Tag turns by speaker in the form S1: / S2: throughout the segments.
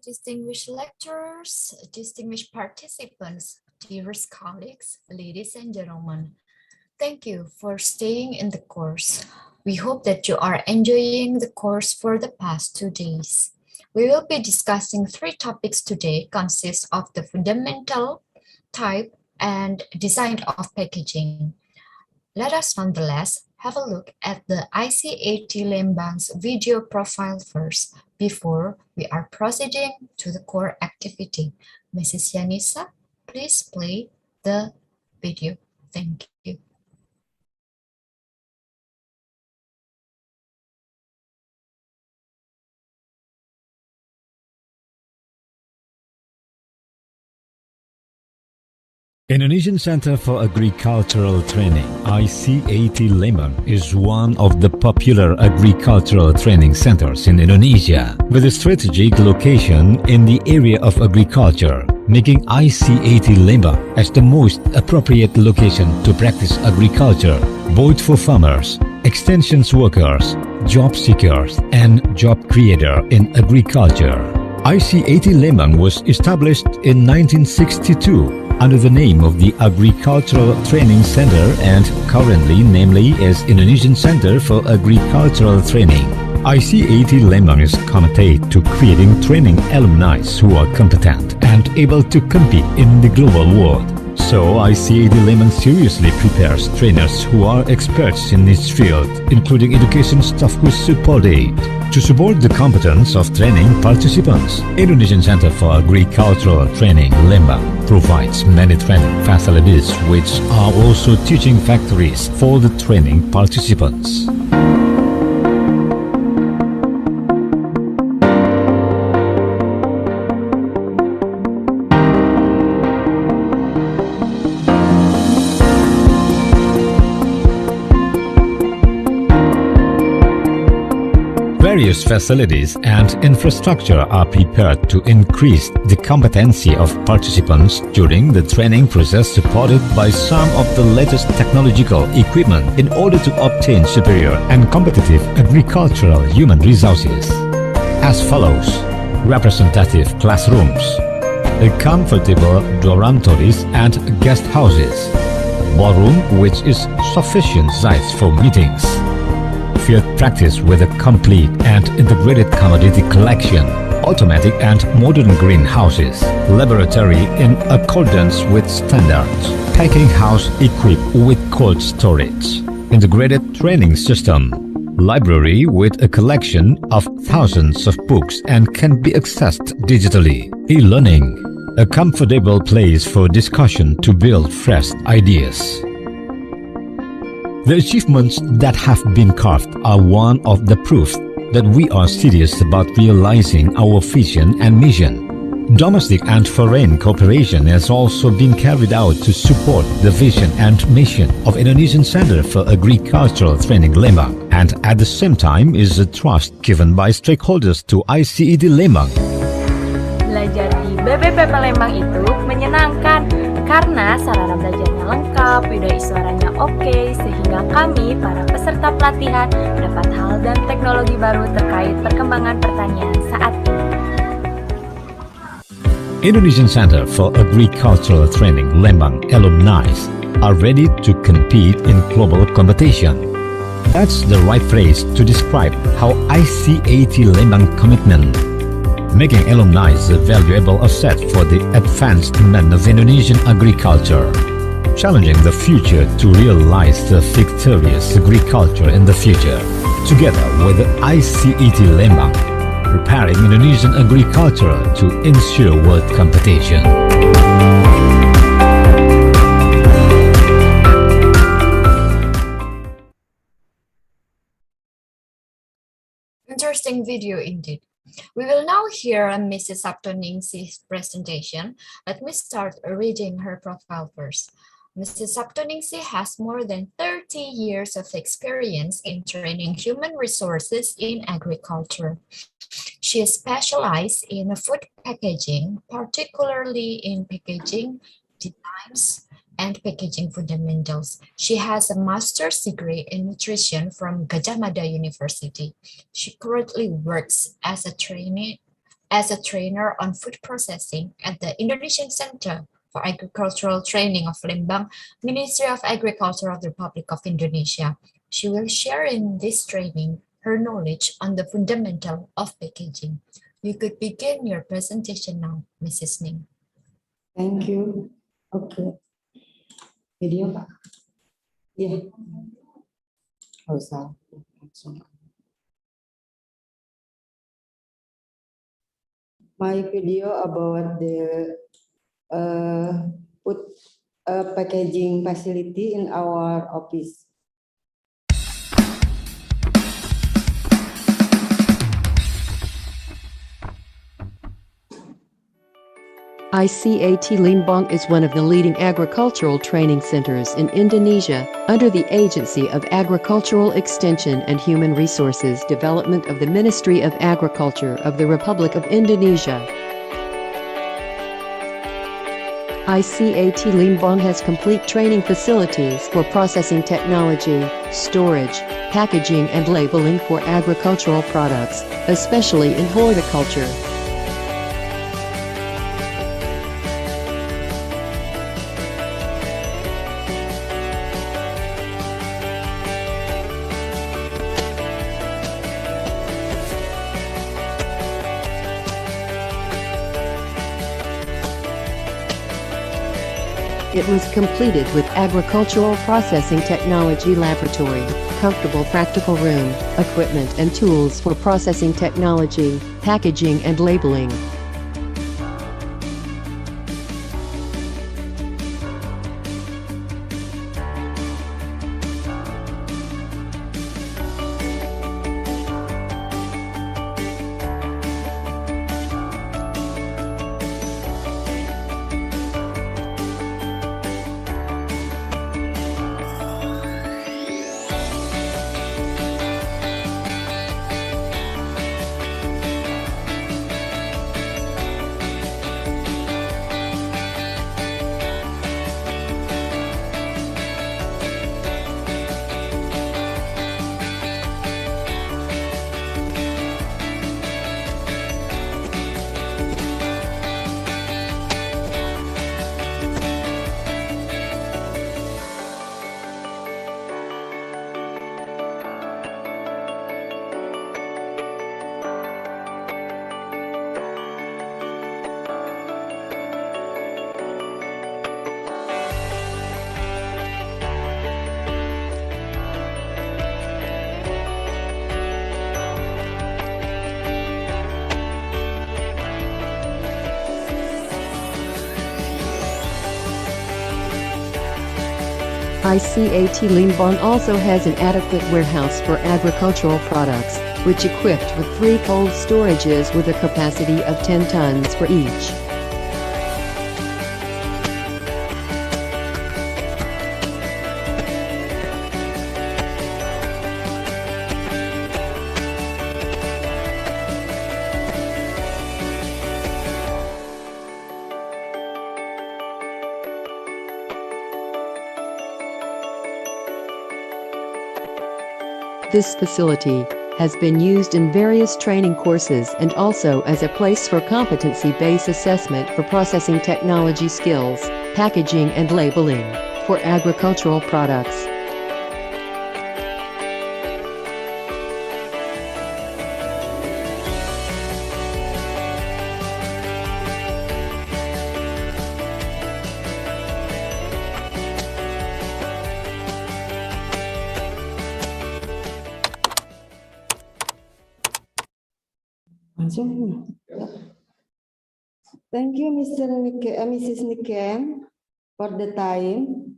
S1: Distinguished lecturers, distinguished participants, dearest colleagues, ladies and gentlemen, thank you for staying in the course. We hope that you are enjoying the course for the past 2 days. We will be discussing 3 topics today, consist of the fundamental, type, and design of packaging. Let us nonetheless have a look at the ICAT Lembang's video profile first before we are proceeding to the core activity. Mrs. Yanisa, please play the video. Thank you.
S2: Indonesian Centre for Agricultural Training, ICAT Lembang, is one of the popular agricultural training centers in Indonesia, with a strategic location in the area of agriculture, making ICAT Lembang as the most appropriate location to practice agriculture, both for farmers, extensions workers, job seekers, and job creator in agriculture. ICAT Lembang was established in 1962 under the name of the Agricultural Training Center and currently namely as Indonesian Centre for Agricultural Training. ICAT Lembang is committed to creating training alumni who are competent and able to compete in the global world. So ICAT Lembang seriously prepares trainers who are experts in this field, including education staff who support it. To support the competence of training participants, Indonesian Centre for Agricultural Training Lembang provides many training facilities which are also teaching factories for the training participants. Various facilities and infrastructure are prepared to increase the competency of participants during the training process, supported by some of the latest technological equipment in order to obtain superior and competitive agricultural human resources. As follows: representative classrooms, comfortable dormitories and guest houses, ballroom which is sufficient size for meetings, field practice with a complete and integrated commodity collection, automatic and modern greenhouses, laboratory in accordance with standards, packing house equipped with cold storage, integrated training system, library with a collection of thousands of books and can be accessed digitally, e-learning, a comfortable place for discussion to build fresh ideas. The achievements that have been carved are one of the proofs that we are serious about realizing our vision and mission. Domestic and foreign cooperation has also been carried out to support the vision and mission of Indonesian Centre for Agricultural Training Lembang, and at the same time is a trust given by stakeholders to ICAT Lembang.
S3: Belajar di BBP Lembang itu menyenangkan karena sarana belajarnya lengkap, budaya suaranya oke, sehingga kami, para peserta pelatihan, dapat hal dan teknologi baru terkait perkembangan pertanian saat ini.
S2: Indonesian Centre for Agricultural Training Lembang alumni are ready to compete in global competition. That's the right phrase to describe how ICAT Lembang commitment, making alumni a valuable asset for the advancement of Indonesian agriculture, challenging the future to realize the victorious agriculture in the future, together with the ICAT Lembang, preparing Indonesian agriculture to ensure world competition.
S1: Interesting video indeed. We will now hear Mrs. Saptoningsih's presentation. Let me start reading her profile first. Mrs. Saptoningsih has more than 30 years of experience in training human resources in agriculture. She is specialized in food packaging, particularly in packaging designs and packaging fundamentals. She has a master's degree in nutrition from Gajah Mada University. She currently works as a trainee as a trainer on food processing at the Indonesian Centre for Agricultural Training of Lembang, Ministry of Agriculture of the Republic of Indonesia. She will share in this training her knowledge on the fundamental of packaging. You could begin your presentation now, Mrs. Ning.
S4: Thank you. Okay. Video, Pak? Yeah. Oh, sorry. My video about the food packaging facility in our office.
S5: ICAT Lembang is one of the leading agricultural training centers in Indonesia, under the Agency of Agricultural Extension and Human Resources Development of the Ministry of Agriculture of the Republic of Indonesia. ICAT Lembang has complete training facilities for processing technology, storage, packaging and labeling for agricultural products, especially in horticulture. It was completed with agricultural processing technology laboratory, comfortable practical room, equipment and tools for processing technology, packaging and labeling. ICAT Lembang also has an adequate warehouse for agricultural products, which equipped with 3 cold storages with a capacity of 10 tons for each. This facility has been used in various training courses and also as a place for competency-based assessment for processing technology skills, packaging and labeling for agricultural products.
S4: Thank you, Mrs. Niken, for the time.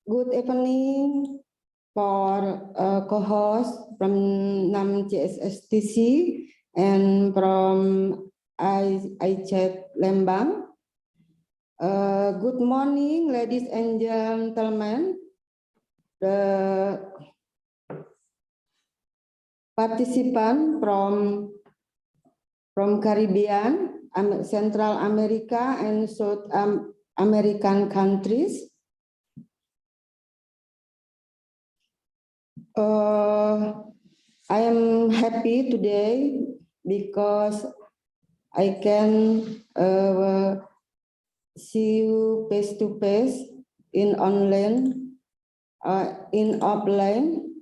S4: Good evening for co-host from NAM CSSTC and from ICAT Lembang. Good morning, ladies and gentlemen. The participant from Caribbean, Central America and South American countries. I am happy today because I can see you face to face in online, in offline.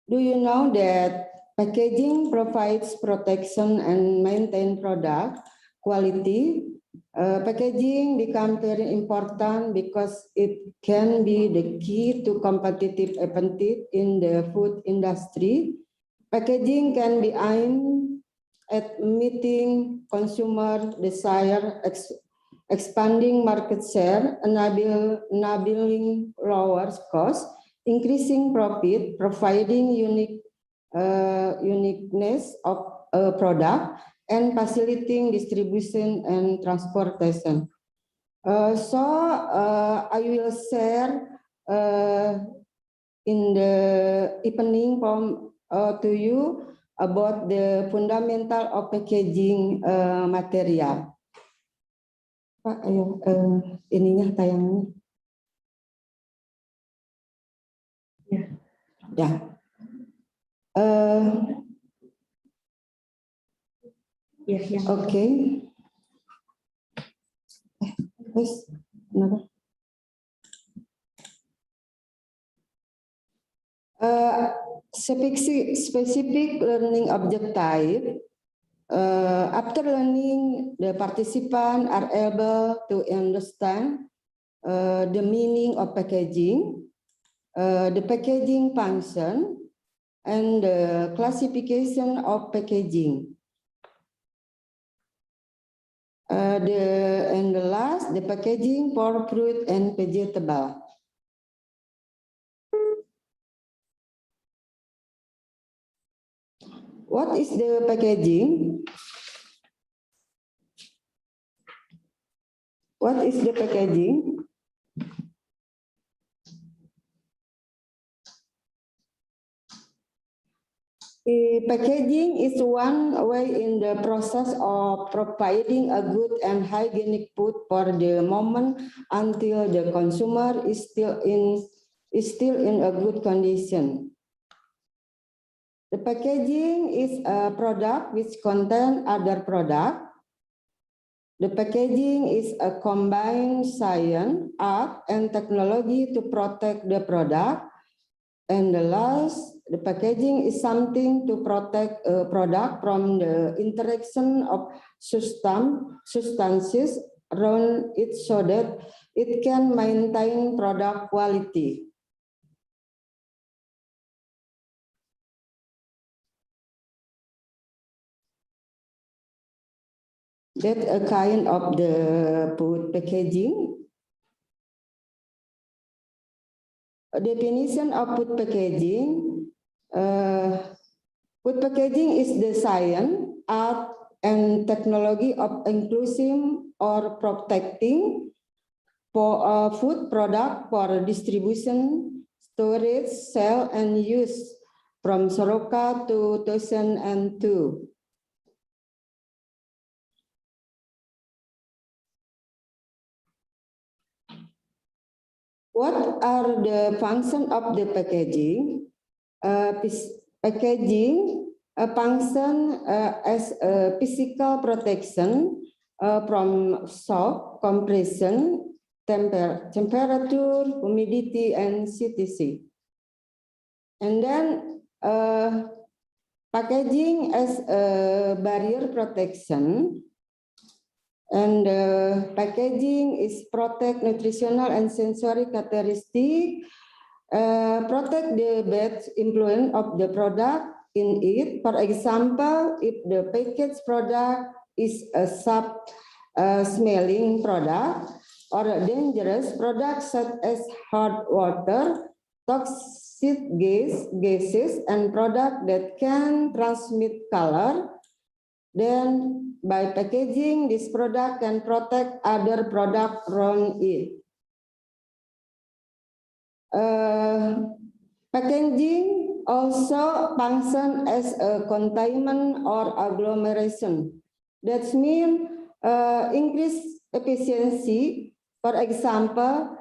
S4: Do you know that packaging provides protection and maintain product quality? Packaging becomes very important because it can be the key to competitive advantage in the food industry. Packaging can be aimed at meeting consumer desire, expanding market share, enabling lower costs, increasing profit, providing uniqueness of a product, and facilitating distribution and transportation. I will share in the evening to you about the fundamental of packaging material. Pak, ayo ininya tayangnya. Ya. Oke. Terus, kenapa? Specific learning objective. After learning, the participants are able to understand the meaning of packaging, the packaging function, and the classification of packaging. And the last, the packaging for fruit and vegetable. What is the packaging? What is the packaging? The packaging is one way in the process of providing a good and hygienic food for the moment until the consumer is still in a good condition. The packaging is a product which contains other products. The packaging is a combined science, art, and technology to protect the product. And the last, the packaging is something to protect a product from the interaction of substances around it so that it can maintain product quality. That's a kind of the food packaging. A definition of food packaging. Food packaging is the science, art, and technology of including or protecting for food product for distribution, storage, sale, and use from Soroka 2002. What are the functions of the packaging? Packaging function as a physical protection from shock, compression, temperature, humidity, and etc. And then packaging as a barrier protection. And packaging is protect nutritional and sensory characteristic, protect the bad influence of the product in it. For example, if the packaged product is a smelling product or a dangerous product such as hot water, toxic gases, and product that can transmit color, then by packaging, this product can protect other products around it. Packaging also functions as a containment or agglomeration. That means increase efficiency. For example,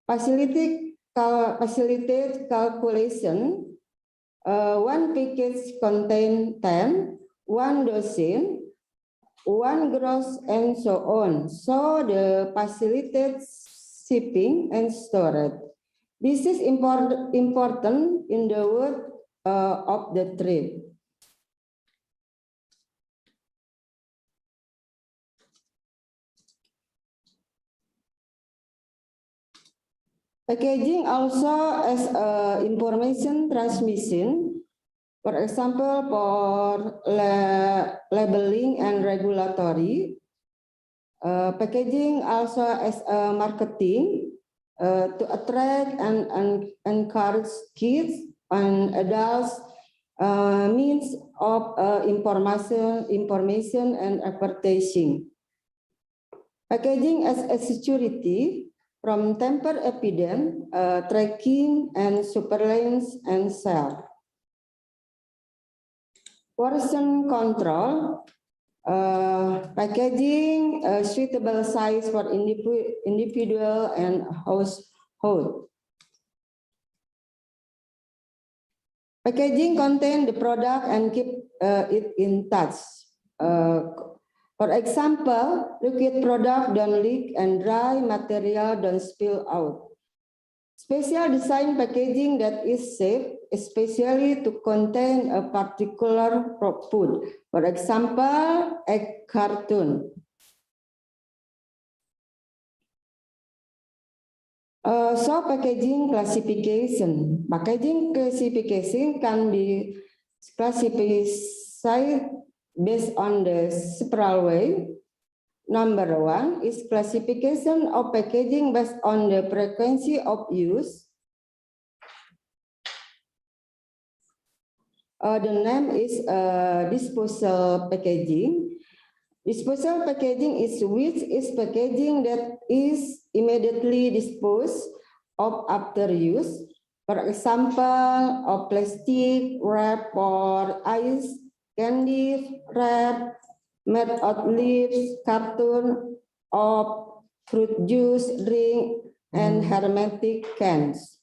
S4: facilitate calculation. One package contains 10. 1 dozen, 1 gross, and so on. So the facilitates shipping and storage. This is important in the world of the trade. Packaging also as information transmission, for example, for labeling and regulatory. Packaging also as marketing to attract and encourage kids and adults, means of information and advertising. Packaging as a security from tamper epidemic, tracking and surveillance and sale. Portion control, packaging suitable size for individual and household. Packaging contain the product and keep it in touch. For example, liquid product don't leak and dry material don't spill out. Special design packaging that is safe, especially to contain a particular food. For example, egg carton. So packaging classification. Packaging classification can be classified based on the several way. Number 1 is classification of packaging based on the frequency of use. The name is disposal packaging. Disposal packaging is which is packaging that is immediately disposed of after use. For example, of plastic wrap or ice, candy wrap, made of leaves, carton, of fruit juice, drink, and hermetic cans.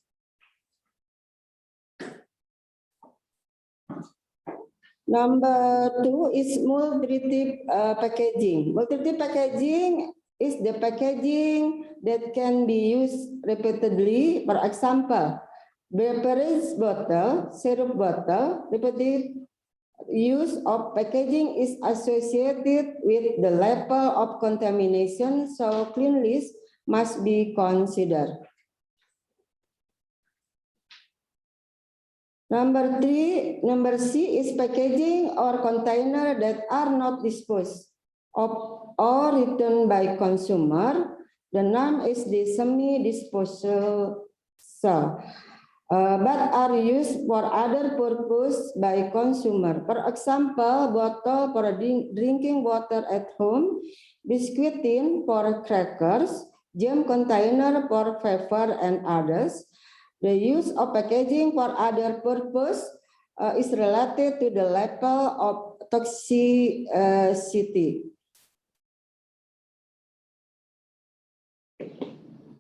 S4: Number 2 is multi-tip packaging. Multi-tip packaging is the packaging that can be used repeatedly. For example, beverage bottle, syrup bottle, repeated use of packaging is associated with the level of contamination, so cleanliness must be considered. Number C is packaging or container that are not disposed of or returned by consumer. The name is the semi-disposal, but are used for other purpose by consumer. For example, bottle for drinking water at home, biscuit tin for crackers, jam container for paper and others. The use of packaging for other purpose is related to the level of toxicity.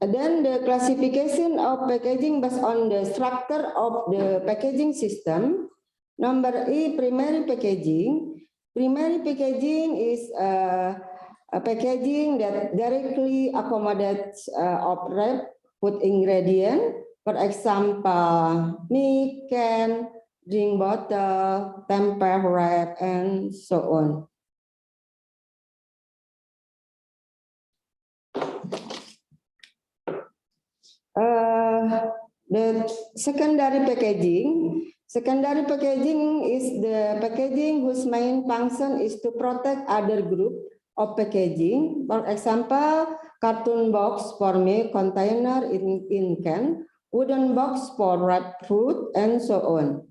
S4: And then the classification of packaging based on the structure of the packaging system. Number E, primary packaging. Primary packaging is a packaging that directly accommodates of wrap food ingredient. For example, milk can, drink bottle, tamper wrap, and so on. The secondary packaging. Secondary packaging is the packaging whose main function is to protect other group of packaging. For example, carton box for milk container in can, wooden box for wrapped fruit, and so on.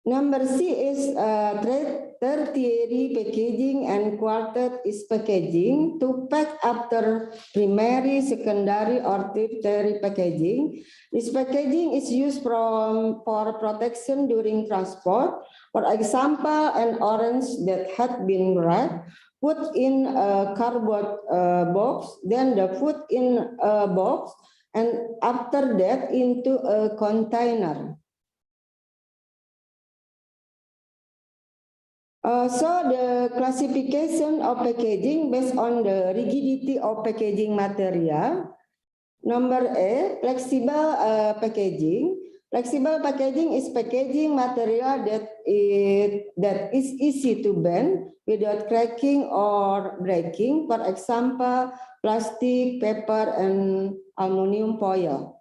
S4: Number C is tertiary packaging, and quartet is packaging to pack after primary, secondary, or tertiary packaging. This packaging is used for protection during transport. For example, an orange that had been wrapped, put in a cardboard box, then the fruit in a box, and after that into a container. So the classification of packaging based on the rigidity of packaging material. Number A, flexible packaging. Flexible packaging is packaging material that is easy to bend without cracking or breaking. For example, plastic, paper, and aluminum foil.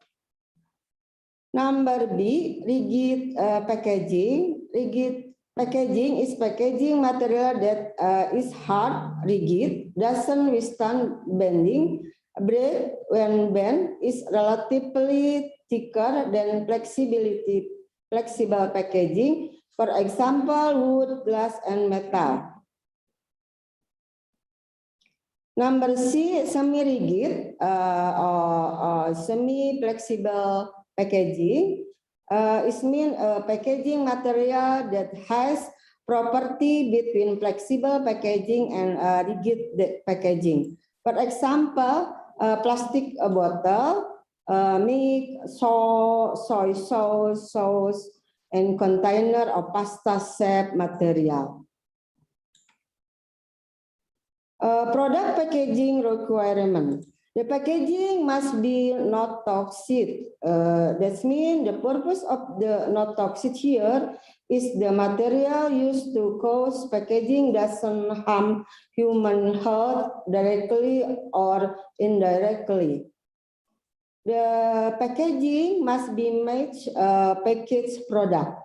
S4: Number B, rigid packaging. Rigid packaging is packaging material that is hard, rigid, doesn't withstand bending, break when bent, is relatively thicker than flexible packaging, for example, wood, glass, and metal. Number C, semi-rigid or semi-flexible packaging. It means packaging material that has property between flexible packaging and rigid packaging. For example, plastic bottle, milk, soy sauce, and container of pasta shape material. Product packaging requirement. The packaging must be not toxic. That means the purpose of the not toxic here is the material used to cause packaging doesn't harm human health directly or indirectly. The packaging must be made packaged product.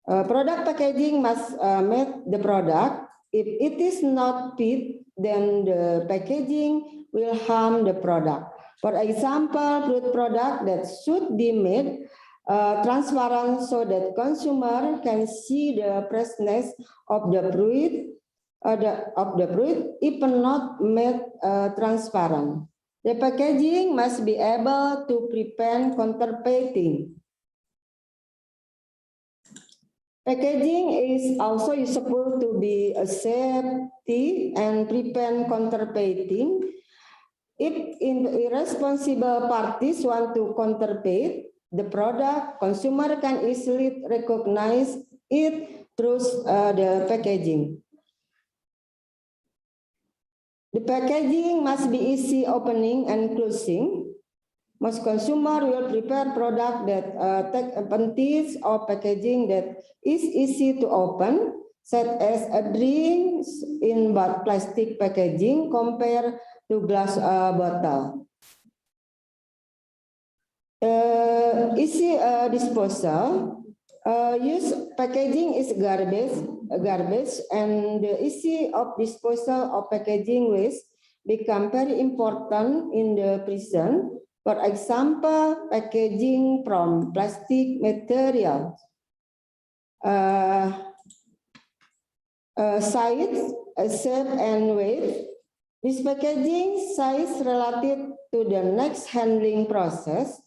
S4: Product packaging must make the product. If it is not fit, then the packaging will harm the product. For example, fruit product that should be made transparent so that consumer can see the freshness of the fruit, even not made transparent. The packaging must be able to prevent counterfeiting. Packaging is also useful to be a safety and prevent counterfeiting. If irresponsible parties want to counterfeit the product, consumer can easily recognize it through the packaging. The packaging must be easy opening and closing. Most consumer will prepare product that take advantage of packaging that is easy to open, such as a drink in plastic packaging compared to glass bottle. Easy disposal. Use packaging is garbage, and the easy of disposal of packaging waste become very important in the present. For example, packaging from plastic material. Size, shape, and weight. This packaging size related to the next handling process,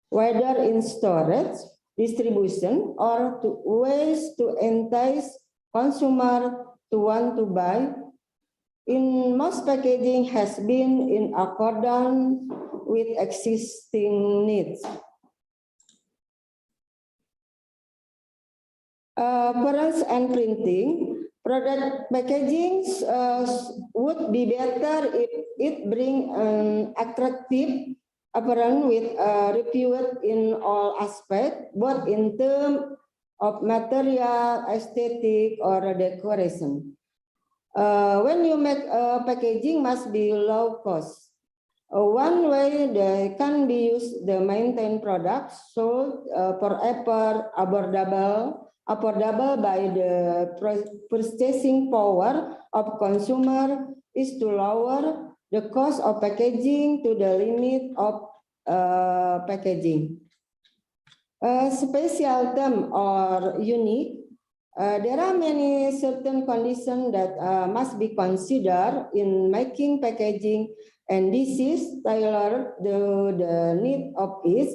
S4: whether in storage, distribution, or to ways to entice consumer to want to buy. In most packaging has been in accordance with existing needs. Appearance and printing. Product packaging would be better if it bring an attractive appearance with reviewed in all aspects, both in terms of material, aesthetic, or decoration. When you make packaging must be low cost. One way they can be used the maintain products sold forever affordable by the purchasing power of consumer is to lower the cost of packaging to the limit of packaging. Special term or unique. There are many certain conditions that must be considered in making packaging, and this is tailored to the need of each.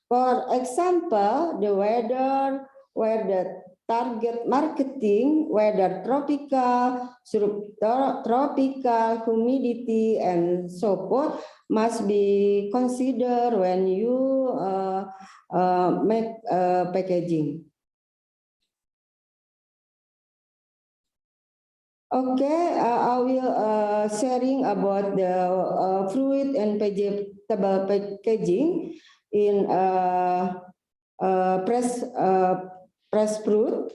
S4: For example, the weather, where the target marketing, whether tropical, subtropical, humidity, and so forth, must be considered when you make packaging. Okay, I will sharing about the fruit and vegetable packaging in press fruit.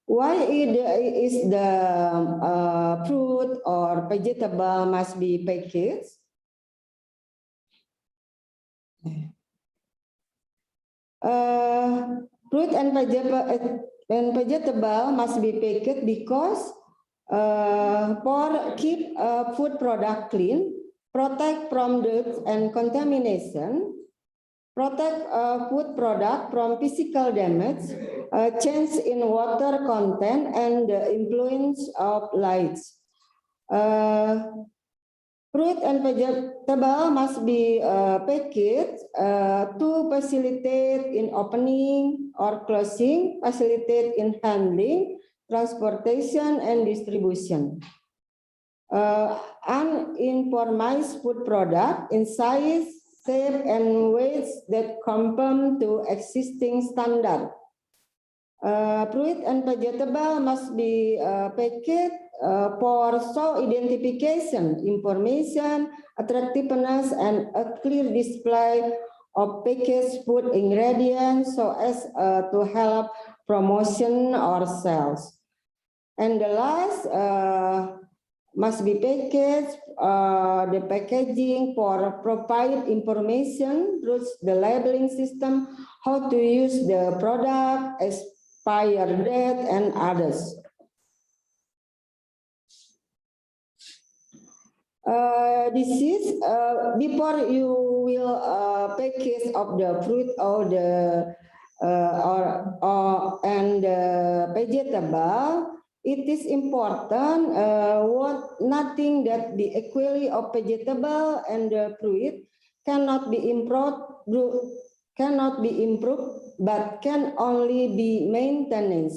S4: Why is the fruit or vegetable must be packaged? Fruit and vegetable must be packaged because for keep food product clean, protect from dirt and contamination, protect food product from physical damage, change in water content, and the influence of lights. Fruit and vegetable must be packaged to facilitate in opening or closing, facilitate in handling, transportation, and distribution. Uninformed food product in size, shape, and weights that conform to existing standard. Fruit and vegetable must be packaged for show identification, information, attractiveness, and a clear display of packaged food ingredients so as to help promotion or sales. And the last must be packaged, the packaging for provide information through the labeling system, how to use the product, expire date, and others. This is before you will package of the fruit or the and the vegetable. It is important nothing that the equality of vegetable and the fruit cannot be improved, but can only be maintained.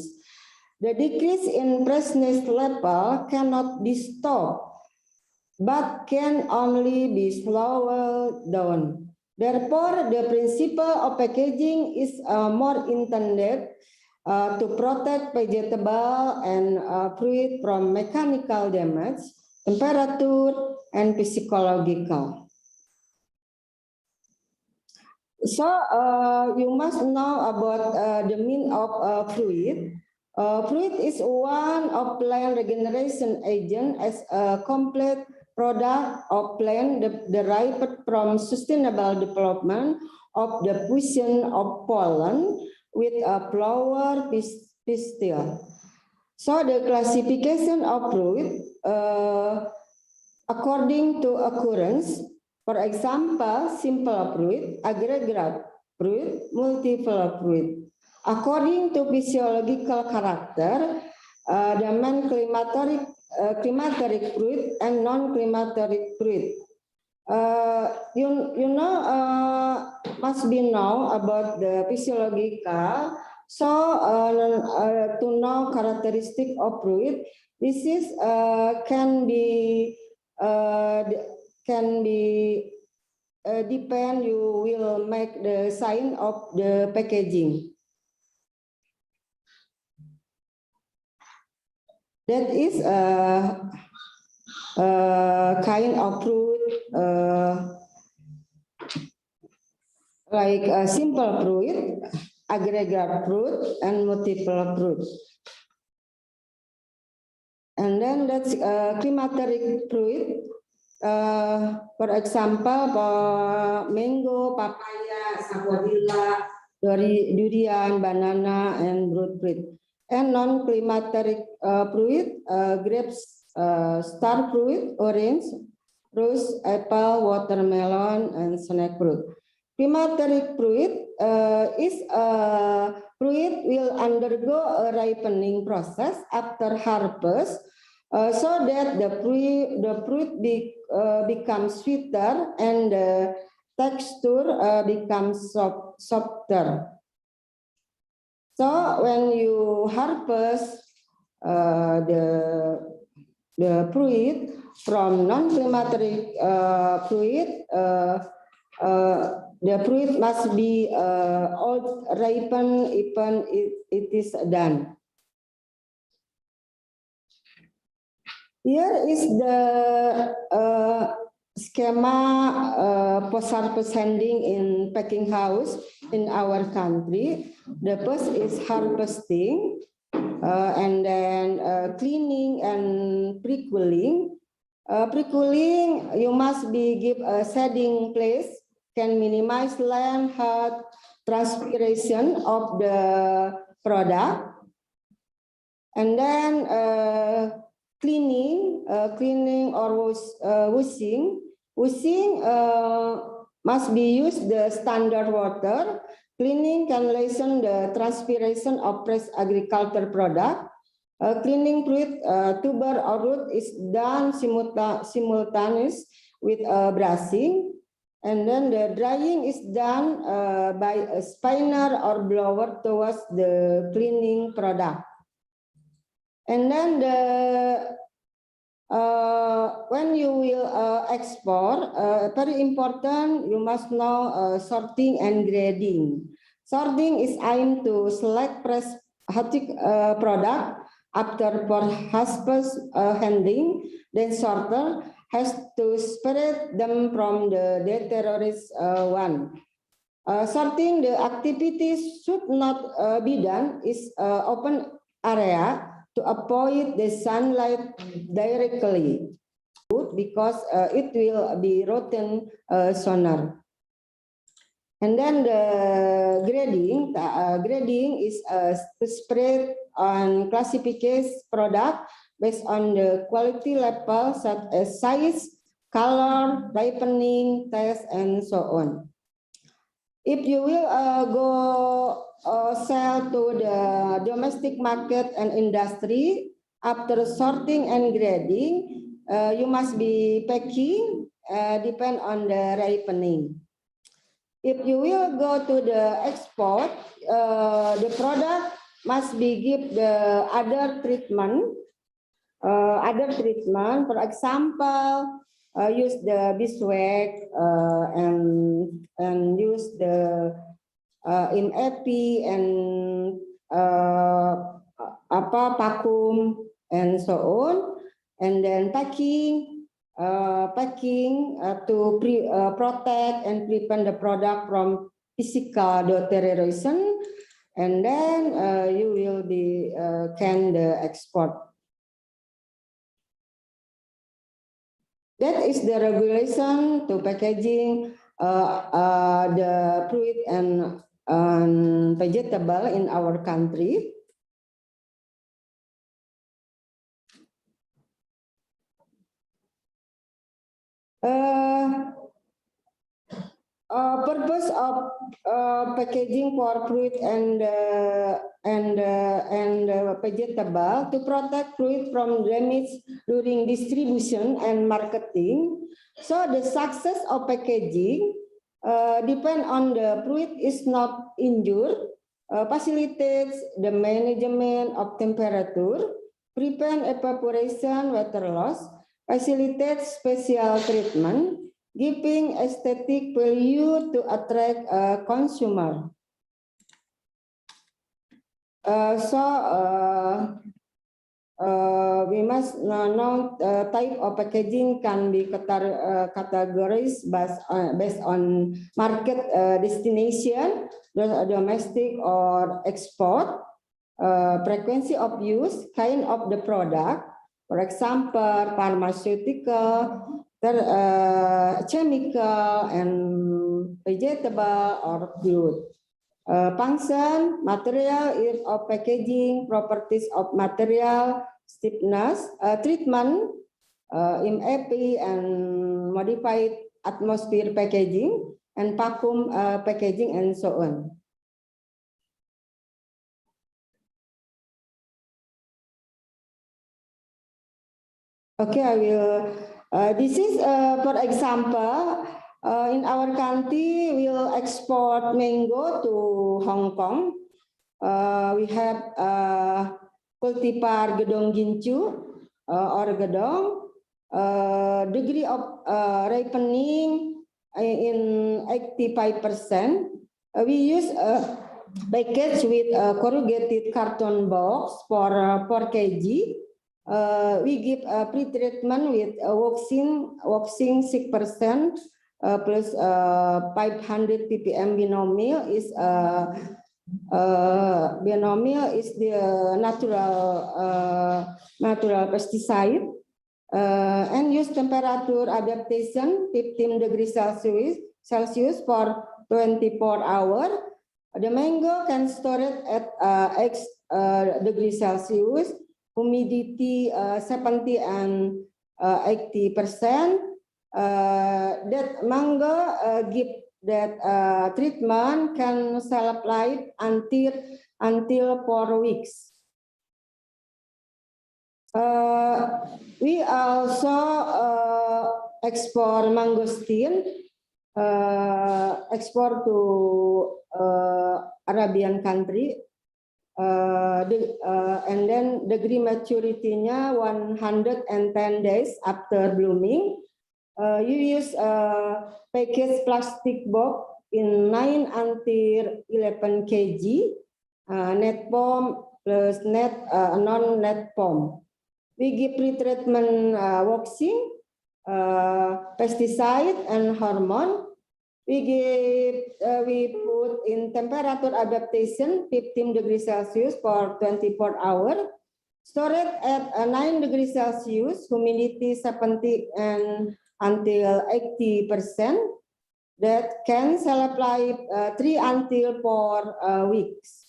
S4: The decrease in freshness level cannot be stopped, but can only be slowed down. Therefore, the principle of packaging is more intended to protect vegetable and fruit from mechanical damage, temperature, and physiological. So you must know about the meaning of fruit. Fruit is one of plant regeneration agent as a complete product of plant derived from sustainable development of the fusion of pollen with a flower pistil. So the classification of fruit according to occurrence, for example, simple fruit, aggregate fruit, multiple fruit. According to physiological character, the main climateric fruit and non-climateric fruit. Must be know about the physiological. So to know characteristic of fruit, this is can be depend. You will make the sign of the packaging. That is a kind of fruit like a simple fruit, aggregate fruit, and multiple fruit. And then that's climateric fruit. For example, mango, papaya, sapodilla, durian, banana, and fruit. And non-climateric fruit, grapes, star fruit, orange, rose, apple, watermelon, and snake fruit. Climateric fruit is a fruit will undergo a ripening process after harvest, so that the fruit becomes sweeter and the texture becomes softer. So when you harvest the fruit from non-climateric fruit, The fruit must be all ripen even it is done. Here is the schema post-harvest handling in packing house in our country. The first is harvesting, and then cleaning and pre-cooling. Pre-cooling, you must give a shading place, can minimize land, heat, transpiration of the product. And then cleaning or washing. Washing must be used the standard water. Cleaning can lessen the transpiration of fresh agriculture product. Cleaning fruit, tuber or root is done simultaneous with brushing. And then the drying is done by a spinner or blower towards the cleaning product. And then when you will export, very important, you must know sorting and grading. Sorting is aimed to select fresh product after post-harvest handling. Then sorter has to separate them from the deteriorated one. Sorting, the activities should not be done is open area to avoid the sunlight directly, because it will be rotten sooner. And then the grading is to spread and classification product based on the quality level such as size, color, ripening, taste, and so on. If you will go sell to the domestic market and industry, after sorting and grading, you must be packing, depend on the ripening. If you will go to the export, the product must be give the other treatment. For example, use the beeswax and use the MAP and vacuum and so on, and then packing to protect and prevent the product from physical deterioration, and then you will be can the export. That is the regulation to packaging the fruit and vegetable in our country. Purpose of packaging for fruit and vegetable to protect fruit from damage during distribution and marketing. So the success of packaging depend on the fruit is not injured, facilitates the management of temperature, prevent evaporation, water loss, facilitates special treatment, giving aesthetic value to attract a consumer. We must know type of packaging can be categorized based on market destination, domestic or export, frequency of use, kind of the product, for example, pharmaceutical, chemical, and vegetable or food. Function, material of packaging, properties of material, stiffness, treatment, MAP and modified atmosphere packaging, and vacuum packaging, and so on. Okay, I will. This is, for example, in our country, we'll export mango to Hong Kong. We have cultivar gedong gincu or gedong. Degree of ripening in 85%. We use a package with a corrugated carton box for 4 kg. We give a pre-treatment with waxing 6% plus 500 ppm binomial is the natural pesticide, and use temperature adaptation 15 degrees Celsius for 24 hours. The mango can store it at X degrees Celsius, humidity 70 and 80%. That mango give that treatment can shelf life until 4 weeks. We also export mangosteen, export to Arabian country, and then degree maturity-nya 110 days after blooming. You use package plastic box in 9 until 11 kg, net pom plus net non-net pom. We give pre-treatment waxing, pesticide and hormone. We put in temperature adaptation 15 degrees Celsius for 24 hours. Store it at 9 degrees Celsius, humidity 70 and until 80%. That can shelf life 3 until 4 weeks.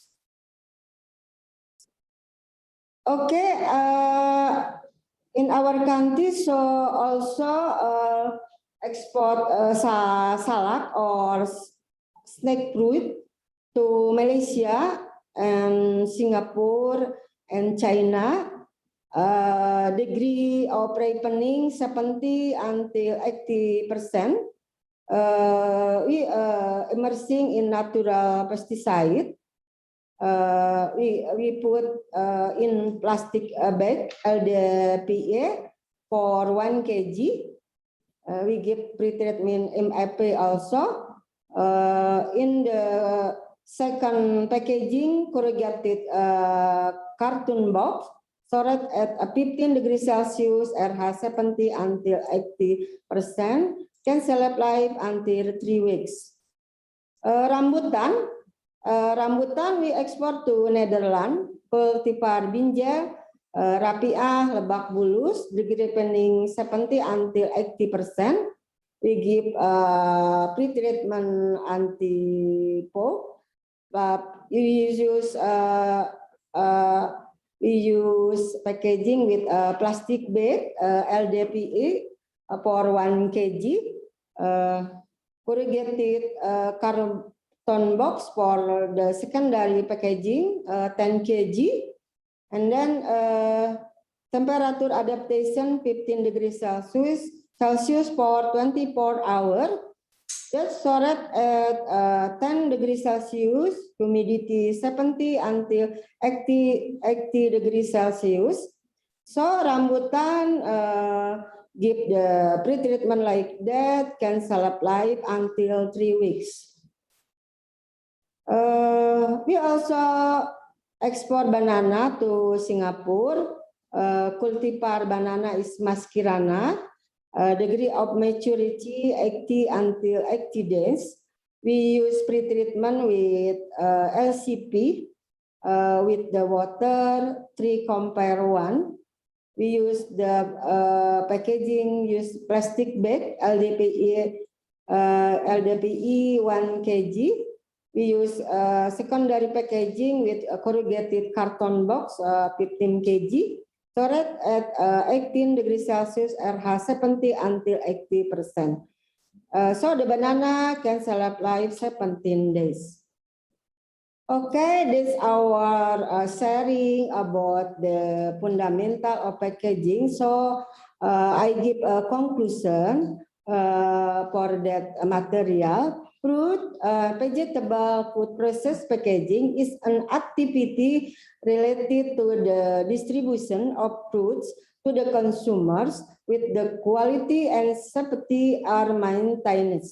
S4: Okay, in our country, so also export salak or snake fruit to Malaysia and Singapore and China. Degree of ripening 70 until 80%. We immersing in natural pesticide. We put in plastic bag LDPE for 1 kg. We give pre-treatment MAP also. In the second packaging, corrugated carton box, stored at 15 degrees Celsius, RH 70 until 80%, can shelf life until 3 weeks. Rambutan we export to Netherlands, cultivar binjai, rapiah, lebak bulus, degree ripening 70 until 80%. We give pre-treatment anti-pop. We use packaging with plastic bag LDPE for 1 kg, corrugated carton box for the secondary packaging 10 kg, and then temperature adaptation 15 degrees Celsius for 24 hours. Just stored at 10 degrees Celsius, humidity 70 until 80 degrees Celsius. So rambutan give the pre-treatment like that, can shelf life until 3 weeks. We also export banana to Singapore. Cultivar banana is Maskirana. Degree of maturity 80 until 80 days. We use pre-treatment with LCP with the water 3:1. We use the packaging, use plastic bag LDPE 1 kg. We use secondary packaging with a corrugated carton box 15 kg. Stored at 18 degrees Celsius, RH 70 until 80%. So the banana can shelf life 17 days. Okay, this is our sharing about the fundamental of packaging. So I give a conclusion for that material. Fruit, vegetable food process packaging is an activity related to the distribution of fruits to the consumers with the quality and safety are maintained.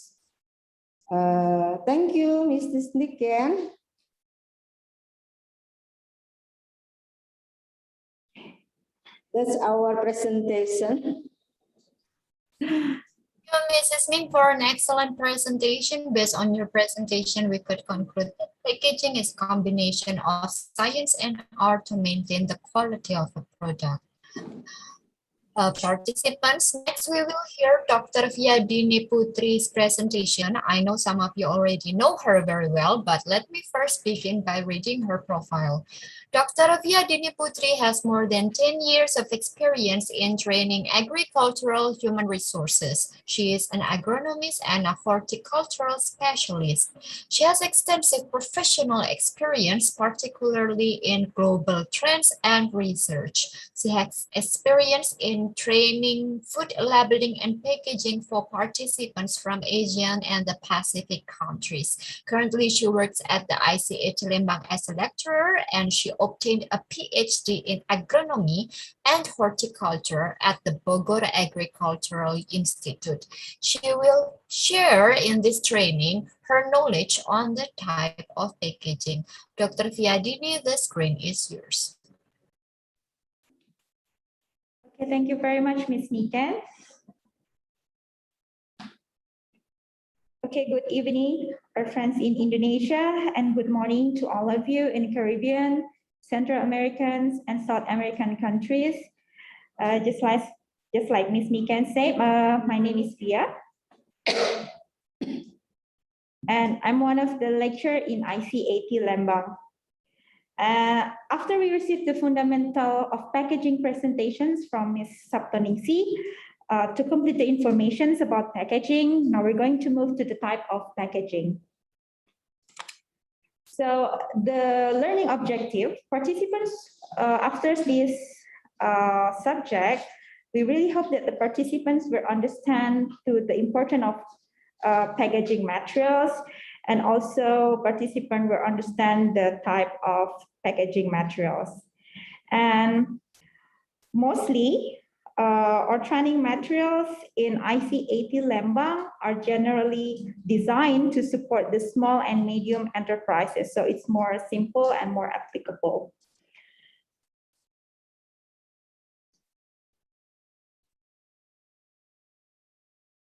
S4: Thank you, Mrs. Niken. That's our presentation.
S1: Thank you, Mrs. Min, for an excellent presentation. Based on your presentation, we could conclude that packaging is a combination of science and art to maintain the quality of a product. Participants, next we will hear Dr. Fiadini Putri's presentation. I know some of you already know her very well, but let me first begin by reading her profile. Dr. Fiadini Putri has more than 10 years of experience in training agricultural human resources. She is an agronomist and a horticultural specialist. She has extensive professional experience, particularly in global trends and research. She has experience in training, food labeling, and packaging for participants from Asian and the Pacific countries. Currently, she works at the ICH Lembang as a lecturer, and she obtained a PhD in agronomy and horticulture at the Bogor Agricultural Institute. She will share in this training her knowledge on the type of packaging. Dr. Fiadini, the screen is yours.
S6: Okay, thank you very much, Ms. Niken. Okay, good evening, our friends in Indonesia, and good morning to all of you in Caribbean, Central Americans, and South American countries. Just like Ms. Niken said, my name is Fia, and I'm one of the lecturers in ICAT Lembang. After we received the fundamental of packaging presentations from Ms. Saptoningsih, to complete the information about packaging, now we're going to move to the type of packaging. So the learning objective, participants, after this subject, we really hope that the participants will understand the importance of packaging materials, and also participants will understand the type of packaging materials. And mostly, our training materials in ICAT Lembang are generally designed to support the small and medium enterprises. So it's more simple and more applicable.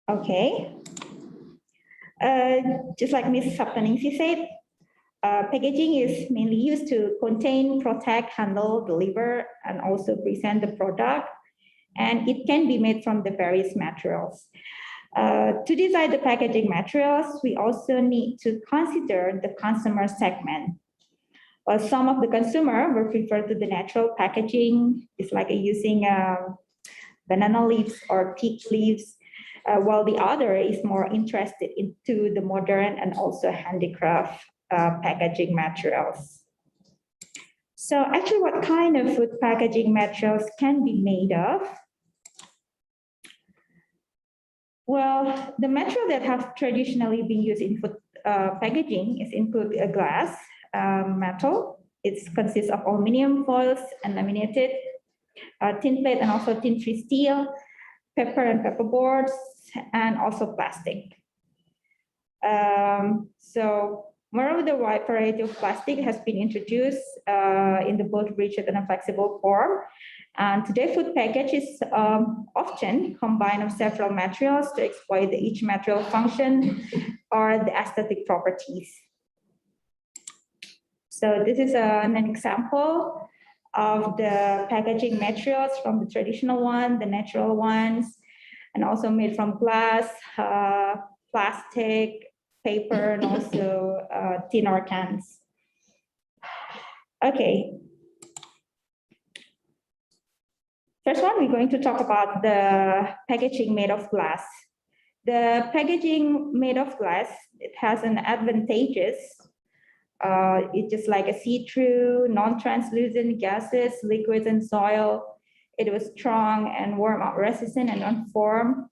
S6: Okay. Just like Ms. Saptoningsih said, packaging is mainly used to contain, protect, handle, deliver, and also present the product. And it can be made from the various materials. To design the packaging materials, we also need to consider the consumer segment. While some of the consumer will prefer to the natural packaging, it's like using banana leaves or teak leaves, while the other is more interested into the modern and also handicraft packaging materials. So actually, what kind of food packaging materials can be made of? Well, the material that have traditionally been used in food packaging is include a glass, metal. It consists of aluminum foils and laminated, tin plate and also tin-free steel, paper and paperboards, and also plastic. So moreover, the wide variety of plastic has been introduced in the both rigid and flexible form. And today, food package is often combined of several materials to exploit each material function or the aesthetic properties. So this is an example of the packaging materials from the traditional one, the natural ones, and also made from glass, plastic, paper, and also tin or cans. Okay. First one, we're going to talk about the packaging made of glass. The packaging made of glass, it has an advantages. It's just like a see-through, non-translucent gases, liquids, and soil. It was strong and warm-up resistant and non-form.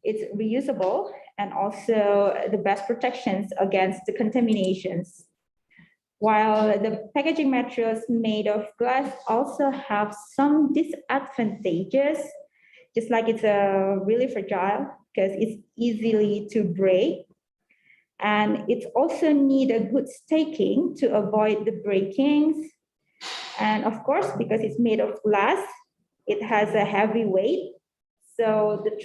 S6: It's reusable and also the best protections against the contaminations. While the packaging materials made of glass also have some disadvantages, just like it's really fragile because it's easily to break. And it also need a good staking to avoid the breakings. And of course, because it's made of glass, it has a heavy weight. So the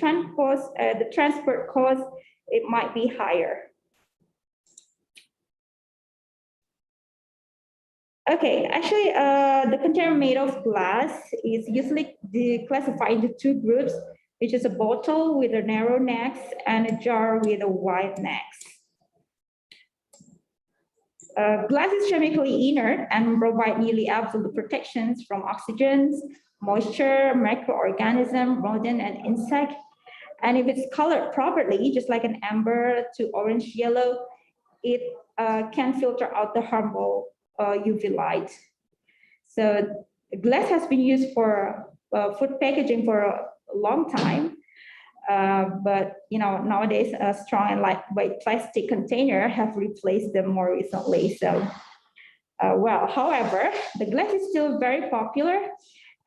S6: transport cost, it might be higher. Okay, actually, the container made of glass is usually classified into two groups, which is a bottle with a narrow neck and a jar with a wide neck. Glass is chemically inert and provide nearly absolute protections from oxygen, moisture, microorganism, rodent, and insect. And if it's colored properly, just like an amber to orange yellow, it can filter out the harmful UV light. So glass has been used for food packaging for a long time, but nowadays a strong and lightweight plastic container have replaced them more recently. So, however, the glass is still very popular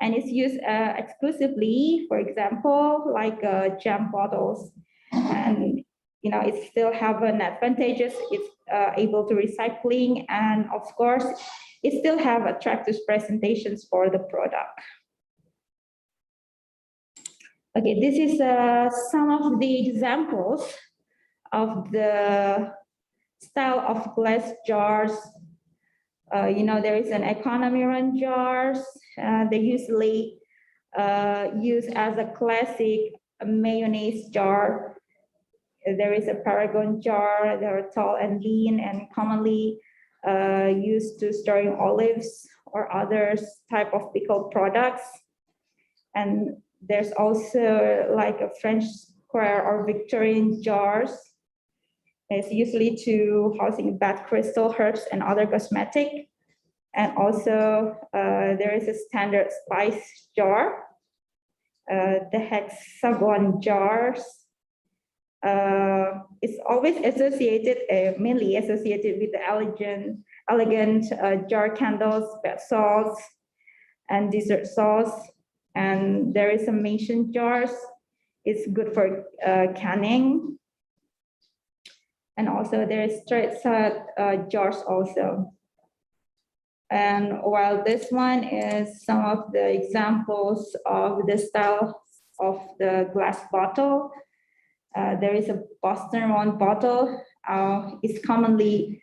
S6: and it's used exclusively, for example, like jam bottles, and it still have an advantages. It's able to recycling, and of course, it still have attractive presentations for the product. Okay, this is some of the examples of the style of glass jars. There is an economy run jars. They usually use as a classic mayonnaise jar. There is a Paragon jar. They are tall and lean and commonly used to storing olives or other type of pickled products. And there's also like a French square or Victorian jars. It's usually to housing bath crystal, herbs, and other cosmetic. And also there is a standard spice jar, the hexagon jars. It's always associated, mainly associated with the elegant jar candles, bath salts, and dessert sauce. And there is some mason jars. It's good for canning. And also there is straight set jars also. And while this one is some of the examples of the style of the glass bottle, there is a Boston round bottle. It's commonly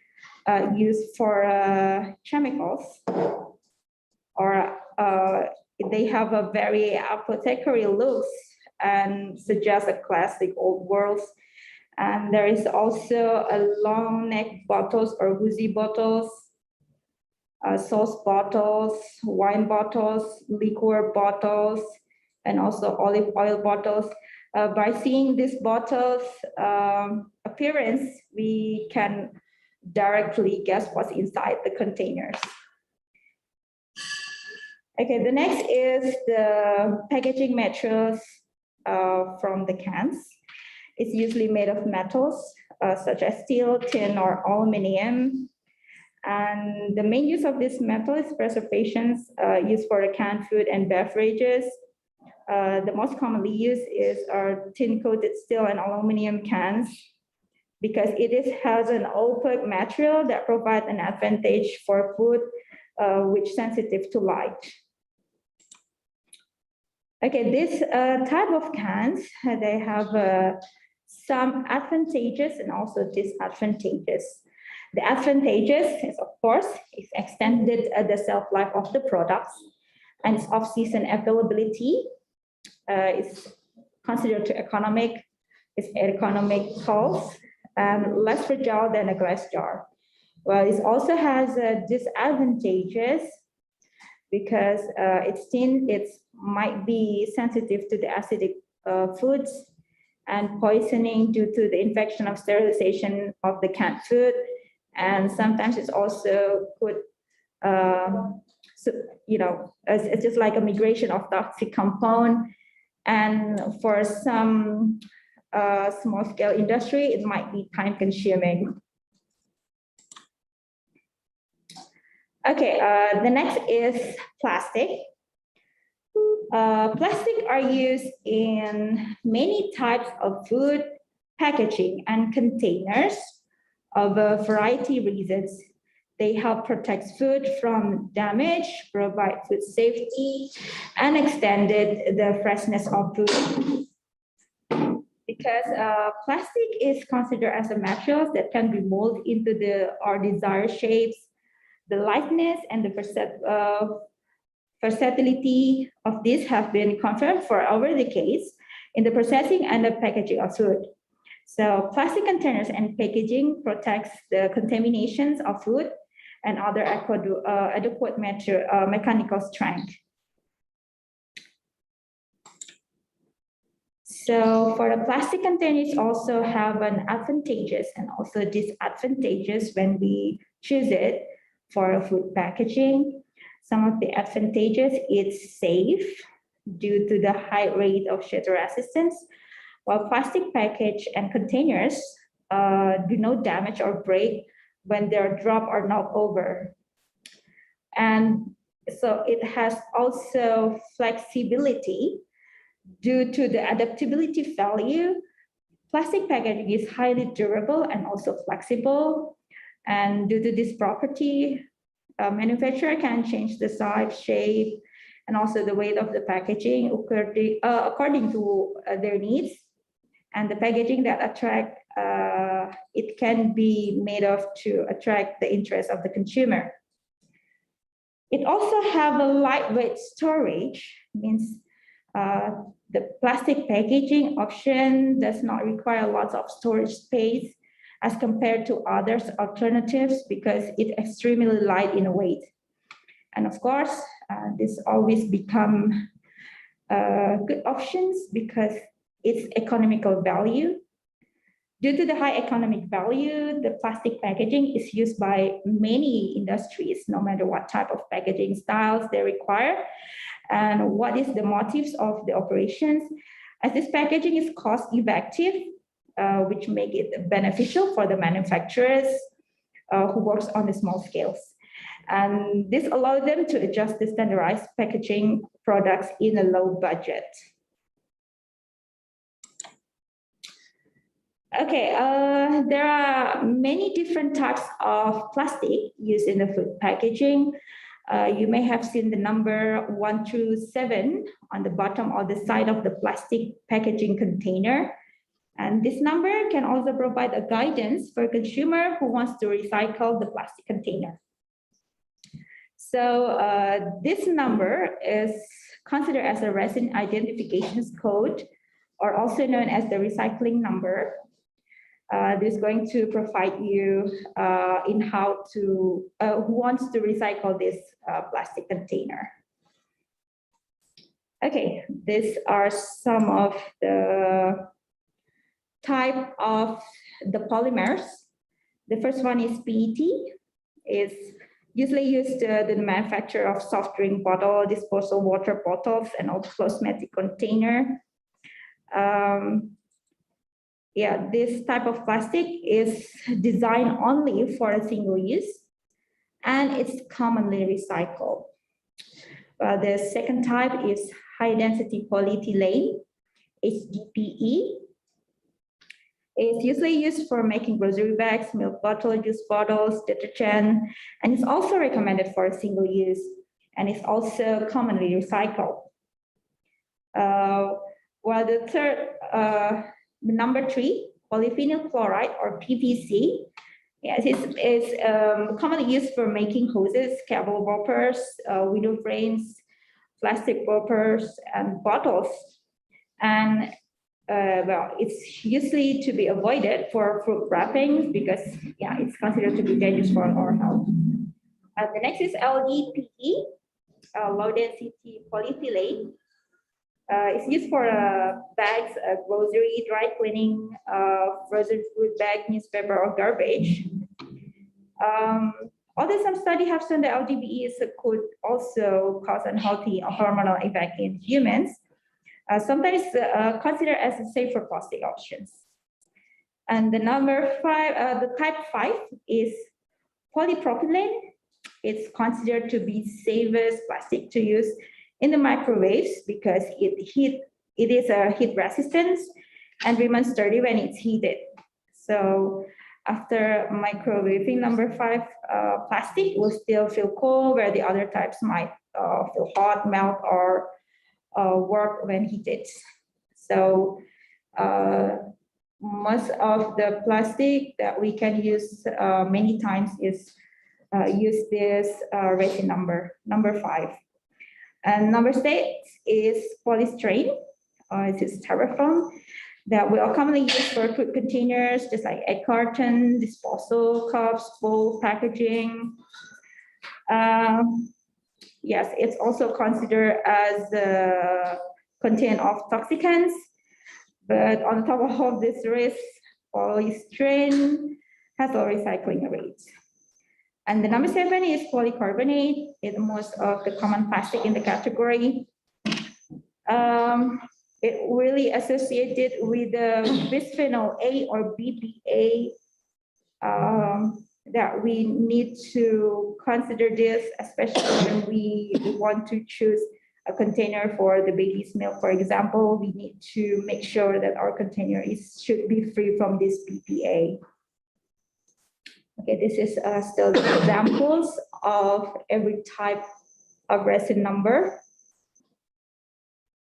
S6: used for chemicals, or they have a very apothecary looks and suggest a classic old world. And there is also a long neck bottles or woozy bottles, sauce bottles, wine bottles, liquor bottles, and also olive oil bottles. By seeing these bottles appearance, we can directly guess what's inside the containers. Okay, the next is the packaging materials from the cans. It's usually made of metals such as steel, tin, or aluminum. And the main use of this metal is preservations used for the canned food and beverages. The most commonly used is our tin-coated steel and aluminum cans, because it has an opaque material that provides an advantage for food which sensitive to light. Okay, this type of cans, they have some advantages and also disadvantages. The advantages is, of course, it's extended the shelf life of the products, and its off-season availability is considered to economic, it's economical and less fragile than a glass jar. Well, it also has disadvantages because it's thin, it might be sensitive to the acidic foods and poisoning due to the infection of sterilization of the canned food. And sometimes it's also could, it's just like a migration of toxic compound. And for some small scale industry, it might be time consuming. Okay, the next is plastic. Plastic are used in many types of food packaging and containers of a variety of reasons. They help protect food from damage, provide food safety, and extended the freshness of food. Because plastic is considered as a material that can be molded into our desired shapes, the lightness and the versatility of this have been confirmed for over decades in the processing and the packaging of food. So plastic containers and packaging protects the contaminations of food and other adequate mechanical strength. So for the plastic containers also have an advantages and also disadvantages when we choose it for food packaging. Some of the advantages, it's safe due to the high rate of shatter resistance, while plastic package and containers do not damage or break when they're dropped or knocked over. And so it has also flexibility due to the adaptability value. Plastic packaging is highly durable and also flexible. And due to this property, a manufacturer can change the size, shape, and also the weight of the packaging according to their needs. And the packaging that attract, it can be made of to attract the interest of the consumer. It also have a lightweight storage, means the plastic packaging option does not require lots of storage space as compared to other alternatives because it's extremely light in weight. And of course, this always become good options because it's economical value. Due to the high economic value, the plastic packaging is used by many industries, no matter what type of packaging styles they require and what is the motives of the operations. As this packaging is cost effective, which make it beneficial for the manufacturers who works on the small scales. And this allows them to adjust the standardized packaging products in a low budget. Okay, there are many different types of plastic used in the food packaging. You may have seen the number 1 through 7 on the bottom or the side of the plastic packaging container. And this number can also provide a guidance for a consumer who wants to recycle the plastic container. So this number is considered as a resin identification code, or also known as the recycling number. This is going to provide you in how to, who wants to recycle this plastic container. Okay, these are some of the type of the polymers. The first one is PET. It's usually used in the manufacture of soft drink bottle, disposable water bottles, and also cosmetic container. Yeah, this type of plastic is designed only for a single use, and it's commonly recycled. The second type is high density polyethylene, HDPE. It's usually used for making grocery bags, milk bottles, juice bottles, detergent, and it's also recommended for a single use, and it's also commonly recycled. While the third, number 3, polyphenol chloride or PVC, yes, it's commonly used for making hoses, cable wrappers, window frames, plastic wrappers, and bottles. And well, it's usually to be avoided for fruit wrappings because, yeah, it's considered to be dangerous for our health. The next is LDPE, low density polyethylene. It's used for bags, grocery, dry cleaning, frozen food bag, newspaper, or garbage. Although some studies have shown that LDPE could also cause unhealthy hormonal effect in humans, sometimes considered as a safer plastic options. And the number 5, the type 5 is polypropylene. It's considered to be safest plastic to use in the microwaves because it is a heat resistance and remains sturdy when it's heated. So After microwaving, number 5, plastic will still feel cold, where the other types might feel hot, melt, or work when heated. So most of the plastic that we can use many times is use this resin number 5. And number 6 is polystyrene, it is styrofoam, that we are commonly used for food containers, just like egg carton, disposal cups, bowl packaging. Yes, it's also considered as the content of toxicants, but on top of all this risk, polystyrene has low recycling rates. And the number 7 is polycarbonate. It's most of the common plastic in the category. It really associated with the bisphenol A or BPA, that we need to consider this, especially when we want to choose a container for the baby's milk. For example, we need to make sure that our container should be free from this BPA. Okay, this is still the examples of every type of resin number.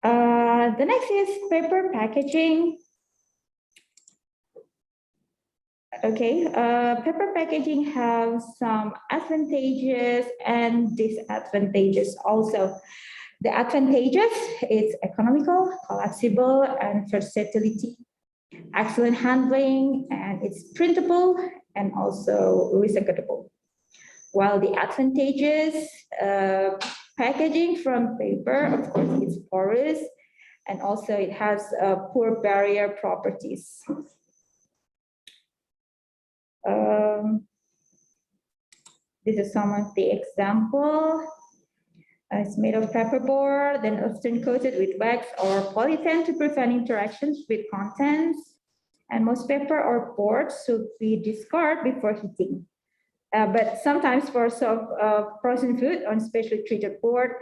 S6: The next is paper packaging. Okay, paper packaging has some advantages and disadvantages also. The advantages is economical, collapsible, and versatility, excellent handling, and it's printable and also recyclable. While the advantages, packaging from paper, of course, it's porous, and also it has poor barrier properties. This is some of the example. It's made of paperboard, then often coated with wax or polyethylene to prevent interactions with contents. And most paper or board should be discarded before heating. But sometimes for frozen food on specially treated board,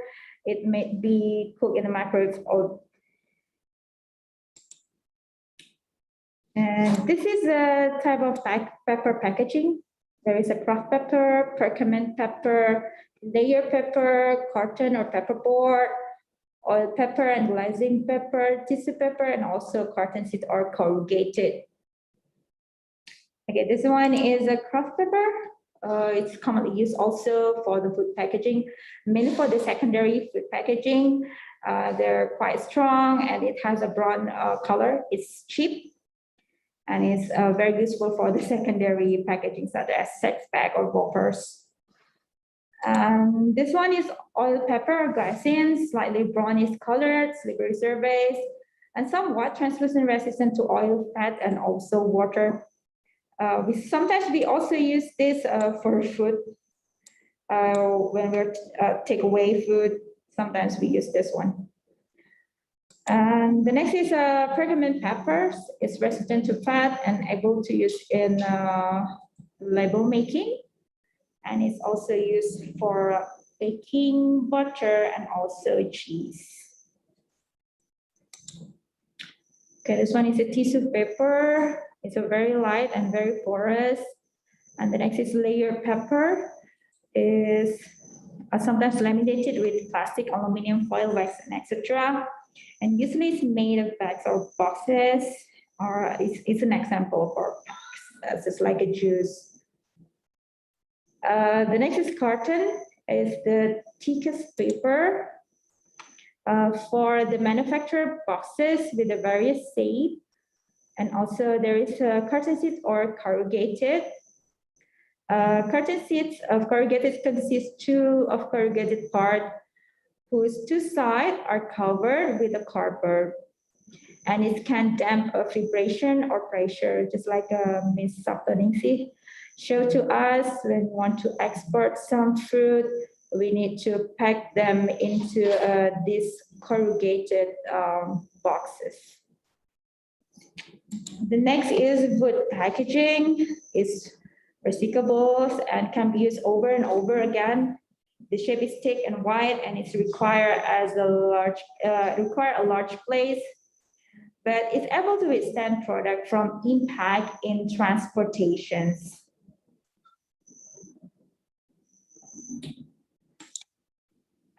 S6: it may be cooked in the microwave. And this is a type of pepper packaging. There is a craft pepper, perkament pepper, layer pepper, carton or pepper board, oil pepper and glazing pepper, tissue pepper, and also carton sheet or corrugated. Okay, this one is a craft pepper. It's commonly used also for the food packaging, mainly for the secondary food packaging. They're quite strong and it has a brown color. It's cheap and it's very useful for the secondary packaging such as sex bag or wrappers. This one is oil pepper, glazing, slightly brownish colored, slippery surface, and somewhat translucent, resistant to oil, fat, and also water. Sometimes we also use this for food. When we're take away food, sometimes we use this one. And the next is perkament peppers. It's resistant to fat and able to use in label making. And it's also used for baking butter and also cheese. Okay, this one is a tissue paper. It's a very light and very porous. And the next is layer pepper. Is sometimes laminated with plastic, aluminum foil, wax, and etc. And usually it's made of bags or boxes, or it's an example for box. It's just like a juice. The next is carton. Is the thickest paper for the manufactured boxes with a various shape. And also there is a carton sheet or corrugated. Carton sheets of corrugated consist of corrugated part whose two sides are covered with a cardboard. And it can dampen vibration or pressure, just like Ms. Saptoningsih showed to us. When we want to export some fruit, we need to pack them into these corrugated boxes. The next is wood packaging. It's recyclables and can be used over and over again. The shape is thick and wide, and it's require a large place. but it's able to withstand product from impact in transportations.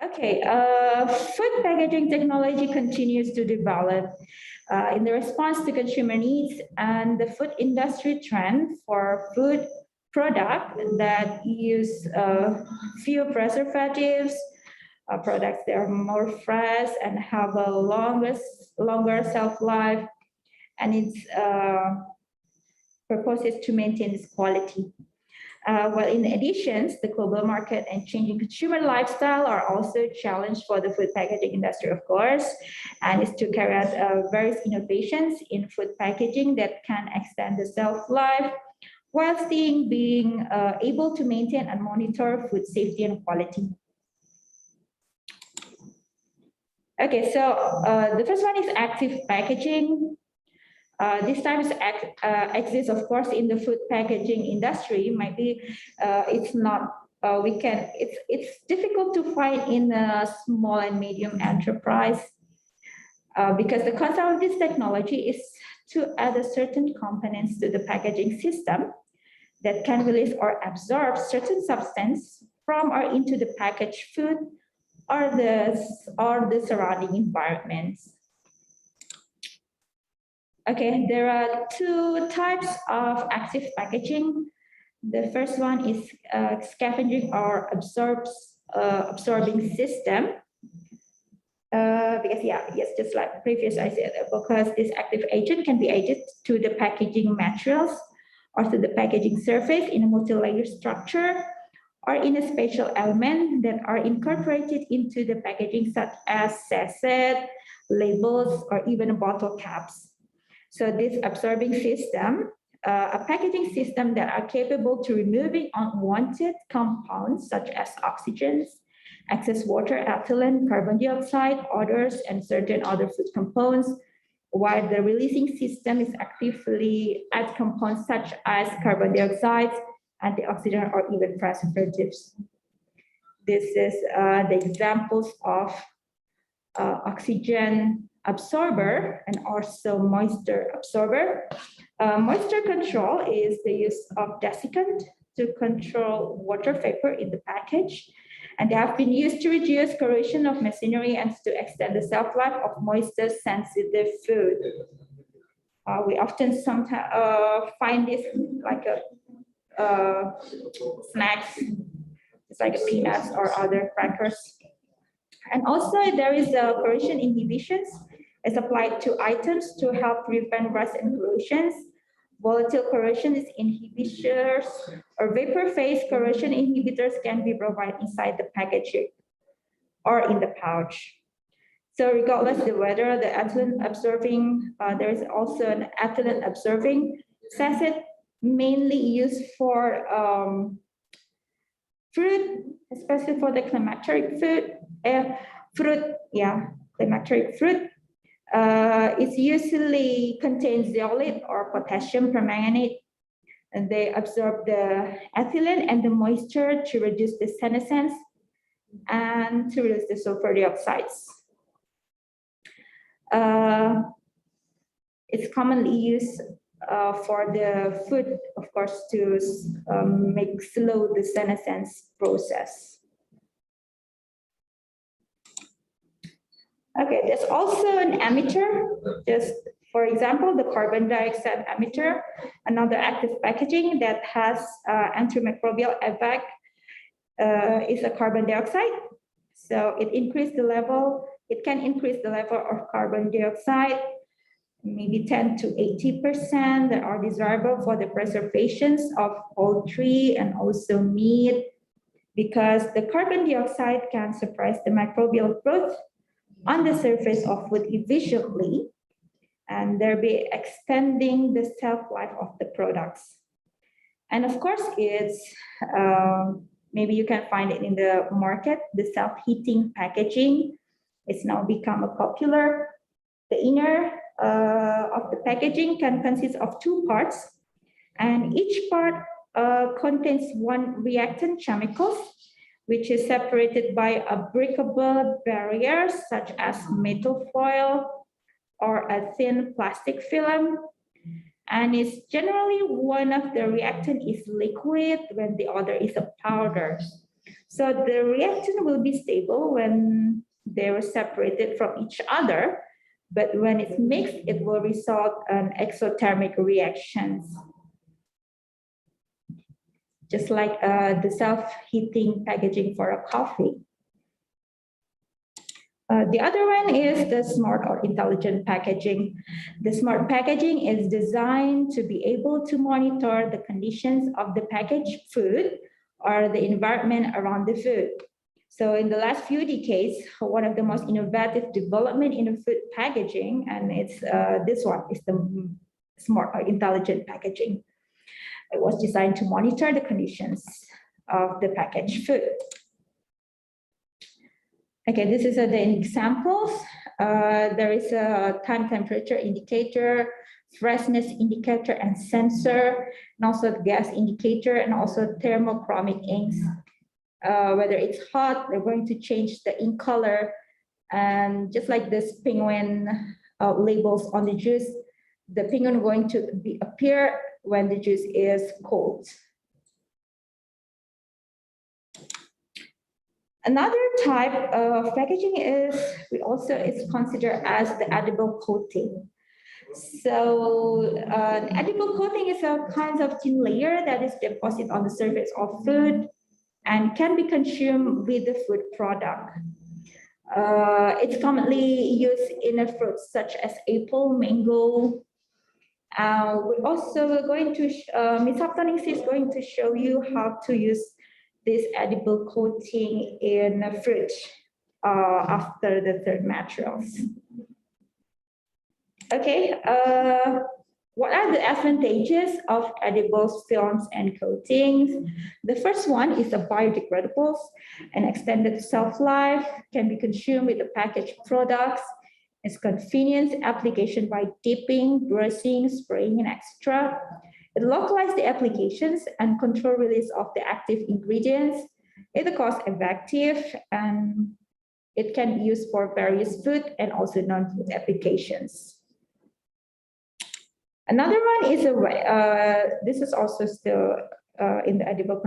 S6: Okay, food packaging technology continues to develop in the response to consumer needs and the food industry trend for food product that use few preservatives, products that are more fresh and have a longer shelf life, and its purpose is to maintain its quality. Well, in addition, the global market and changing consumer lifestyle are also a challenge for the food packaging industry, of course, and is to carry out various innovations in food packaging that can extend the shelf life while still being able to maintain and monitor food safety and quality. Okay, so the first one is active packaging. This time exists, of course, in the food packaging industry. Might be it's not it's difficult to find in a small and medium enterprise because the concept of this technology is to add a certain components to the packaging system that can release or absorb certain substance from or into the packaged food or the surrounding environments. Okay, there are two types of active packaging. The first one is scavenging or absorbing system. Because yes, just like previous I said, because this active agent can be added to the packaging materials or to the packaging surface in a multi-layer structure or in a special element that are incorporated into the packaging, such as sachet, labels, or even bottle caps. So this absorbing system, a packaging system that are capable to removing unwanted compounds such as oxygens, excess water, ethylene, carbon dioxide, odors, and certain other food compounds, while the releasing system is actively add compounds such as carbon dioxide, antioxidant, or even preservatives. This is the examples of oxygen absorber and also moisture absorber. Moisture control is the use of desiccant to control water vapor in the package, and they have been used to reduce corrosion of machinery and to extend the shelf life of moisture-sensitive food. We often sometimes find this like a snacks, it's like peanuts or other crackers. And also there is a corrosion inhibitions is applied to items to help prevent rust and corrosions. Volatile corrosion inhibitors or vapor phase corrosion inhibitors can be provided inside the packaging or in the pouch. So regardless of whether the ethylene absorbing, there is also an ethylene absorbing sachet mainly used for fruit, especially for the climacteric climacteric fruit. It usually contains zeolite or potassium permanganate, and they absorb the ethylene and the moisture to reduce the senescence and to reduce the sulfur dioxides. It's commonly used for the food, of course, to make slow the senescence process. Okay, there's also an emitter, just for example, the carbon dioxide emitter, another active packaging that has antimicrobial effect is a carbon dioxide. So it can increase the level of carbon dioxide, maybe 10 to 80% that are desirable for the preservations of poultry and also meat, because the carbon dioxide can suppress the microbial growth on the surface of food efficiently, and thereby extending the shelf life of the products. And of course, it's maybe you can find it in the market, the self-heating packaging. It's now become a popular. The inner of the packaging can consist of two parts, and each part contains one reactant chemicals, which is separated by a breakable barrier such as metal foil, or a thin plastic film. And it's generally one of the reactant is liquid when the other is a powder. So the reactant will be stable when they are separated from each other, but when it's mixed, it will result in exothermic reactions. Just like the self-heating packaging for a coffee. The other one is the smart or intelligent packaging. The smart packaging is designed to be able to monitor the conditions of the packaged food or the environment around the food. So in the last few decades, one of the most innovative development in the food packaging, and it's this one, is the smart or intelligent packaging. It was designed to monitor the conditions of the packaged food. Okay, this is the examples. There is a time temperature indicator, freshness indicator and sensor, and also the gas indicator, and also thermochromic inks. Whether it's hot, they're going to change the ink color. And just like this penguin labels on the juice, the penguin going to appear when the juice is cold. Another type of packaging is considered as the edible coating. So edible coating is a kind of thin layer that is deposited on the surface of food and can be consumed with the food product. It's commonly used in a fruit such as apple, mango. We're also going to, Ms. Saptoningsih is going to show you how to use this edible coating in a fruit after the third materials. Okay, what are the advantages of edible films and coatings? The first one is the biodegradables, an extended shelf life, can be consumed with the packaged products. It's convenient application by dipping, brushing, spraying, and etc. It localizes the applications and control release of the active ingredients. It's cost-effective and it can be used for various food and also non-food applications. Another one is this is also still in the edible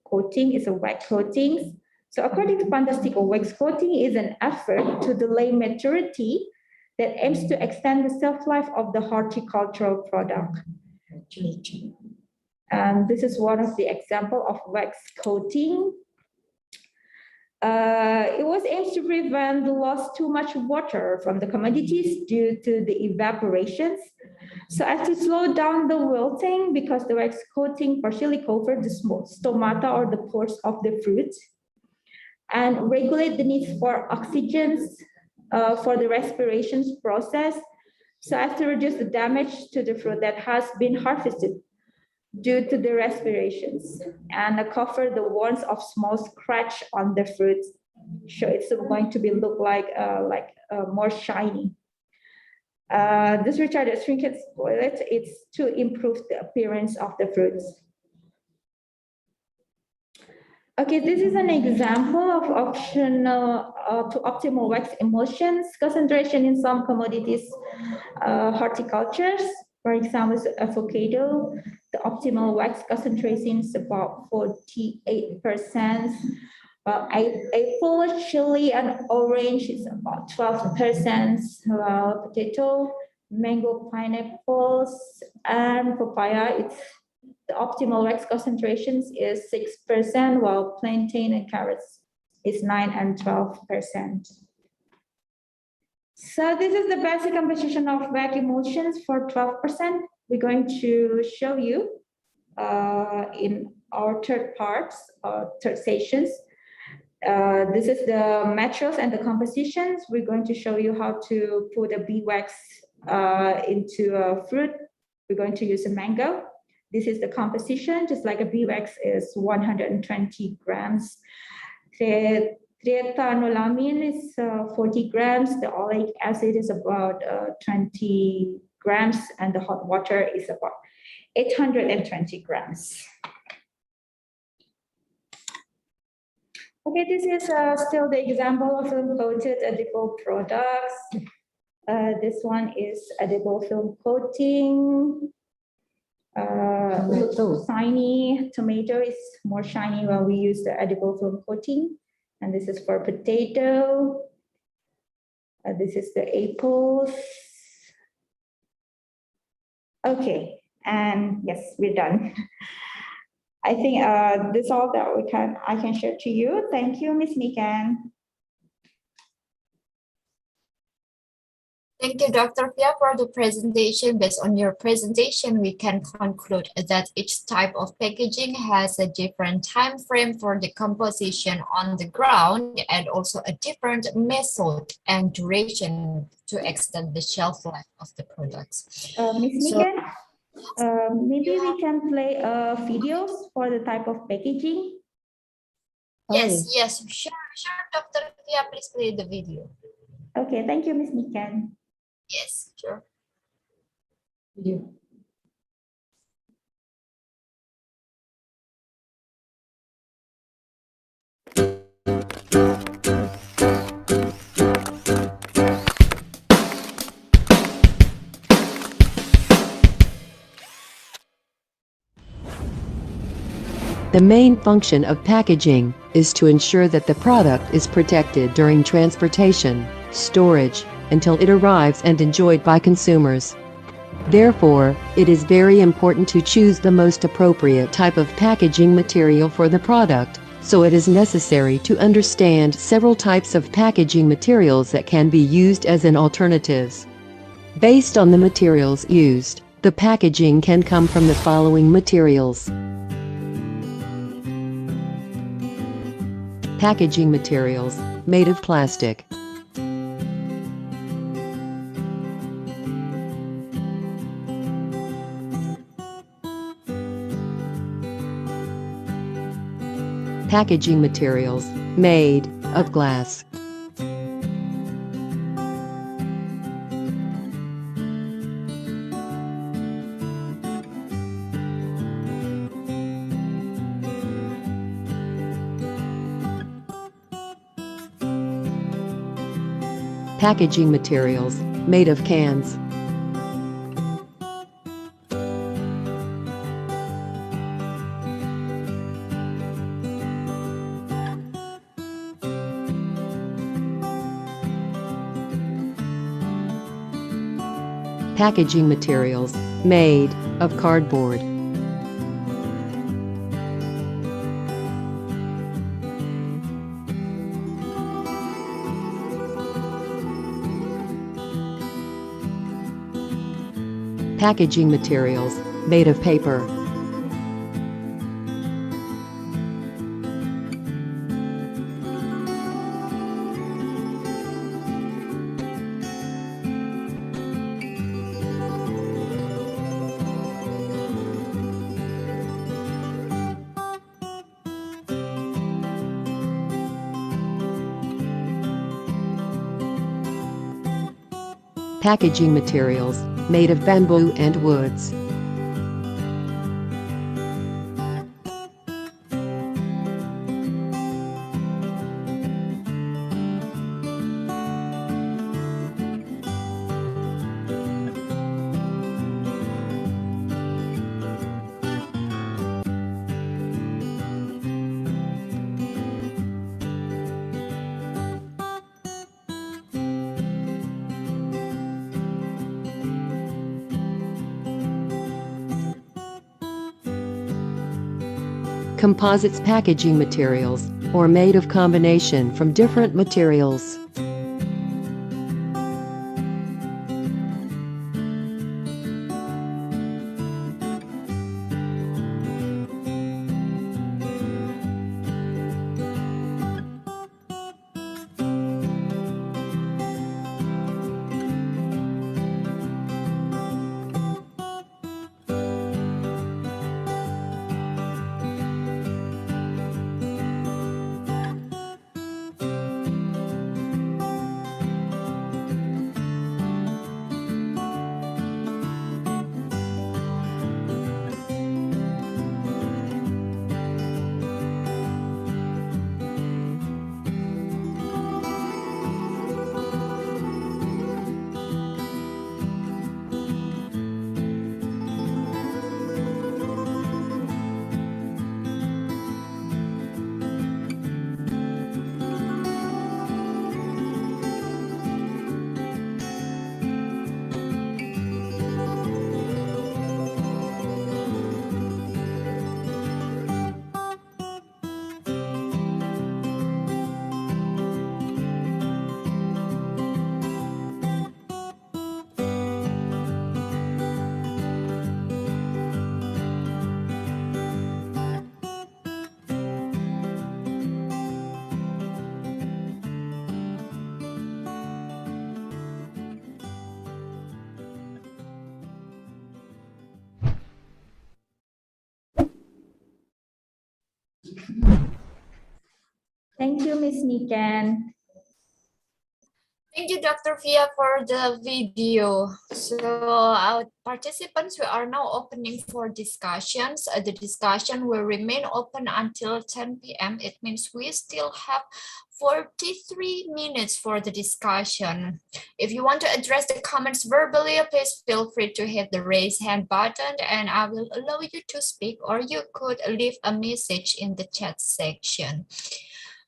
S6: coating, is a wax coating. So according to Fantastic, wax coating is an effort to delay maturity that aims to extend the shelf life of the horticultural product. And this is one of the example of wax coating. It was aimed to prevent the loss too much water from the commodities due to the evaporations. So as to slow down the wilting, because the wax coating partially covers the stomata or the pores of the fruit, and regulate the needs for oxygen for the respiration process, so as to reduce the damage to the fruit that has been harvested due to the respirations, and cover the wounds of small scratch on the fruit. So it's going to be look like more shiny. This retarded shrinkage spoilage, it's to improve the appearance of the fruits. Okay, this is an example of optional to optimal wax emulsions concentration in some commodities horticultures. For example, avocado, the optimal wax concentration is about 48%. Apple, chili, and orange is about 12%. Potato, mango, pineapples, and papaya, the optimal wax concentrations is 6%, while plantain and carrots is 9 and 12%. So this is the basic composition of wax emulsions for 12%. We're going to show you in our third sessions. This is the materials and the compositions. We're going to show you how to put a bee wax into a fruit. We're going to use a mango. This is the composition, just like a bee wax is 120 grams. The triethanolamine is 40 grams. The oleic acid is about 20 grams, and the hot water is about 820 grams. Okay, this is still the example of film-coated edible products. This one is edible film coating. Looks shiny. Tomato is more shiny when we use the edible film coating. And this is for potato. This is the apples. Okay, and yes, we're done. I think this is all that I can share to you. Thank you, Ms. Nikan.
S1: Thank you, Dr. Pia, for the presentation. Based on your presentation, we can conclude that each type of packaging has a different time frame for the composition on the ground and also a different method and duration to extend the shelf life of the products.
S6: Ms. Nikan, maybe we can play videos for the type of packaging.
S1: Yes, sure, Dr. Pia, please play the video.
S6: Okay, thank you, Ms. Nikan.
S1: Yes, sure.
S5: The main function of packaging is to ensure that the product is protected during transportation, storage, until it arrives and enjoyed by consumers. Therefore, it is very important to choose the most appropriate type of packaging material for the product, so it is necessary to understand several types of packaging materials that can be used as an alternatives. Based on the materials used, the packaging can come from the following materials. Packaging materials made of plastic. Packaging materials made of glass. Packaging materials made of cans. Packaging materials made of cardboard. Packaging materials made of paper. Packaging materials made of bamboo and woods. Composites packaging materials, or made of combination from different materials.
S6: Thank you, Ms. Niken.
S1: Thank you, Dr. Fia, for the video. So our participants, we are now opening for discussions. The discussion will remain open until 10 p.m. It means we still have 43 minutes for the discussion. If you want to address the comments verbally, please feel free to hit the raise hand button and I will allow you to speak, or you could leave a message in the chat section.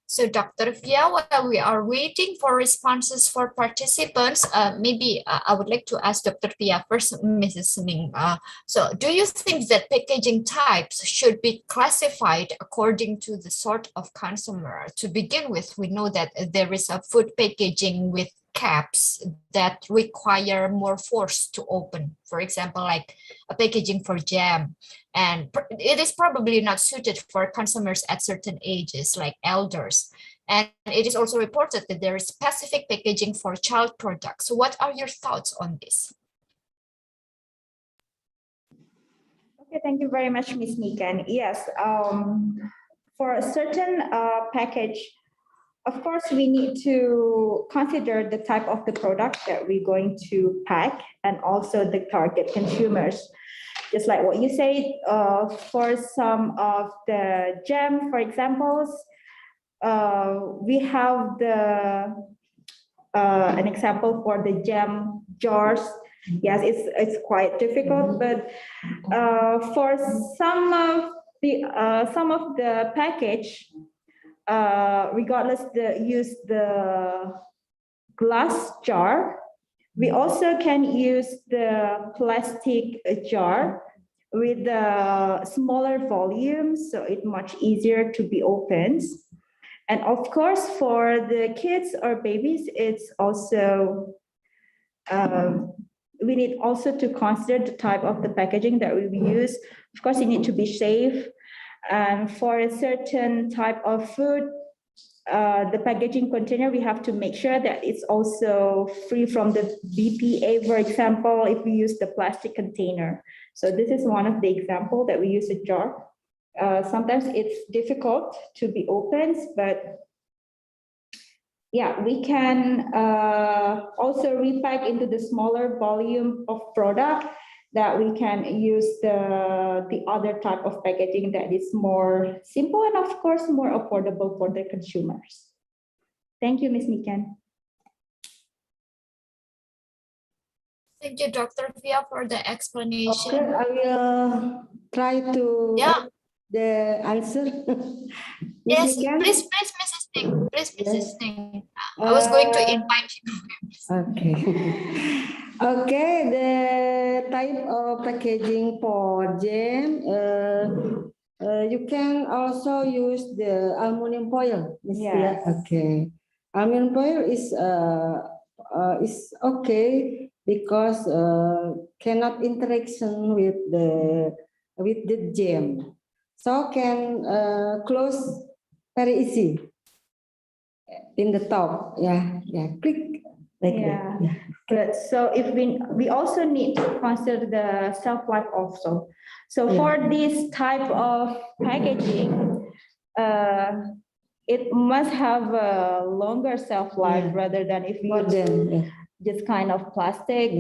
S1: So Dr. Fia, while we are waiting for responses for participants, maybe I would like to ask Dr. Fia first, Mrs. Ning. So do you think that packaging types should be classified according to the sort of consumer? To begin with, we know that there is a food packaging with caps that require more force to open. For example, like a packaging for jam. And it is probably not suited for consumers at certain ages, like elders. And it is also reported that there is specific packaging for child products. So what are your thoughts on this?
S6: Okay, thank you very much, Ms. Niken. Yes, for a certain package, of course, we need to consider the type of the product that we're going to pack and also the target consumers. Just like what you said, for some of the jam, for examples, we have an example for the jam jars. Yes, it's quite difficult, but for some of the package, regardless use the glass jar, we also can use the plastic jar with the smaller volume, so it's much easier to be opened. And of course, for the kids or babies, it's also we need also to consider the type of the packaging that we use. Of course, it needs to be safe. And for a certain type of food, the packaging container, we have to make sure that it's also free from the BPA, for example, if we use the plastic container. So this is one of the examples that we use a jar. Sometimes it's difficult to be opened, but yeah, we can also repack into the smaller volume of product that we can use the other type of packaging that is more simple and of course more affordable for the consumers. Thank you, Ms. Niken.
S1: Thank you, Dr. Fia, for the explanation.
S4: Okay, I will try to the answer.
S1: Yes,
S4: Niken?
S1: please, Mrs. Ning. Please, Mrs. Ning. I was going to invite you.
S4: Okay. Okay, the type of packaging for jam, you can also use the aluminum foil.
S6: Yes.
S4: Okay. Aluminum foil is okay because cannot interaction with the jam, so can close very easy in the top. Yeah, click. Like
S6: Yeah,
S4: that.
S6: good. So if we also need to consider the shelf life also. So for this type of packaging, it must have a longer shelf life rather than if you use just kind of plastic,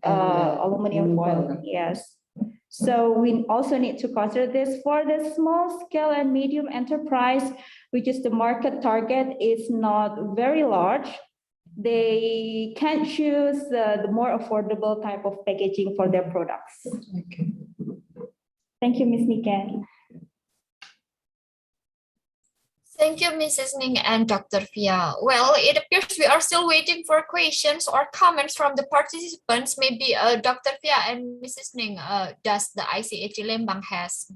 S6: aluminum foil. Yes. So we also need to consider this for the small scale and medium enterprise, which is the market target is not very large. They can choose the more affordable type of packaging for their products.
S4: Okay.
S6: Thank you, Ms. Niken.
S1: Thank you, Mrs. Ning and Dr. Fia. Well, it appears we are still waiting for questions or comments from the participants. Maybe Dr. Fia and Mrs. Ning, does the ICAT Lembang has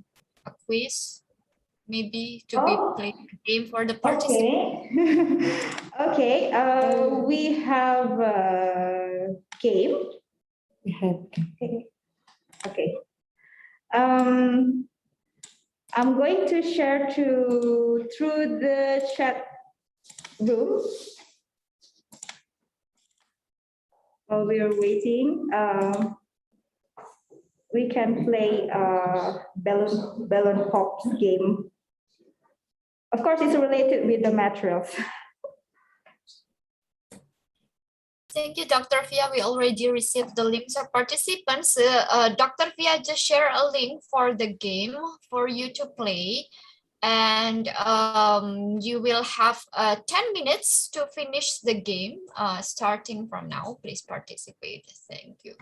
S1: a quiz? Maybe to be played a game for the participants.
S6: Okay. We have a game. Okay. I'm going to share through the chat room. While we are waiting, we can play balloon pops game. Of course, it's related with the materials.
S1: Thank you, Dr. Fia. We already received the links of participants. Dr. Fia just share a link for the game for you to play. And you will have 10 minutes to finish the game starting from now. Please participate. Thank you.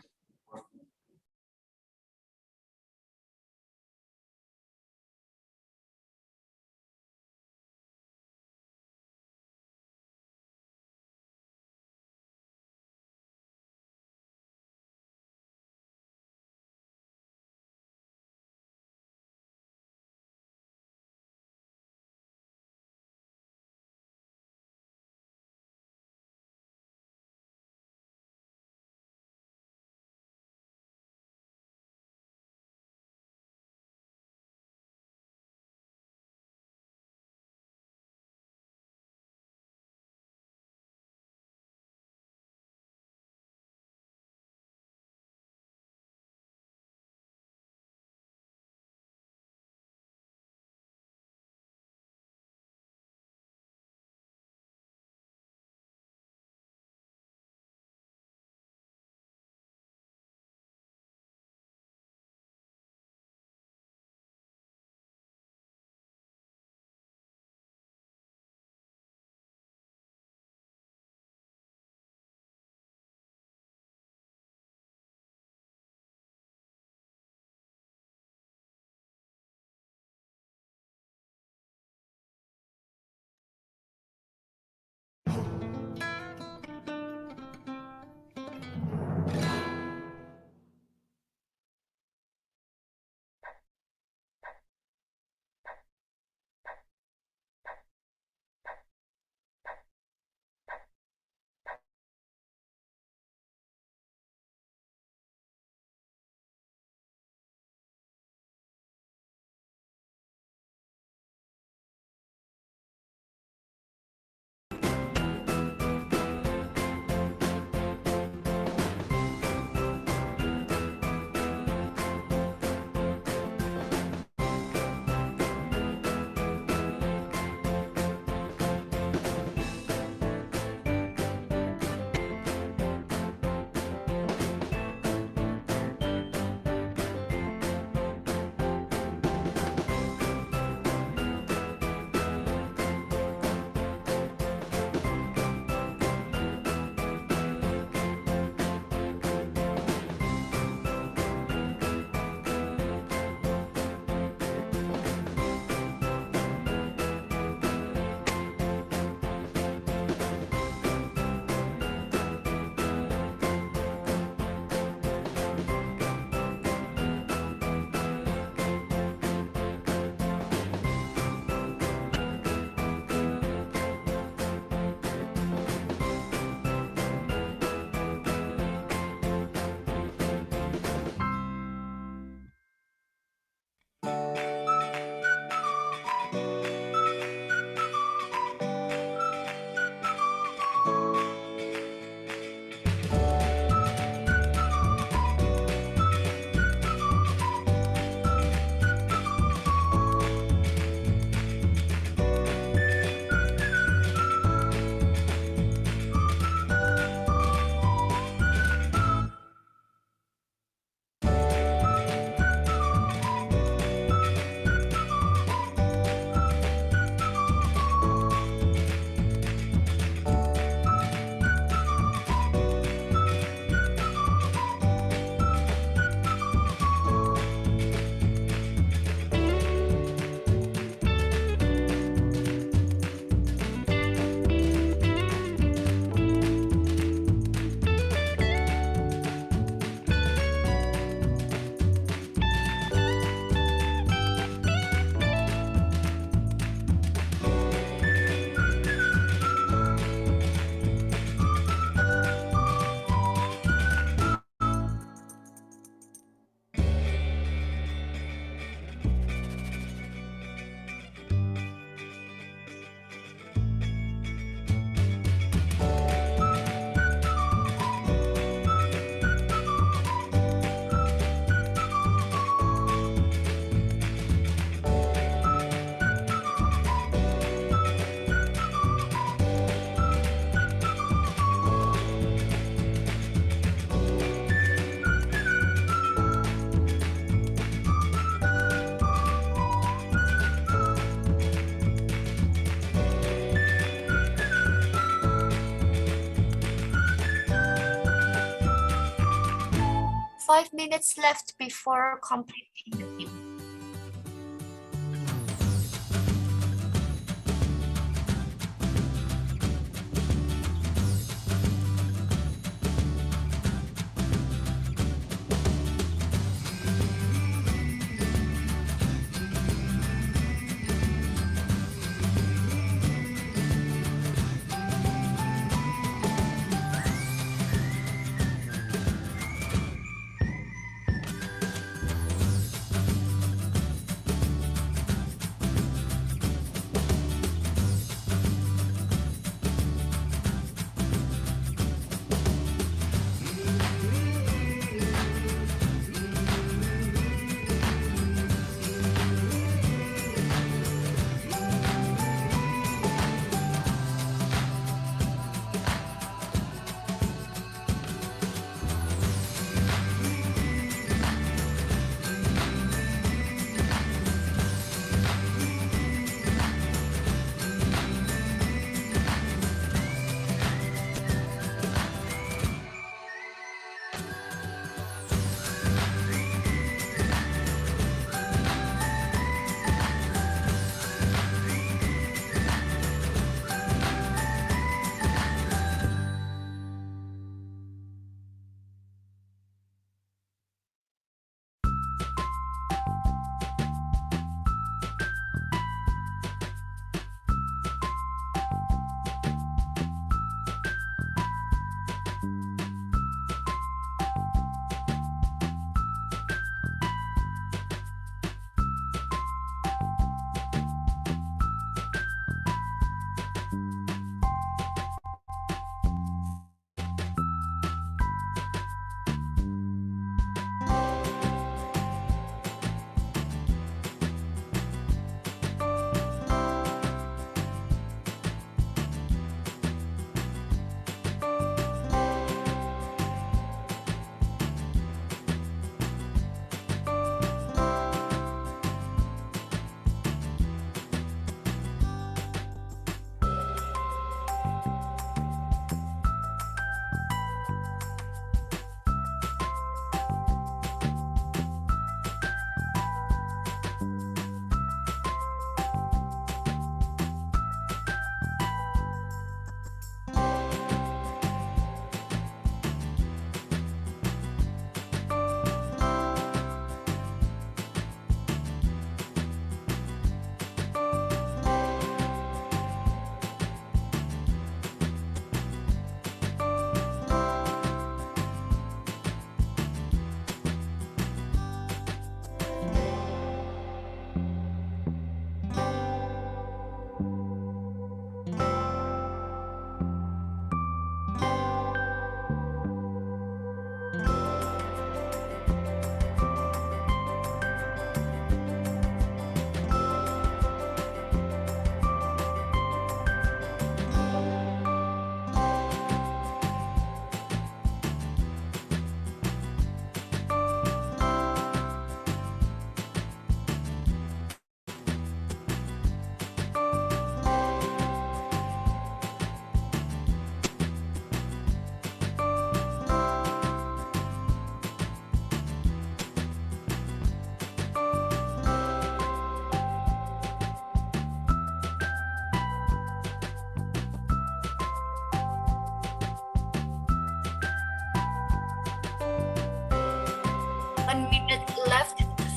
S1: 5 minutes left before completing the game.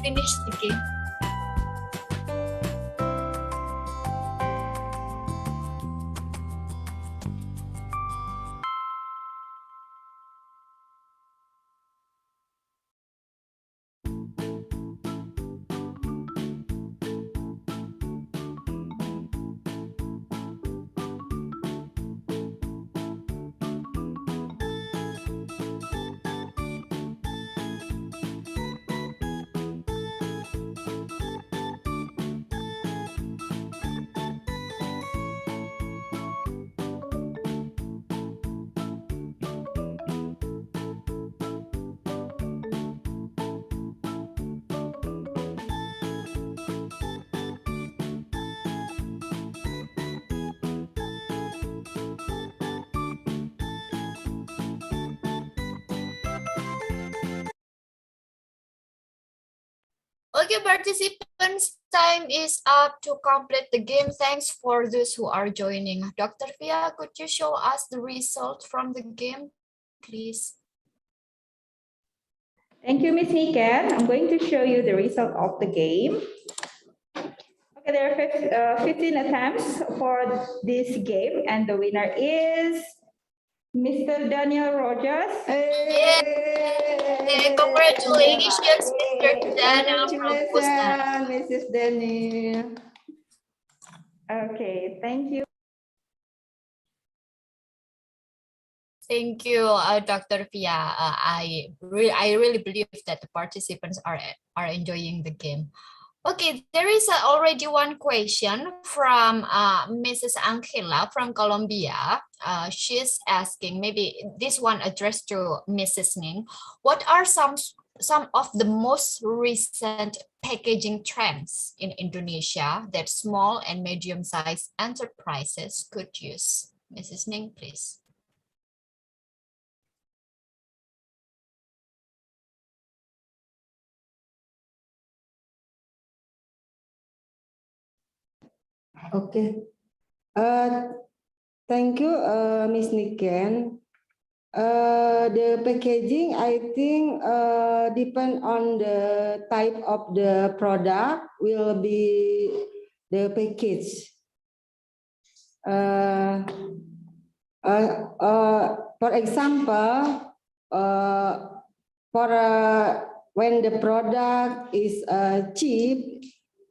S1: Finish the game. Okay, participants, time is up to complete the game. Thanks for those who are joining. Dr. Fia, could you show us the result from the game, please?
S6: Thank you, Miss Niken. I'm going to show you the result of the game. Okay, there are 15 attempts for this game, and the winner is Mr. Daniel Rogers.
S1: Hey, congratulations, Mr. Daniel from Busan.
S4: Congratulations, Mrs. Daniel.
S6: Okay, thank you.
S1: Thank you, Dr. Fia. I really believe that the participants are enjoying the game. Okay, there is already one question from Mrs. Angela from Colombia. She's asking, maybe this one addressed to Mrs. Ning. What are some of the most recent packaging trends in Indonesia that small and medium-sized enterprises could use? Mrs. Ning, please.
S4: Okay. Thank you, Miss Niken. The packaging, I think, depend on the type of the product will be the package. For example, when the product is cheap,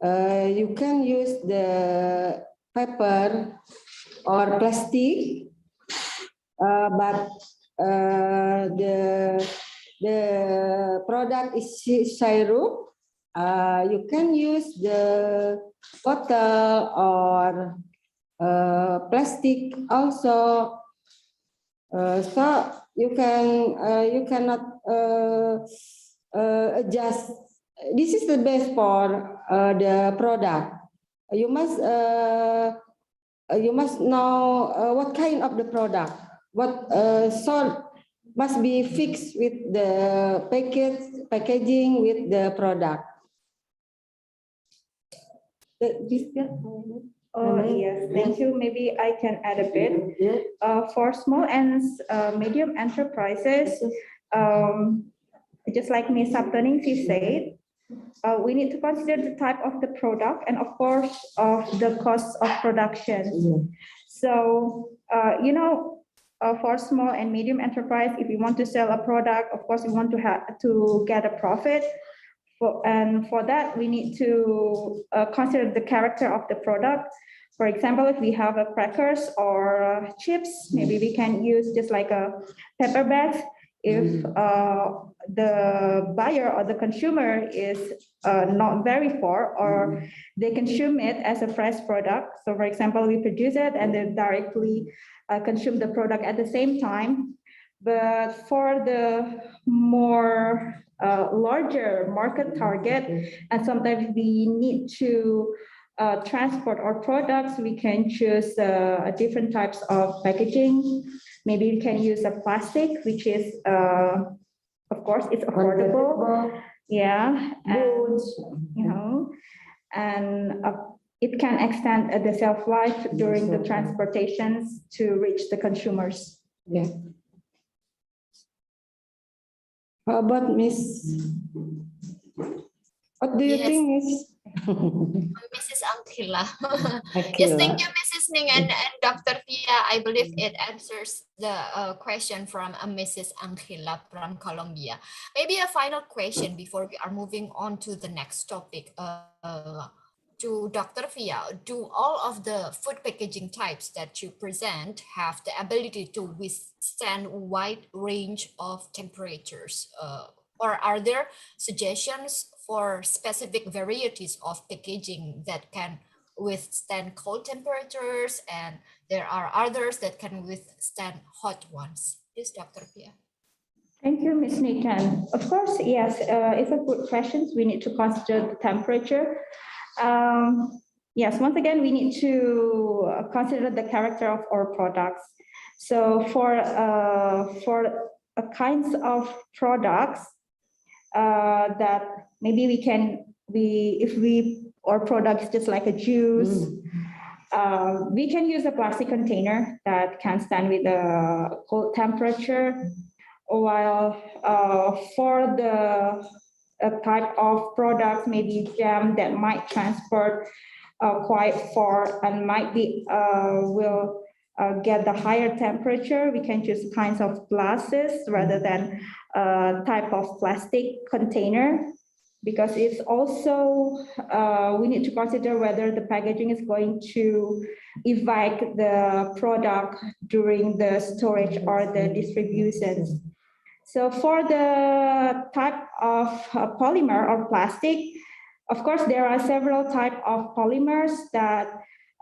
S4: you can use the paper or plastic, but the product is syrup. You can use the bottle or plastic also. So you cannot adjust. This is the best for the product. You must know what kind of the product. What sort must be fixed with the packaging with the product.
S6: Oh, yes, thank you. Maybe I can add a bit. For small and medium enterprises, just like Ms. Saptoningsih said, we need to consider the type of the product and, of course, of the cost of production. So, for small and medium enterprise, if you want to sell a product, of course, we want to have to get a profit. And for that, we need to consider the character of the product. For example, if we have a crackers or chips, maybe we can use just like a paper bag. If the buyer or the consumer is not very far, or they consume it as a fresh product. So for example, we produce it and then directly consume the product at the same time. But for the more larger market target, and sometimes we need to transport our products, we can choose different types of packaging. Maybe we can use a plastic, which is, of course, it's affordable. Yeah, and it can extend the shelf life during the transportations to reach the consumers.
S4: Yeah. How about Miss? What do you think, Miss?
S1: Mrs. Angela. Yes, thank you, Mrs. Ning and Dr. Fia. I believe it answers the question from Mrs. Angela from Colombia. Maybe a final question before we are moving on to the next topic. To Dr. Fia, do all of the food packaging types that you present have the ability to withstand a wide range of temperatures? Or are there suggestions for specific varieties of packaging that can withstand cold temperatures, and there are others that can withstand hot ones? Yes, Dr. Pia.
S6: Thank you, Ms. Nikan. Of course, yes, it's a good question. We need to consider the temperature. Yes, once again, we need to consider the character of our products. So for kinds of products that maybe we can our product is just like a juice, we can use a plastic container that can stand with a cold temperature. While for the type of product, maybe jam that might transport quite far and might be will get the higher temperature, we can choose kinds of glasses rather than type of plastic container, because it's also we need to consider whether the packaging is going to evac the product during the storage or the distributions. So for the type of polymer or plastic, of course, there are several types of polymers that,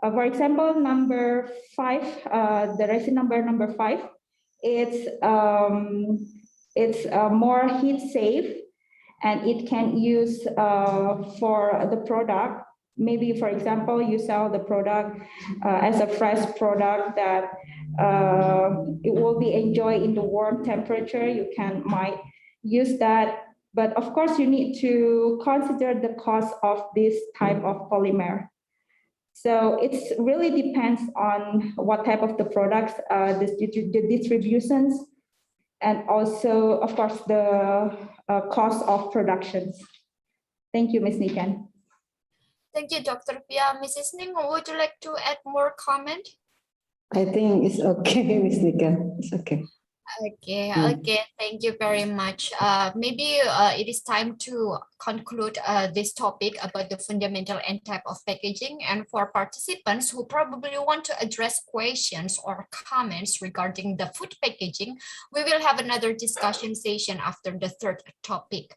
S6: for example, number 5, the resin number 5, it's more heat safe, and it can use for the product. Maybe, for example, you sell the product as a fresh product that it will be enjoyed in the warm temperature. You might use that, but of course you need to consider the cost of this type of polymer. So it really depends on what type of the products, the distributions, and also, of course, the cost of productions. Thank you, Ms. Nikan.
S1: Thank you, Dr. Pia. Mrs. Ning, would you like to add more comment?
S4: I think it's okay, Ms. Nika. It's okay.
S1: Okay, thank you very much. Maybe it is time to conclude this topic about the fundamental and type of packaging. And for participants who probably want to address questions or comments regarding the food packaging, we will have another discussion session after the third topic.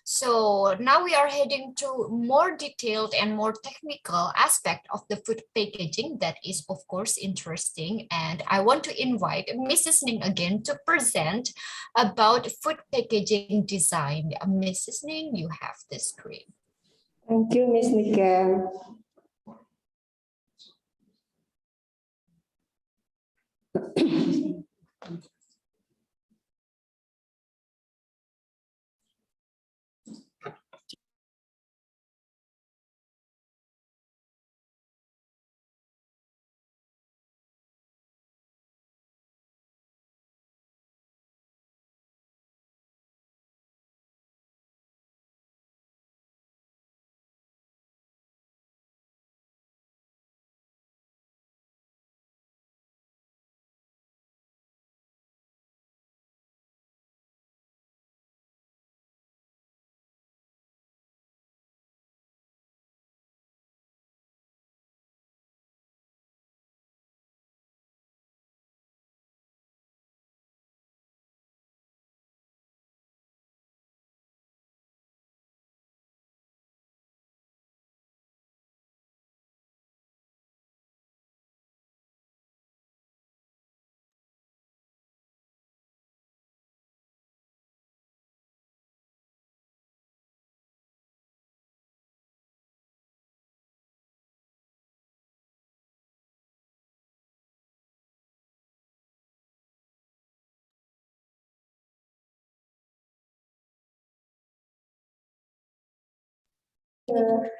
S1: So now we are heading to more detailed and more technical aspect of the food packaging that is, of course, interesting. And I want to invite Mrs. Ning again to present about food packaging design. Mrs. Ning, you have the screen.
S4: Thank you, Ms. Nika.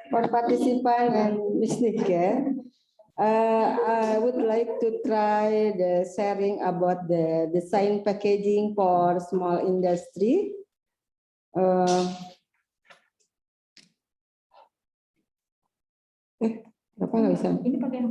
S4: For participant and Ms. Nika, I would like to try the sharing about the design packaging for small industry. Kenapa nggak bisa?
S6: Ini pakai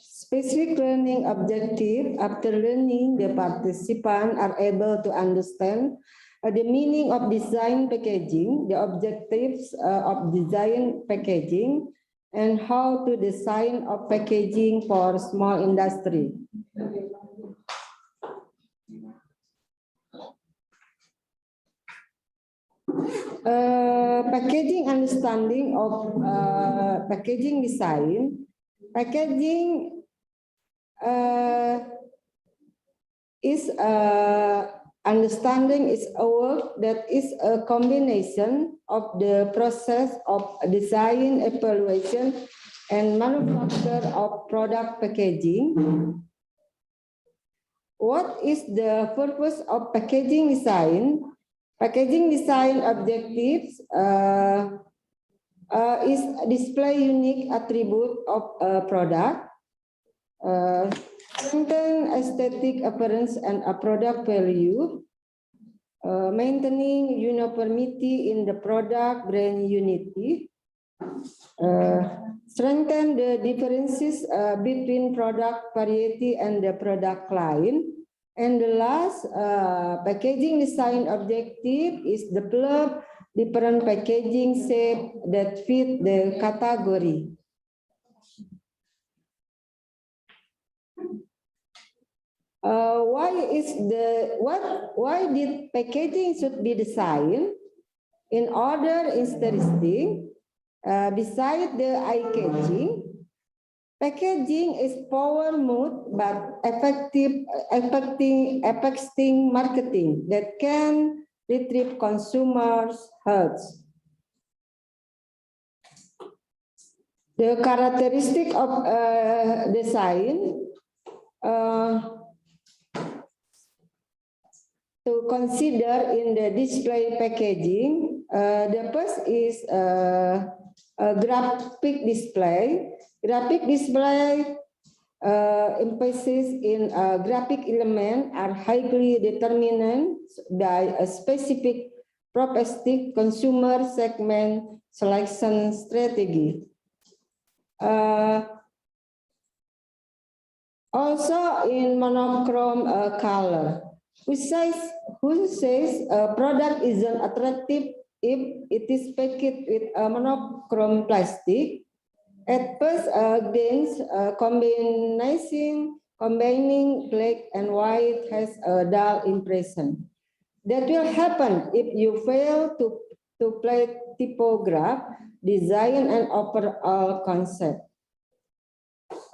S4: specific learning objective. After learning, the participants are able to understand the meaning of design packaging, the objectives of design packaging, and how to design a packaging for small industry. Packaging understanding of packaging design. Packaging is understanding is a work that is a combination of the process of design, evaluation, and manufacture of product packaging. What is the purpose of packaging design? Packaging design objectives is display unique attribute of a product, strengthen aesthetic appearance and a product value, maintaining uniformity in the product brand unity, strengthen the differences between product variety and the product line. And the last packaging design objective is develop different packaging shape that fit the category. Why did packaging should be designed? In order is interesting. Beside the eye-catching, packaging is power mode but affecting marketing that can retrieve consumers' hearts. The characteristic of design to consider in the display packaging, the first is a graphic display. Graphic display emphasis in graphic element are highly determined by a specific propensity consumer segment selection strategy. Also in monochrome color, who says a product isn't attractive if it is packaged with a monochrome plastic. At first glance, combining black and white has a dull impression. That will happen if you fail to play typograph, design, and overall concept.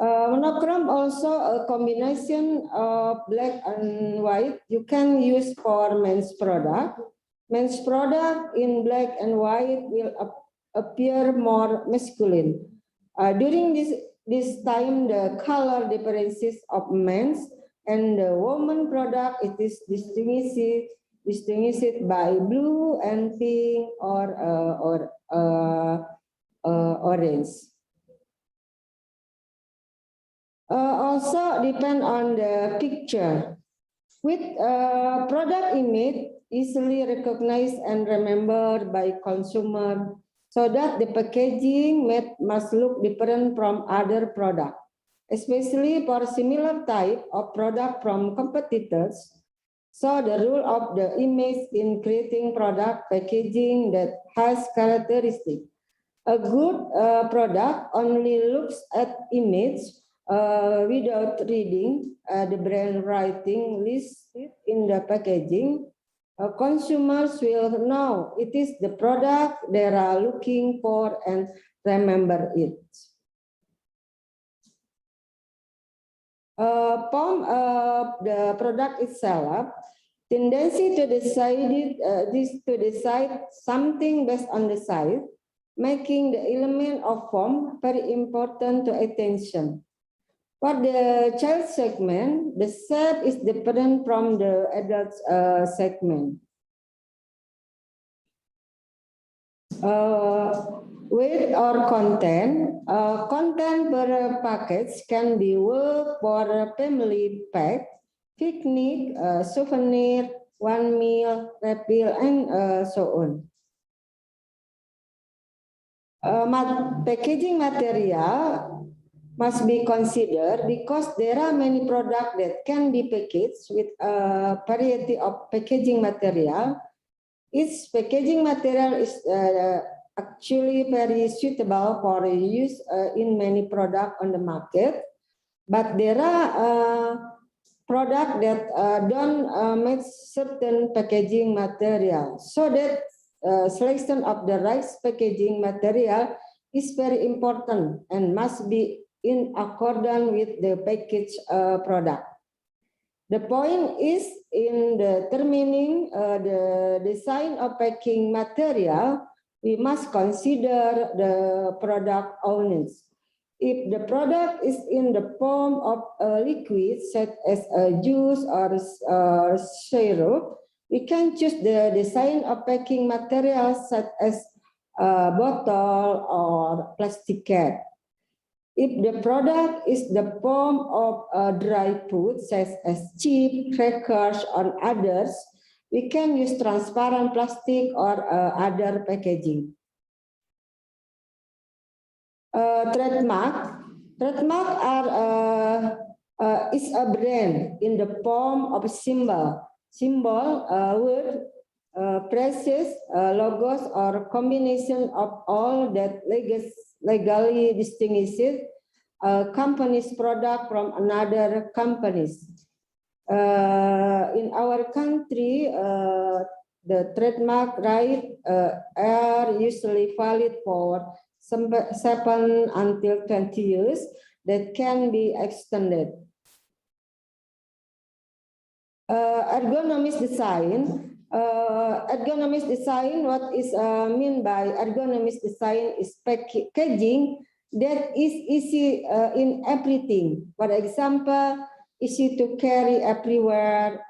S4: Monochrome also a combination of black and white. You can use for men's product. Men's product in black and white will appear more masculine. During this time, the color differences of men's and the woman product, it is distinguished by blue and pink or orange. Also depend on the picture. With product image easily recognized and remembered by consumer, so that the packaging must look different from other product, especially for similar type of product from competitors. So the rule of the image in creating product packaging that has characteristic. A good product only looks at image without reading the brand writing listed in the packaging. Consumers will know it is the product they are looking for and remember it. From the product itself, tendency to decide something based on the size, making the element of form very important to attention. For the child segment, the shape is different from the adult segment. Weight or content. Content per package can be work for a family pack, picnic, souvenir, one meal, refill, and so on. Packaging material must be considered because there are many products that can be packaged with a variety of packaging material. Each packaging material is actually very suitable for use in many products on the market, but there are products that don't make certain packaging material. So that selection of the right packaging material is very important and must be in accordance with the package product. The point is in determining the design of packing material, we must consider the product owners. If the product is in the form of a liquid, such as a juice or syrup, we can choose the design of packing materials such as a bottle or plastic cap. If the product is the form of dry food, such as chips, crackers, or others, we can use transparent plastic or other packaging. Trademark is a brand in the form of a symbol, word, phrases, logos, or combination of all that legally distinguishes a company's product from another company's. In our country, the trademark rights are usually valid for 7 until 20 years that can be extended. Ergonomic design. What is meant by ergonomic design is packaging that is easy in everything. For example, easy to carry everywhere,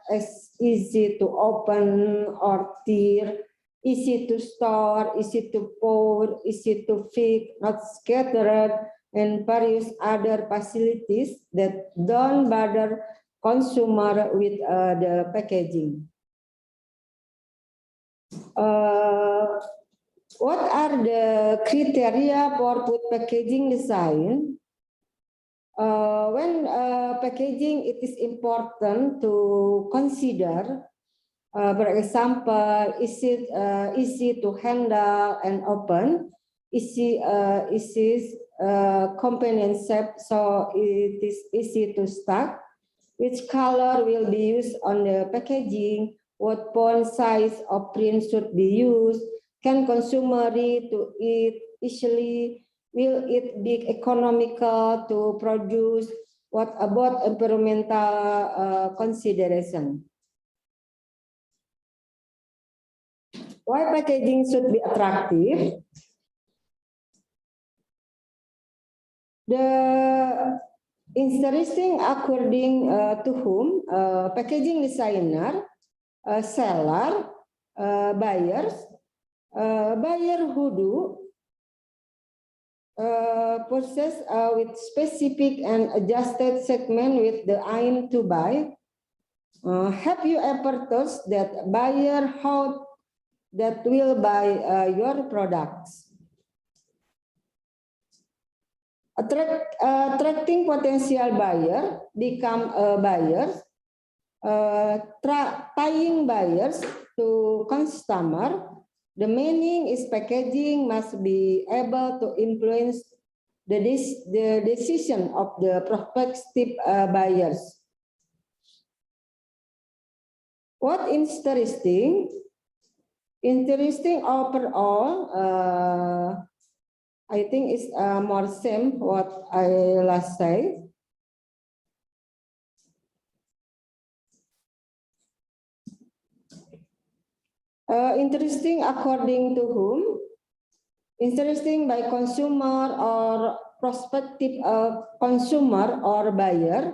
S4: easy to open or tear, easy to store, easy to pour, easy to fit, not scattered, and various other facilities that don't bother consumer with the packaging. What are the criteria for food packaging design? When packaging, it is important to consider, for example, is it easy to handle and open? Is convenient shape, so it is easy to stack? Which color will be used on the packaging? What font size or print should be used? Can consumer read to it easily? Will it be economical to produce? What about environmental consideration? Why packaging should be attractive? The interesting according to whom? Packaging designer, seller, buyers, buyer who do process with specific and adjusted segment with the aim to buy. Have you ever thought that buyer how that will buy your products? Attracting potential buyer, become buyers, tying buyers to customer. The meaning is packaging must be able to influence the decision of the prospective buyers. What interesting? Interesting overall, I think it's more same what I last say. Interesting according to whom? Interesting by consumer or prospective consumer or buyer.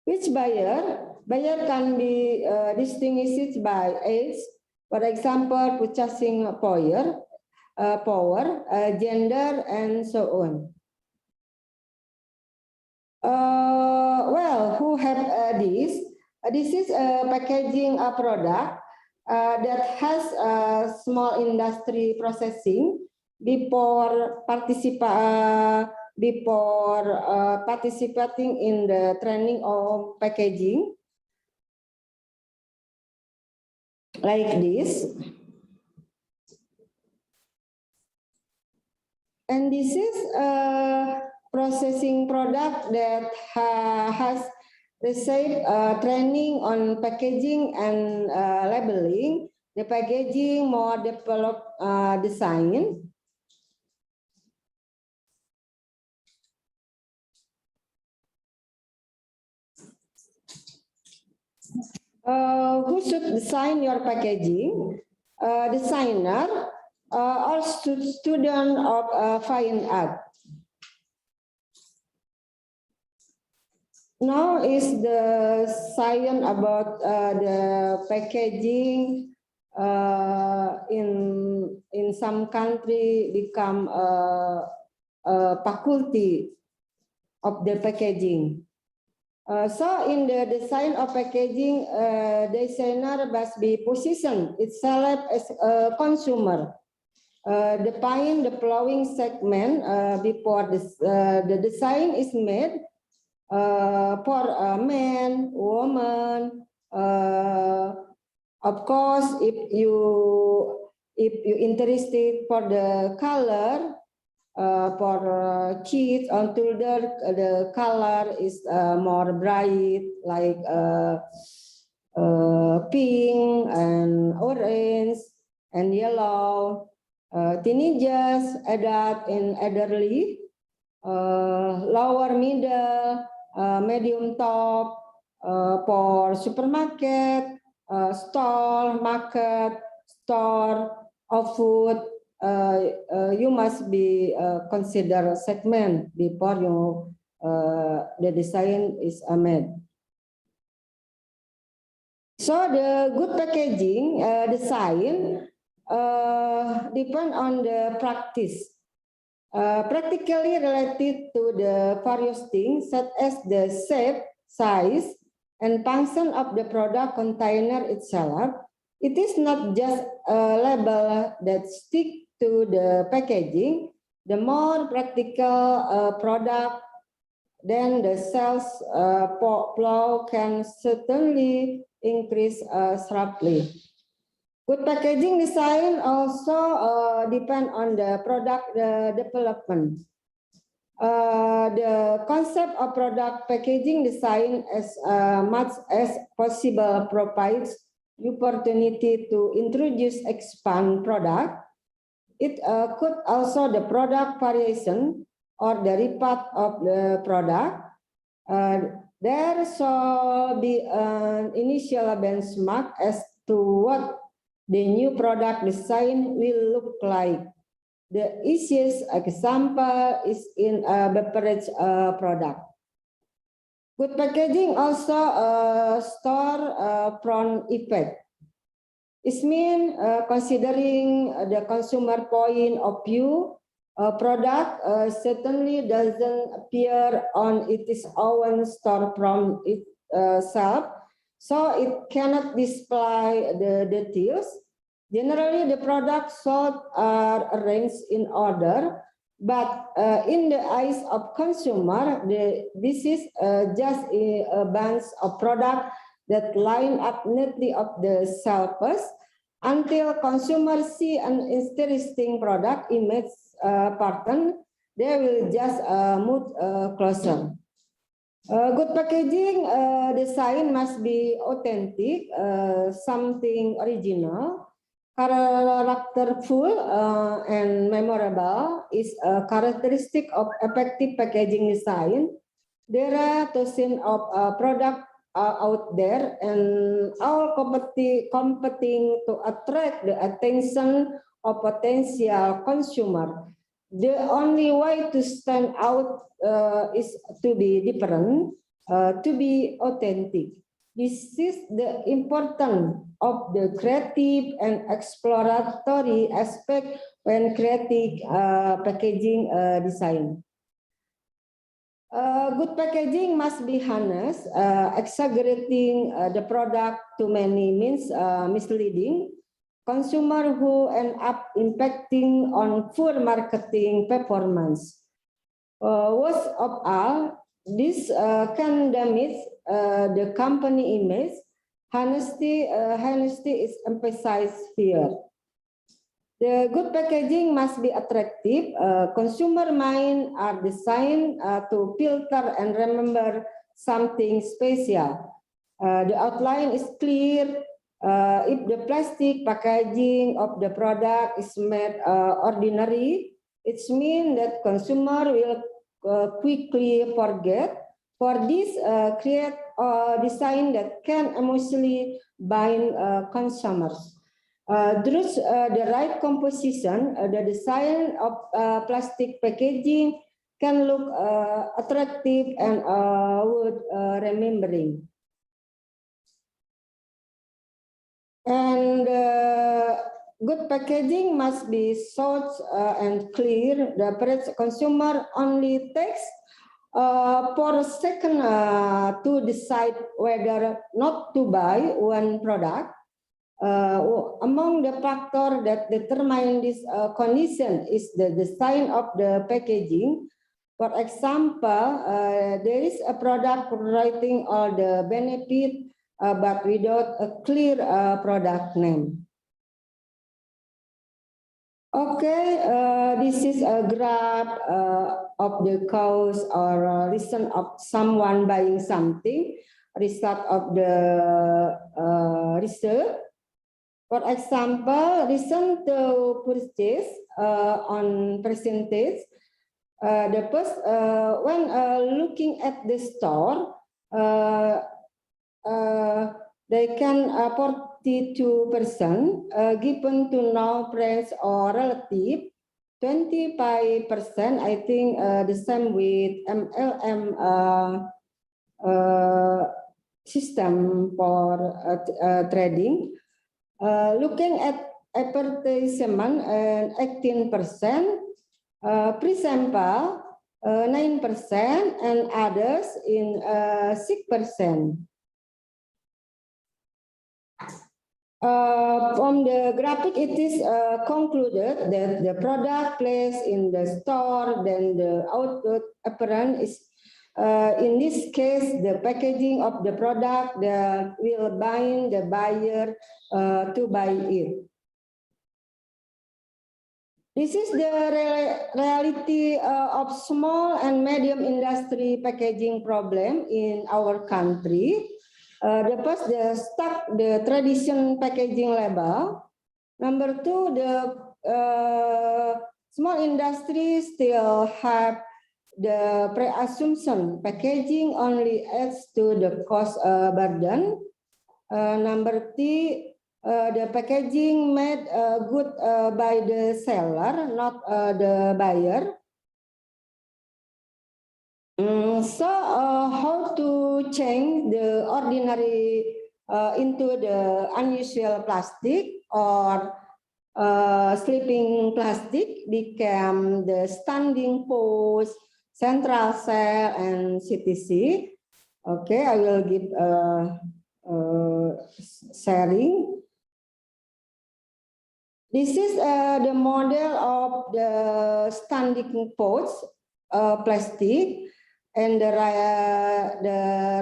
S4: Which buyer? Buyer can be distinguished by age, for example, purchasing power, gender, and so on. Well, who have this? This is a packaging product that has a small industry processing before participating in the training of packaging, like this. And this is a processing product that has received training on packaging and labeling. The packaging more developed design. Who should design your packaging? Designer, or student of fine art. Now is the science about the packaging in some country become a faculty of the packaging. So in the design of packaging, designer must be positioned itself as a consumer. Define the flowing segment before the design is made for a man, woman. Of course, if you interested for the color, for kids on toddler, the color is more bright, like pink and orange and yellow. Teenagers, adult and elderly, lower middle, medium top, for supermarket, stall, market, store of food. You must be consider segment before you the design is made. So the good packaging design depend on the practice, practically related to the various things such as the shape, size, and function of the product container itself. It is not just a label that stick to the packaging. The more practical product, then the sales flow can certainly increase sharply. Good packaging design also depend on the product development. The concept of product packaging design as much as possible provides opportunity to introduce expand product. It could also the product variation or the repart of the product. There shall be an initial benchmark as to what the new product design will look like. The easiest example is in a beverage product. Good packaging also store front effect. It means considering the consumer point of view, a product certainly doesn't appear on its own storefront itself, so it cannot display the details. Generally, the products sold are arranged in order, but in the eyes of consumer, this is just a bunch of products that line up neatly of the shelves until consumers see an interesting product image pattern. They will just move closer. Good packaging design must be authentic, something original, characterful, and memorable is a characteristic of effective packaging design. There are dozens of products out there and all competing to attract the attention of potential consumer. The only way to stand out is to be different, to be authentic. This is the importance of the creative and exploratory aspect when creating packaging design. Good packaging must be honest. Exaggerating the product too many means misleading consumer who end up impacting on poor marketing performance. Worst of all, this can damage the company image. Honesty is emphasized here. The good packaging must be attractive. Consumer minds are designed to filter and remember something special. The outline is clear. If the plastic packaging of the product is made ordinary, it means that consumer will quickly forget. For this, create a design that can emotionally bind consumers. Through the right composition, the design of plastic packaging can look attractive and worth remembering. And good packaging must be short and clear. The consumer only takes for a second to decide whether not to buy one product. Among the factors that determine this condition is the design of the packaging. For example, there is a product writing all the benefit, but without a clear product name. Okay, this is a graph of the cause or reason of someone buying something, result of the research. For example, reason to purchase on percentage. The first, when looking at the store, they can 42% given to no friends or relative, 25%. I think the same with MLM system for trading. Looking at advertisement, 18%, pre-sample 9%, and others in 6%. From the graphic, it is concluded that the product placed in the store, then the output apparent is, in this case, the packaging of the product that will bind the buyer to buy it. This is the reality of small and medium industry packaging problem in our country. The first, the tradition packaging label. Number two, the small industry still have the pre-assumption packaging only adds to the cost burden. Number three, the packaging made good by the seller, not the buyer. So how to change the ordinary into the unusual plastic or sleeping plastic become the standing post, central cell, and CTC. Okay, I will give sharing. This is the model of the standing post plastic, and the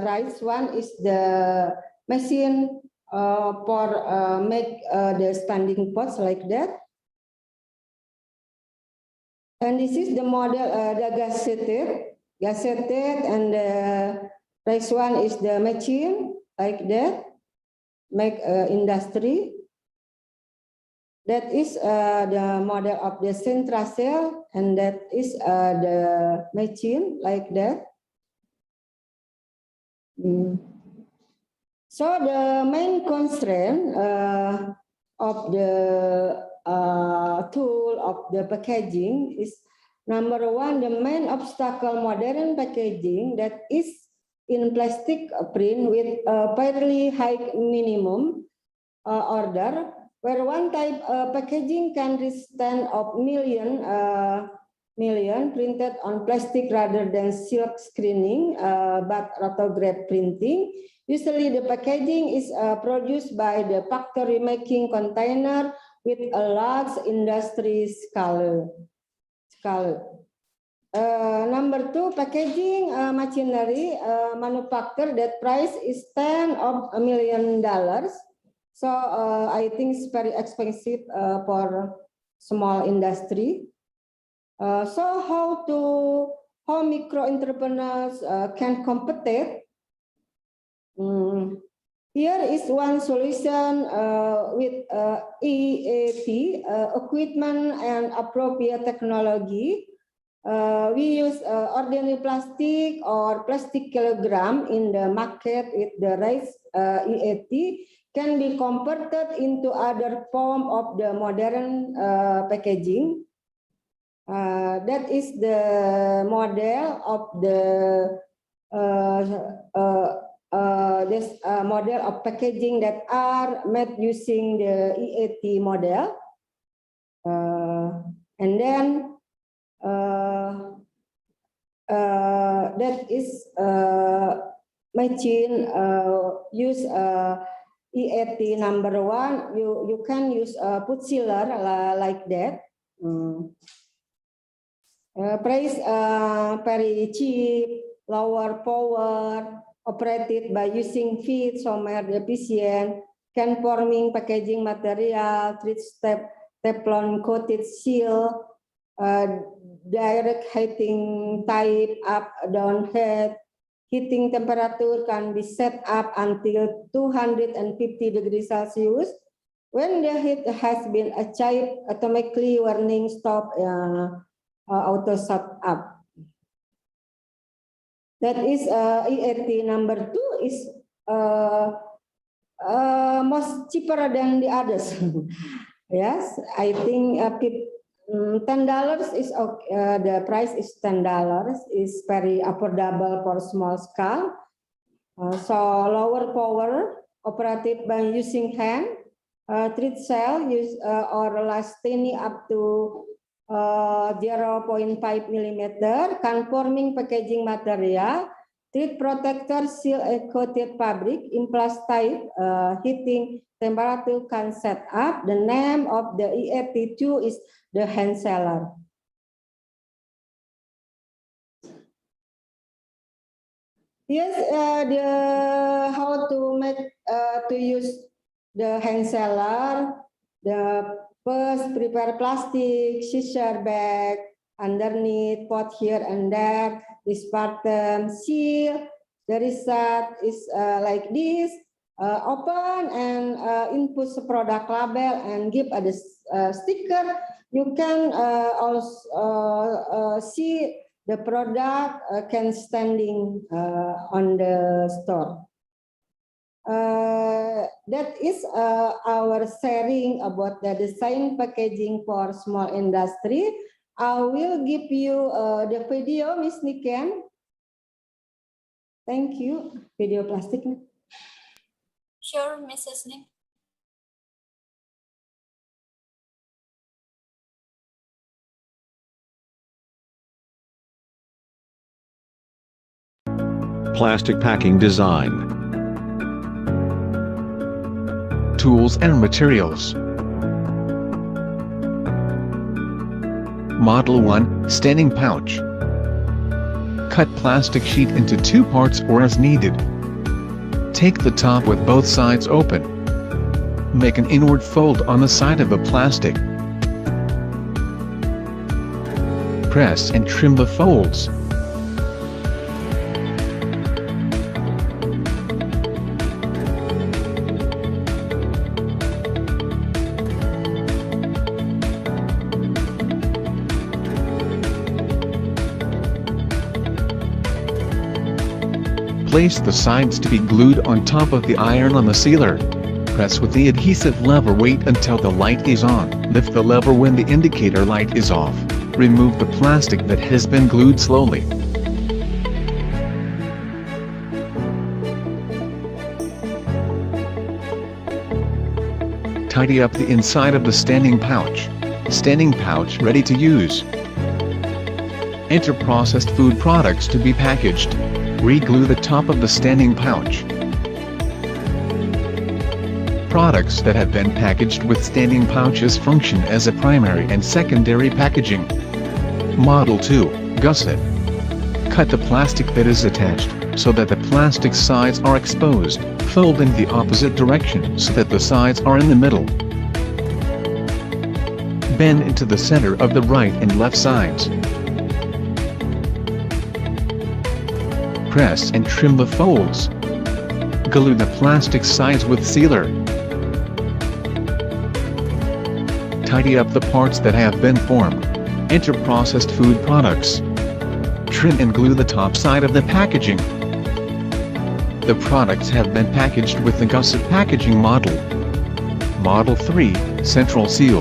S4: right one is the machine for make the standing post like that. And this is the model, the gazetted, and the right one is the machine like that, make industry. That is the model of the central cell, and that is the machine like that. So the main constraint of the tool of the packaging is, number one, the main obstacle modern packaging that is in plastic print with a fairly high minimum order, where one type packaging can reach 10 of million printed on plastic rather than silk screening, but rotograph printing. Usually the packaging is produced by the factory making container with a large industry scale. Number two, packaging machinery manufacture that price is $10 million. So I think it's very expensive for small industry. So how micro entrepreneurs can compete? Here is one solution with EAP, equipment and appropriate technology. We use ordinary plastic or plastic kilogram in the market with the rice EAT can be converted into other form of the modern packaging. That is the model of the this model of packaging that are made using the EAT model, and then that is machine use EAT number 1. You can use put sealer like that. Price very cheap, lower power, operated by using feed, somewhere efficient, can forming packaging material, treat Teflon coated seal, direct heating type up down head. Heating temperature can be set up until 250 degrees Celsius. When the heat has been achieved, automatically warning stop auto shut up. That is EAT number 2 is most cheaper than the others. Yes, I think $10 is the price is $10 is very affordable for small scale. So lower power, operated by using hand, treat cell use or less tiny up to 0.5 millimeter, conforming packaging material, treat protector, seal a coated fabric in plastic, heating temperature can set up. The name of the EAT2 is the hand seller. Yes, how to make to use the hand seller. The first, prepare plastic, scissor bag, underneath, pot here and there, this bottom, seal. The result is like this. Open and input the product label and give a sticker. You can also see the product can standing on the store. That is our sharing about the design packaging for small industry. I will give you the video, Miss Niken. Thank you. Video plastic.
S1: Sure, Mrs. Nick.
S7: Plastic packing design. Tools and materials. Model 1, standing pouch. Cut plastic sheet into 2 parts or as needed. Take the top with both sides open. Make an inward fold on the side of the plastic. Press and trim the folds. Place the sides to be glued on top of the iron on the sealer. Press with the adhesive lever, wait until the light is on, lift the lever when the indicator light is off. Remove the plastic that has been glued slowly. Tidy up the inside of the standing pouch. Standing pouch ready to use. Enter processed food products to be packaged. Re-glue the top of the standing pouch. Products that have been packaged with standing pouches function as a primary and secondary packaging. Model 2, gusset. Cut the plastic that is attached, so that the plastic sides are exposed. Fold in the opposite direction so that the sides are in the middle. Bend into the center of the right and left sides. Press and trim the folds. Glue the plastic sides with sealer. Tidy up the parts that have been formed. Enter processed food products. Trim and glue the top side of the packaging. The products have been packaged with the gusset packaging model. Model 3, central seal.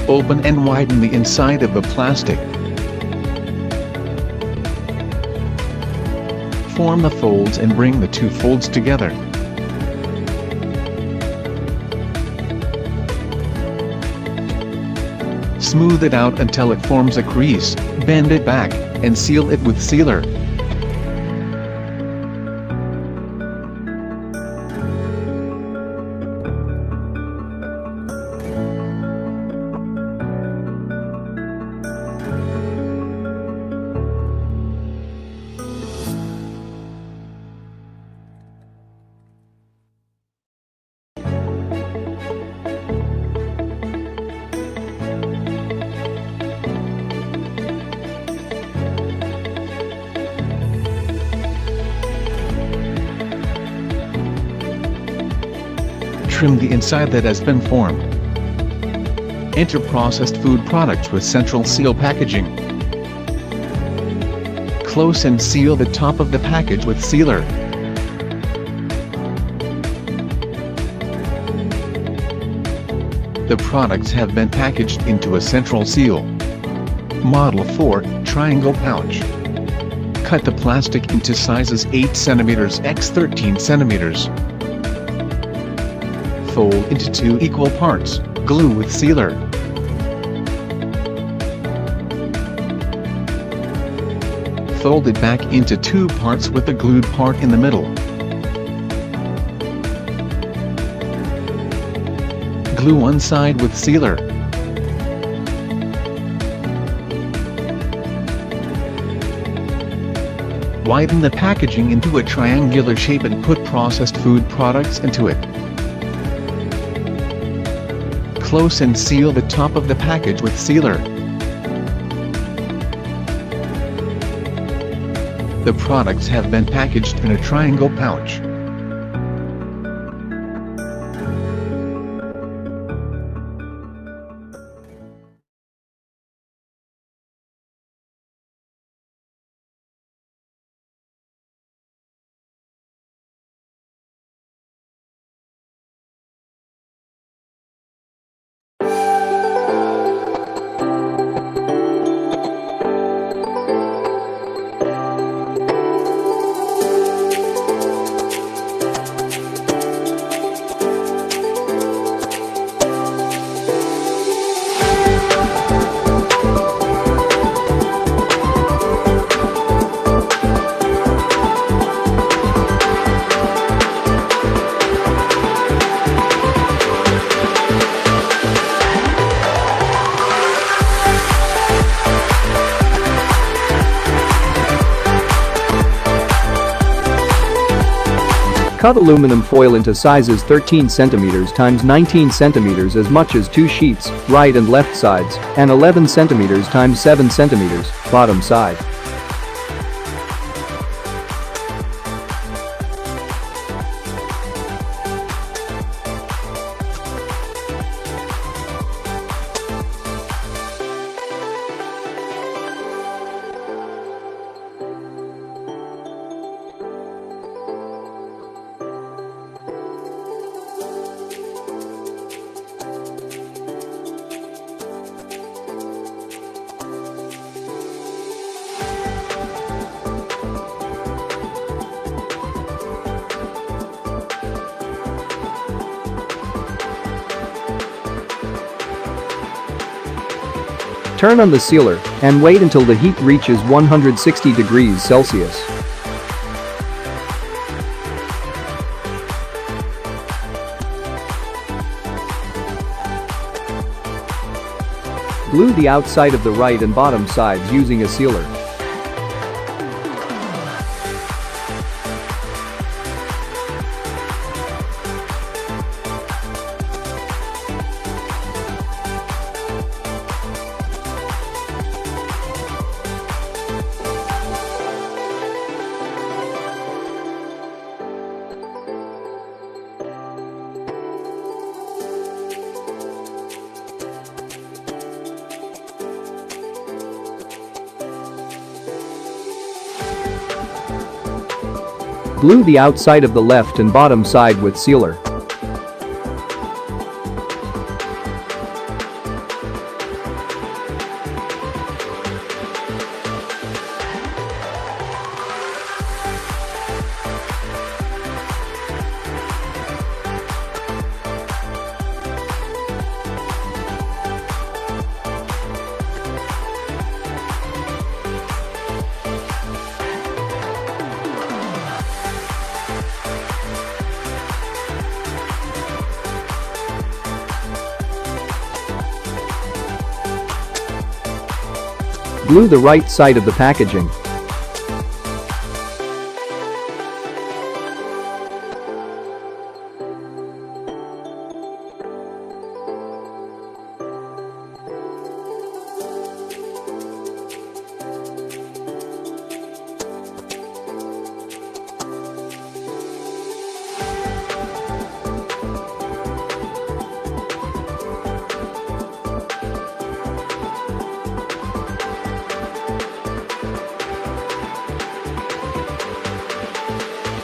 S7: Open and widen the inside of the plastic. Form the folds and bring the two folds together. Smooth it out until it forms a crease, bend it back, and seal it with sealer. Trim the inside that has been formed. Enter processed food products with central seal packaging. Close and seal the top of the package with sealer. The products have been packaged into a central seal. Model 4, triangle pouch. Cut the plastic into sizes 8 cm x 13 cm. Fold into 2 equal parts, glue with sealer. Fold it back into 2 parts with the glued part in the middle. Glue one side with sealer. Widen the packaging into a triangular shape and put processed food products into it. Close and seal the top of the package with sealer. The products have been packaged in a triangle pouch.
S8: Cut aluminum foil into sizes 13 cm x 19 cm as much as 2 sheets, right and left sides, and 11 cm x 7 cm, bottom side. Turn on the sealer, and wait until the heat reaches 160 degrees Celsius. Glue the outside of the right and bottom sides using a sealer. Glue the outside of the left and bottom side with sealer. Glue the right side of the packaging.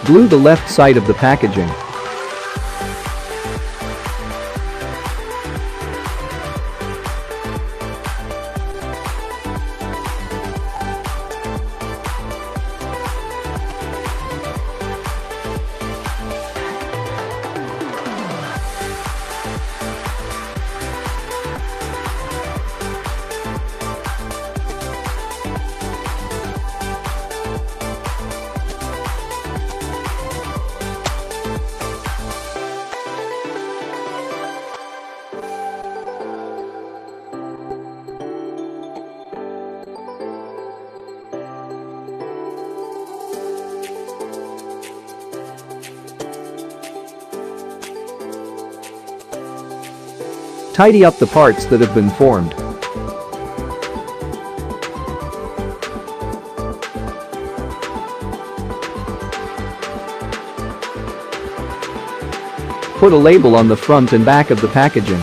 S8: Glue the left side of the packaging. Tidy up the parts that have been formed. Put a label on the front and back of the packaging.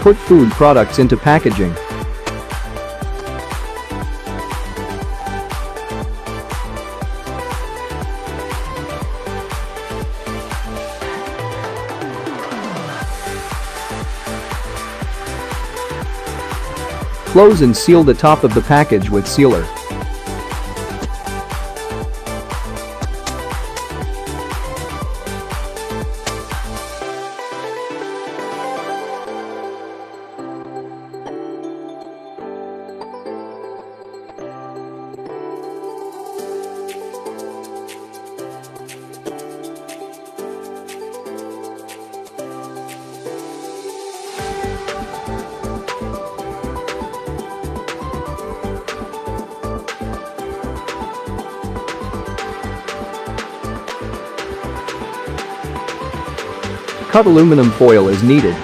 S8: Put food products into packaging. Close and seal the top of the package with sealer. Cut aluminum foil as needed.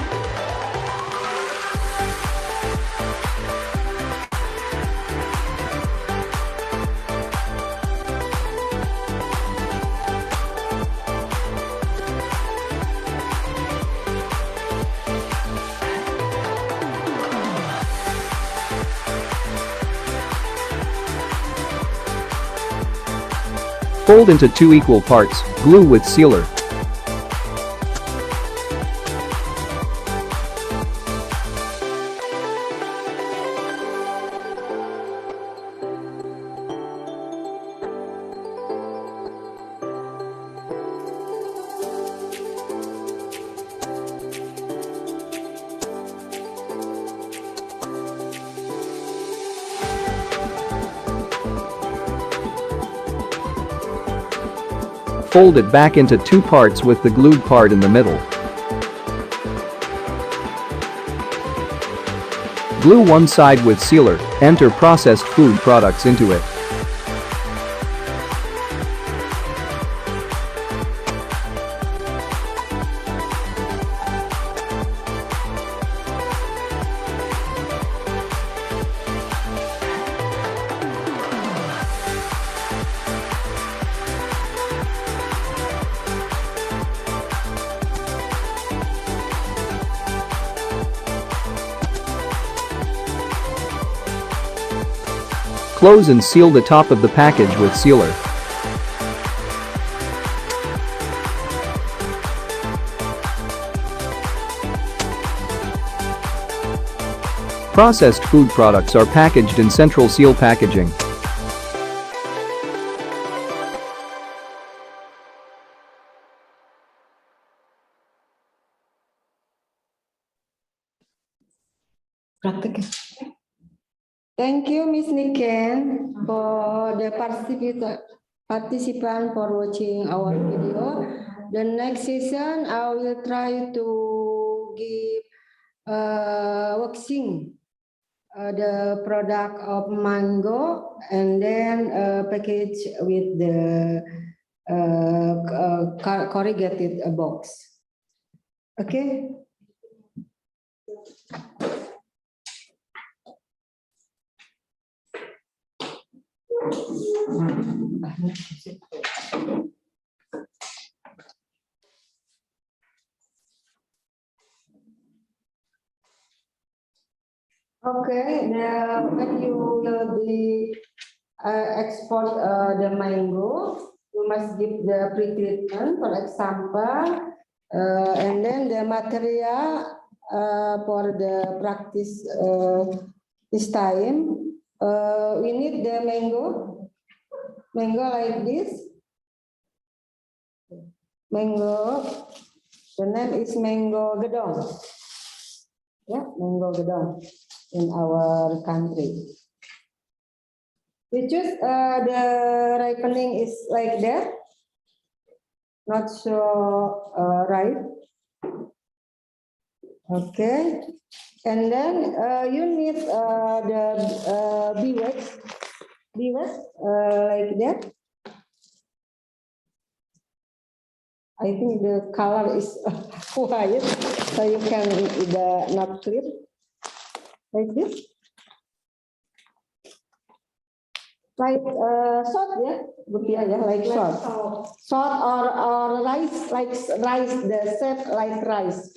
S8: Fold into 2 equal parts, glue with sealer. Fold it back into two parts with the glued part in the middle. Glue one side with sealer, enter processed food products into it. Close and seal the top of the package with sealer. Processed food products are packaged in central seal packaging.
S4: Thank you, Miss Niken, for the participant for watching our video. The next session, I will try to give waxing the product of mango and then package with the corrugated box. Okay. Okay, now when you will be export the mango, you must give the pre-treatment, for example, and then the material for the practice this time. We need the mango like this. Mango, the name is mango gedong. Yeah, mango gedong in our country. We choose the ripening is like that, not so ripe. Okay, and then you need the beeswax like that. I think the color is white, so you can not clear like this. Like salt, yeah, like salt. Salt or rice, like rice, the shape like rice.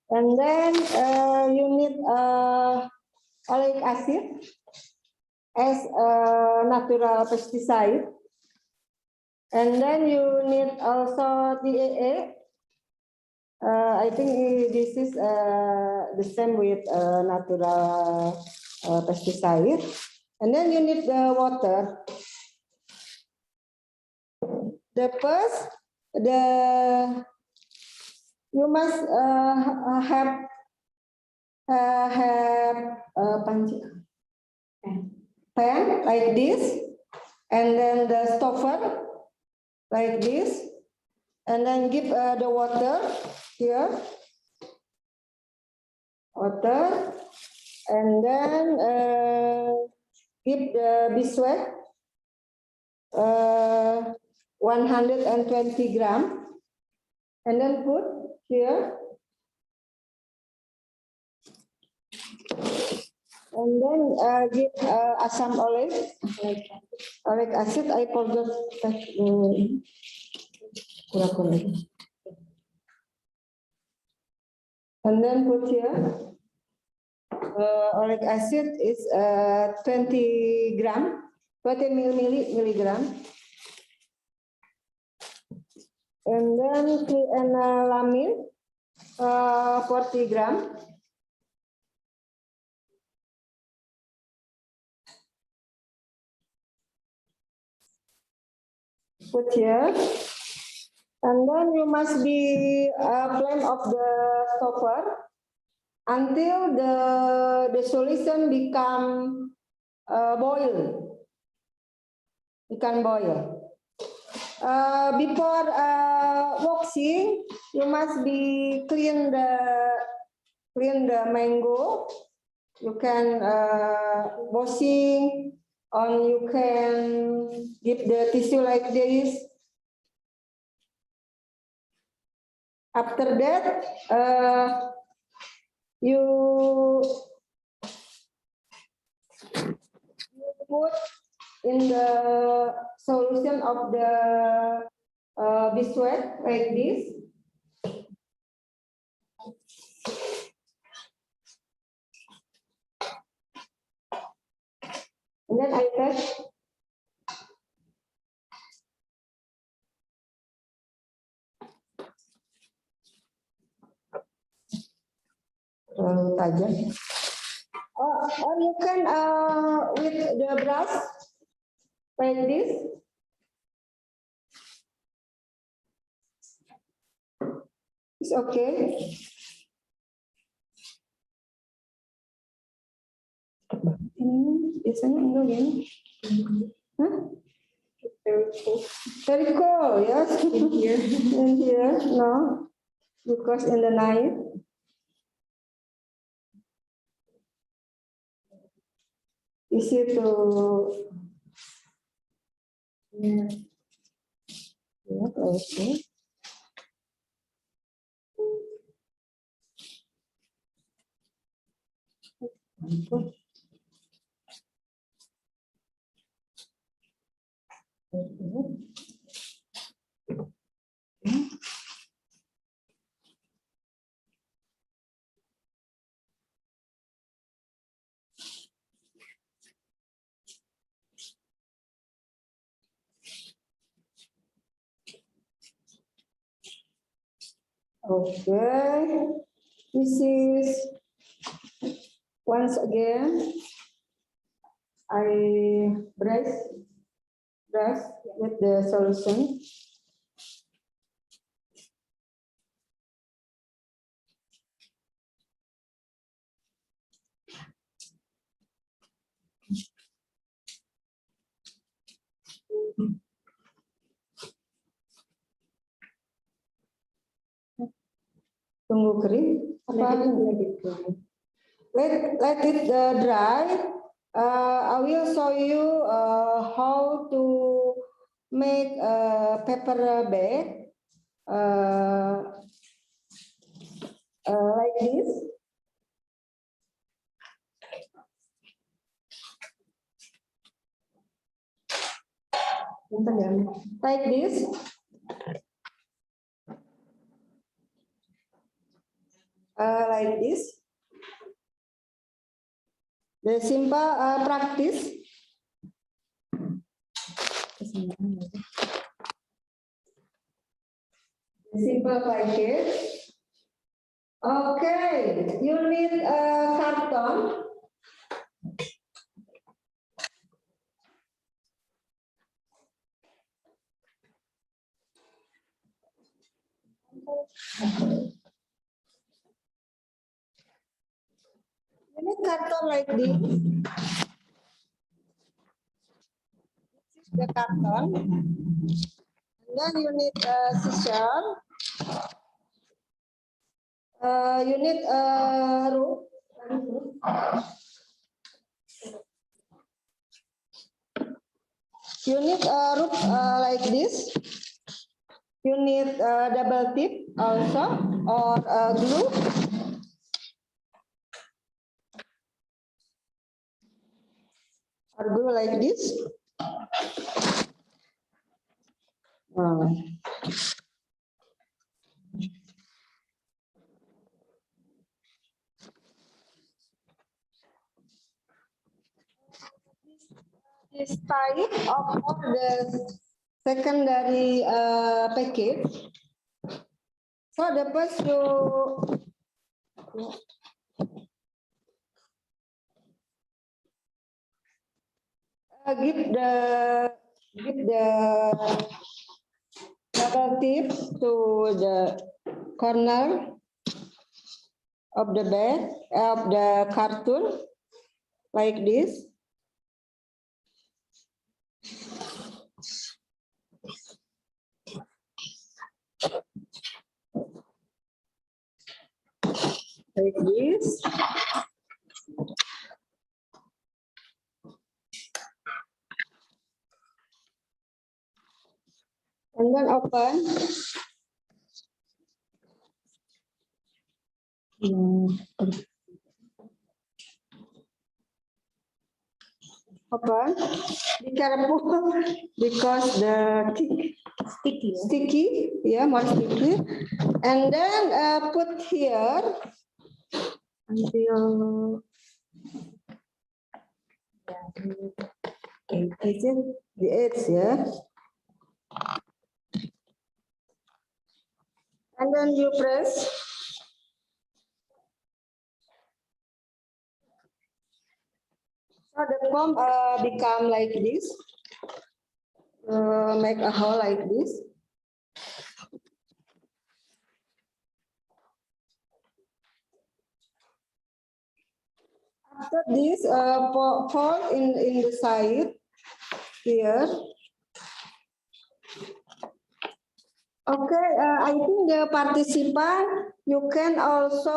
S4: And then you need oleic acid as a natural pesticide. And then you need also TAA. I think this is the same with natural pesticide. And then you need the water. The first, you must have pan like this, and then the stopper like this, and then give the water here, water, and then give the beeswax 120 grams, and then put here, and then give asam oleic acid. I forgot that. And then put here oleic acid is 20 milligram. And then lamin 40 grams. Put here. And then you must be flame of the stopper until the solution become boil. Before washing, you must be clean the mango. You can washing, or you can give the tissue like this. After that, you put in the solution of the beeswax like this. And then I touch. Tajam. Or you can with the brush like this. It's okay. Biasanya enggak ya? Huh? Very cold, yes. In here, no, because in the night. Easy to okay. Okay, this is once again I brush with the solution. Tunggu kering. Let it dry. I will show you how to make a paper bag like this. Like this. Like this. The simple practice. The simple package. Okay, you need a carton. You need carton like this. This is the carton. And then you need a scissors. You need a rope. You need a rope like this. You need a double tip also, or a glue. Or glue like this. This type of the secondary package. So the first you give the double tip to the corner of the bag of the cartoon like this. like this. And then open. Open. Be careful because the sticky, yeah, more sticky. And then put here until the edge, yeah. And then you press. So the foam become like this. Make a hole like this. After this, fold in the side here. Okay, I think the participant, you can also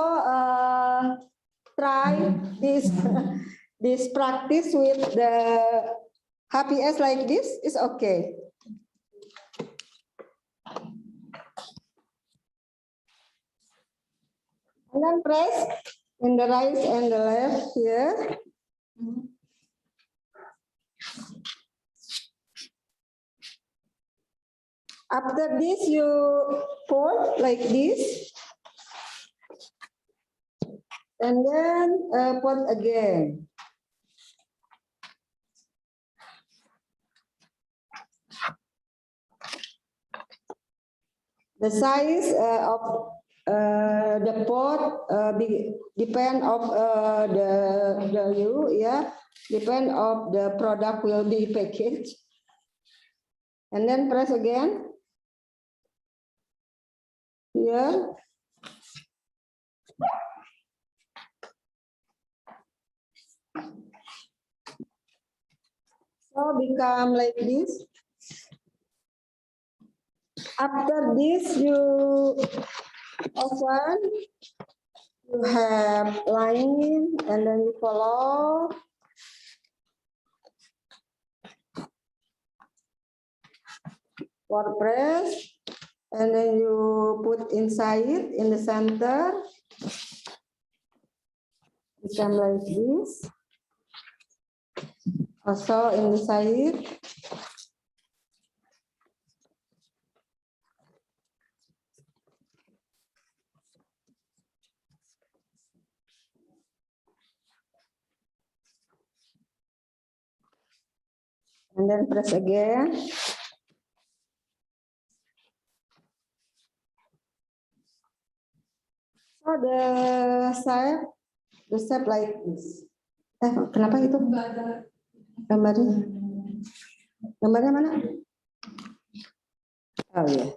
S4: try this this practice with the HPS like this. Is okay. And then press in the right and the left here. After this, you fold like this. And then fold again. The size of the pot depend of the depend of the product will be packaged. And then press again. Here. So become like this. After this, you open. You have lining, and then you follow. For press, and then you put inside in the center. Become like this. Also in the side. And then press again. So the shape like this. Kenapa itu? Gambarnya? Gambarnya mana? Oh yeah.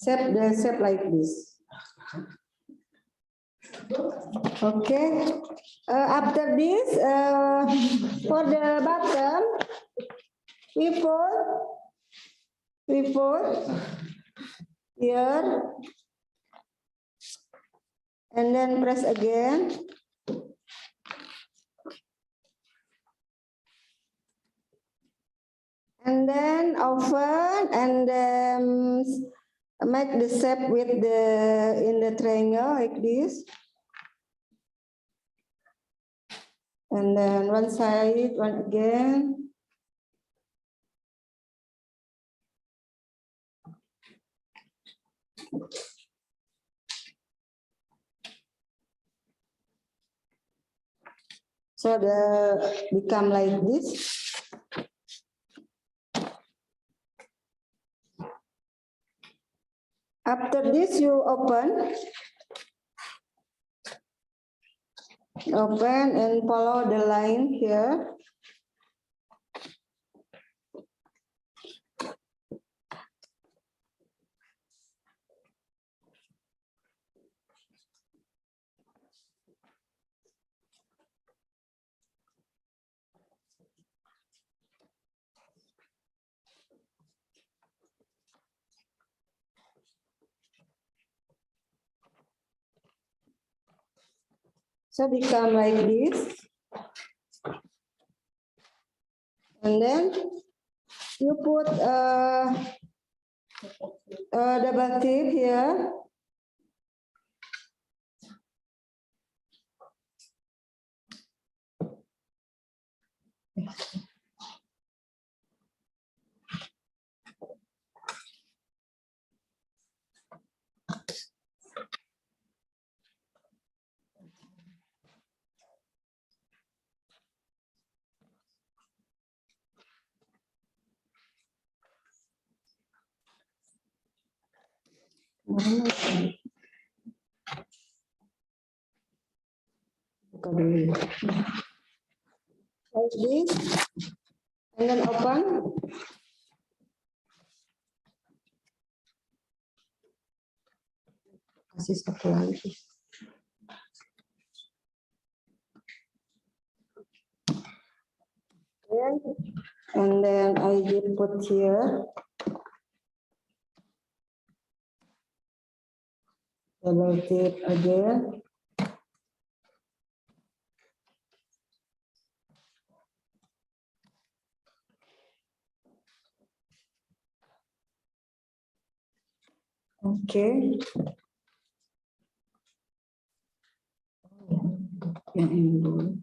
S4: The shape like this. Okay. After this, for the bottom, we put here, and then press again. And then open, and then make the shape with in the triangle like this. And then one side, one again. So become like this. After this, you open and follow the line here. So become like this. And then you put a double tip here. Like this, and then open. Kasih satu lagi. And then I will put here. Double tip again. Okay. Yang ini dulu.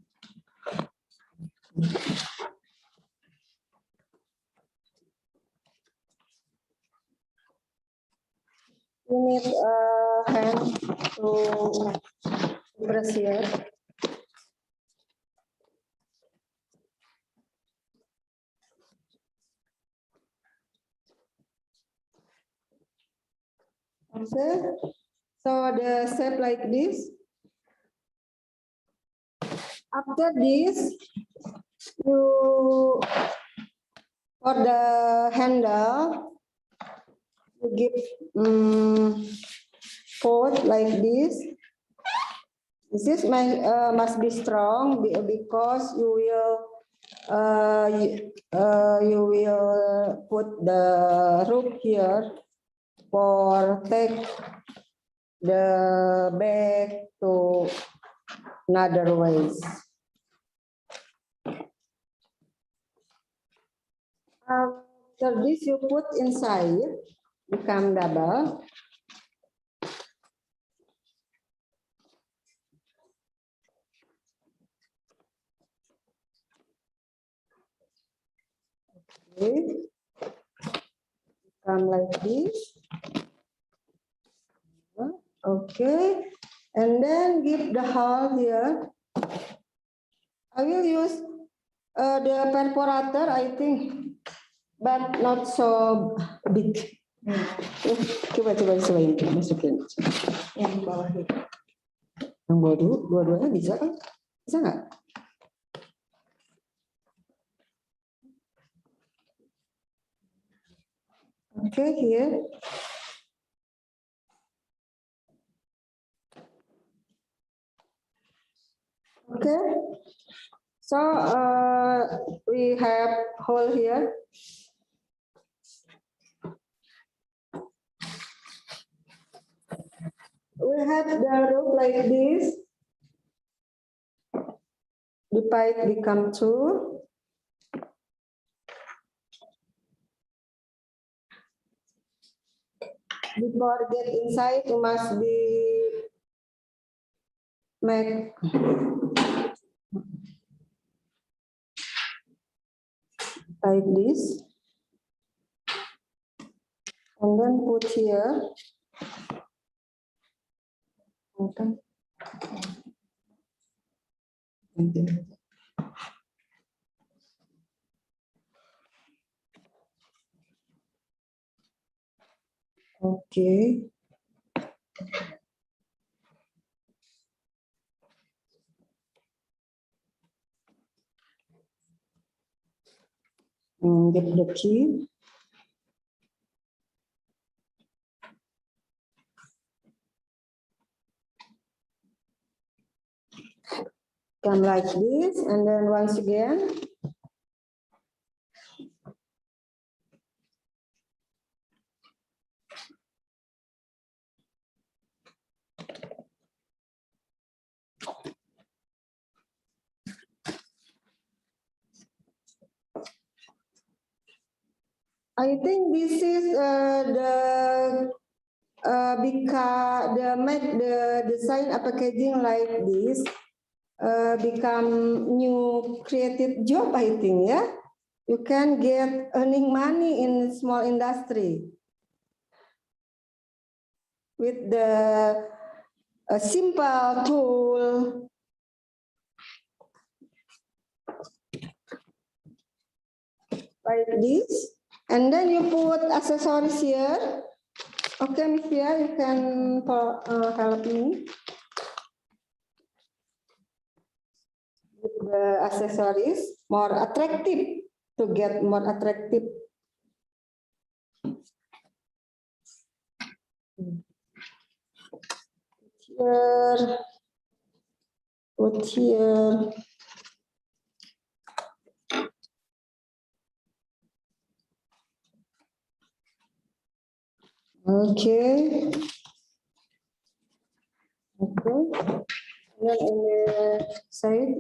S4: You need a hand to press here. Okay. So the shape like this. After this, you for the handle, you give fold like this. This is must be strong because you will put the rope here for take the bag to another ways. After this, you put inside, become double. Okay. Come like this. Okay. And then give the hole here. I will use the perforator, I think, but not so big. Coba cobain, masukin. Yang bawah itu. Yang bawah dulu, dua-duanya bisa kan? Bisa nggak? Okay, here. Okay. So we have hole here. We have the rope like this. The pipe become two. Before get inside, you must be make like this, and then put here. Okay. Okay. Get the key. Come like this, and then once again. I think this is because the design of packaging like this become new creative job. I think, yeah, you can get earning money in small industry with the simple tool. Like this, and then you put accessories here. Okay, Miss Pia, you can help me with the accessories, more attractive, to get more attractive. Here, put here. Okay. Okay. And then on the side.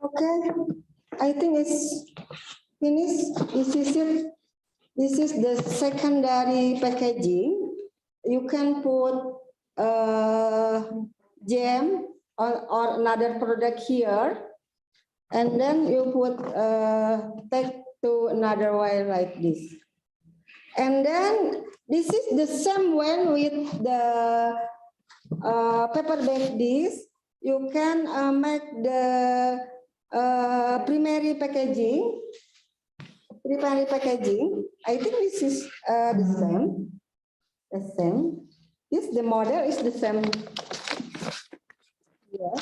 S4: Okay, I think it's finished. This is it. This is the secondary packaging. You can put jam or another product here, and then you put take to another way like this. And then this is the same one with the paper bag. This you can make the primary packaging. Primary packaging. I think this is the same. The same. This the model is the same. Yeah.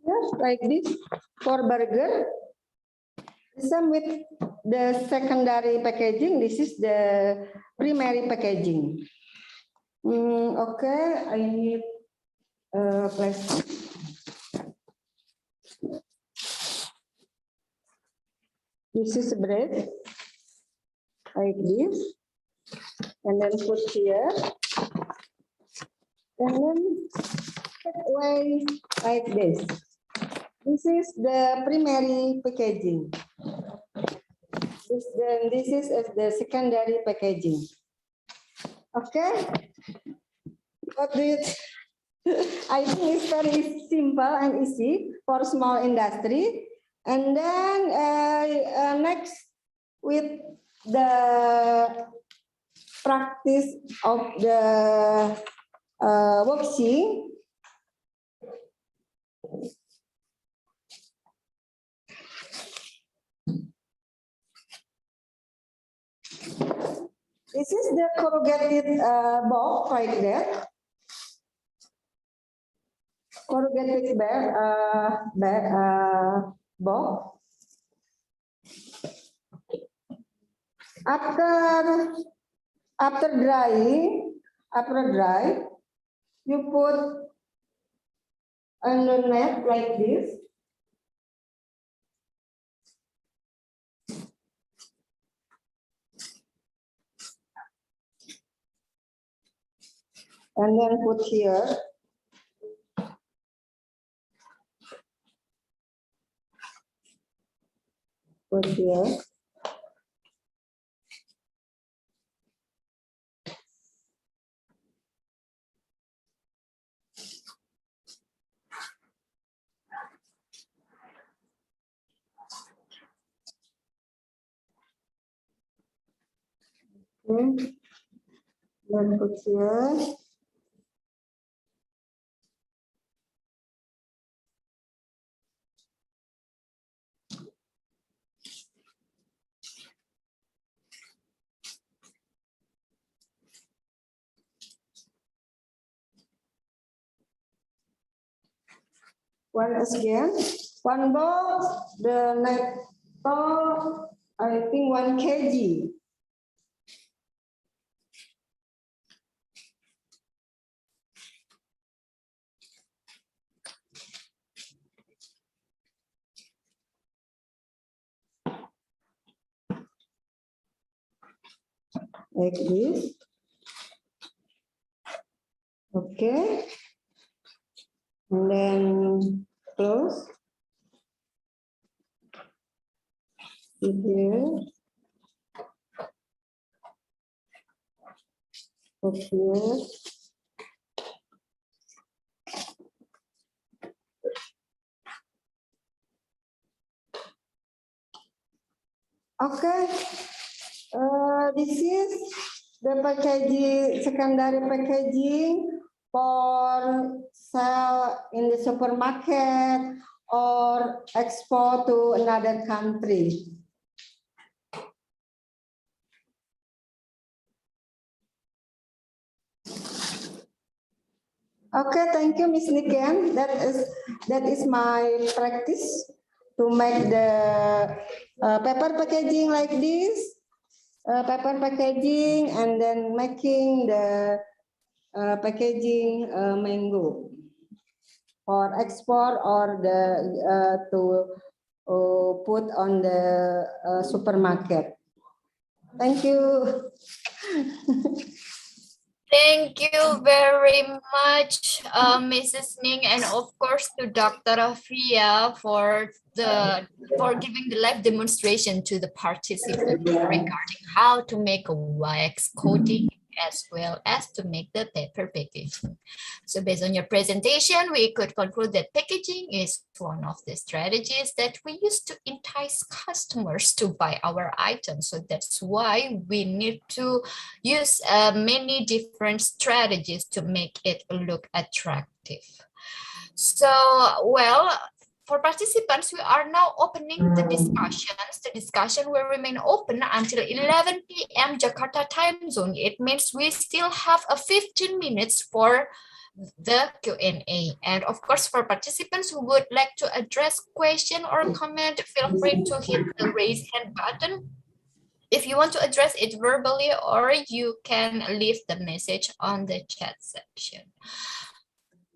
S4: Yes, like this for burger. The same with the secondary packaging. This is the primary packaging. Okay, I need plastic. This is bread, like this, and then put here, and then put away like this. This is the primary packaging. This is the secondary packaging. Okay, what do you? I think it's very simple and easy for small industry. And then next with the practice of the worksheet. This is the corrugated box like that. Corrugated box. After dry, you put on the net like this. And then put here. Put here. Okay. Then put here. Once again, one box, the net, I think 1 kg. like this. Okay. And then close. Here. Okay. Okay. This is the packaging, secondary packaging for sell in the supermarket or export to another country. Okay, thank you, Miss Niken. That is my practice to make the paper packaging like this. Paper packaging and then making the packaging mango for export or the to put on the supermarket. Thank you.
S1: Thank you very much, Mrs. Ning, and of course to Dr. Afia for giving the live demonstration to the participants regarding how to make a wax coating as well as to make the paper packaging. So based on your presentation, we could conclude that packaging is one of the strategies that we use to entice customers to buy our items. So that's why we need to use many different strategies to make it look attractive. So, well, for participants, we are now opening the discussions. The discussion will remain open until 11 p.m. Jakarta time zone. It means we still have 15 minutes for the Q&A. And of course, for participants who would like to address question or comment, feel free to hit the raise hand button if you want to address it verbally, or you can leave the message on the chat section.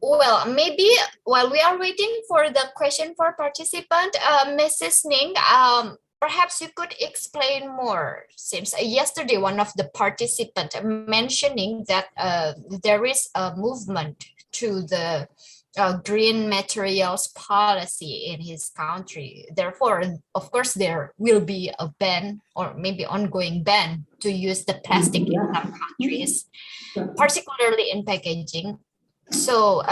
S1: Well, maybe while we are waiting for the question for participant, Mrs. Ning, perhaps you could explain more. Since yesterday, one of the participants mentioning that there is a movement to the green materials policy in his country. Therefore, of course, there will be a ban or maybe ongoing ban to use the plastic in some countries, particularly in packaging. So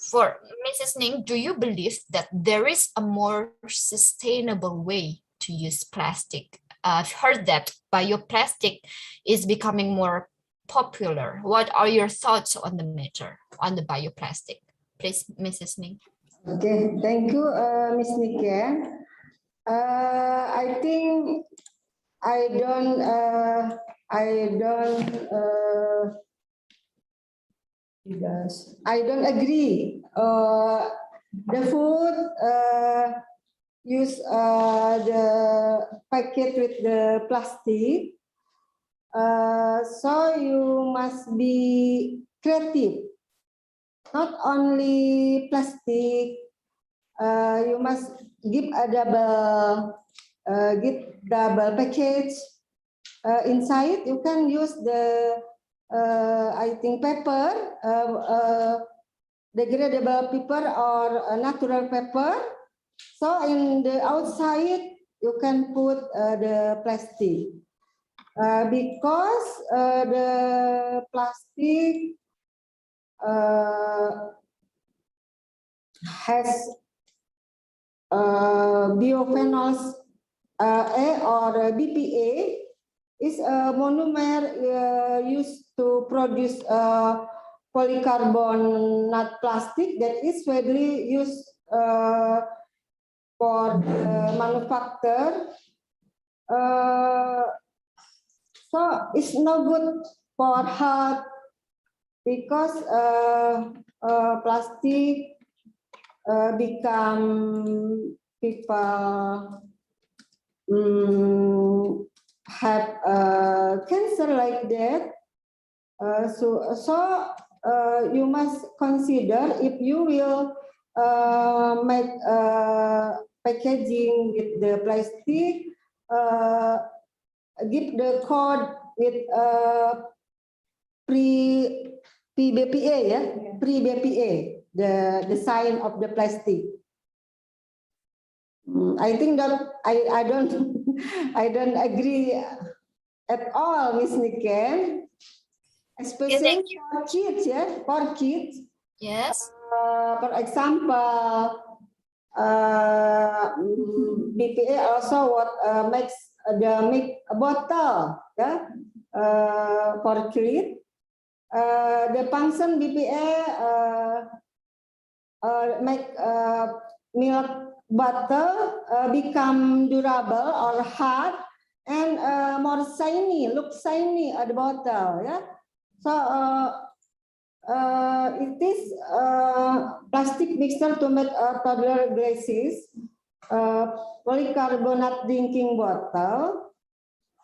S1: for Mrs. Ning, do you believe that there is a more sustainable way to use plastic? I've heard that bioplastic is becoming more popular. What are your thoughts on the matter, on the bioplastic? Please, Mrs. Ning.
S4: Okay, thank you, Miss Niken. I think I don't agree. The food use the packet with the plastic. So you must be creative. Not only plastic. You must give a double package. Inside you can use the I think paper, degradable paper or natural paper. So in the outside you can put the plastic because the plastic has biophenols A or BPA is a monomer used to produce polycarbonate plastic that is widely used for manufacture. So it's no good for health because plastic become people have cancer like that. So you must consider if you will make packaging with the plastic, give the code with pre-BPA, yeah, pre-BPA, the sign of the plastic. I think that I don't I don't agree at all, Miss Niken. Especially for kids, yeah, for kids.
S1: Yes.
S4: For example, BPA also what makes make a bottle, yeah, for kids. The function BPA make milk bottle become durable or hard and more shiny, look shiny at the bottle, yeah. So it is plastic mixture to make toddler glasses, polycarbonate drinking bottle.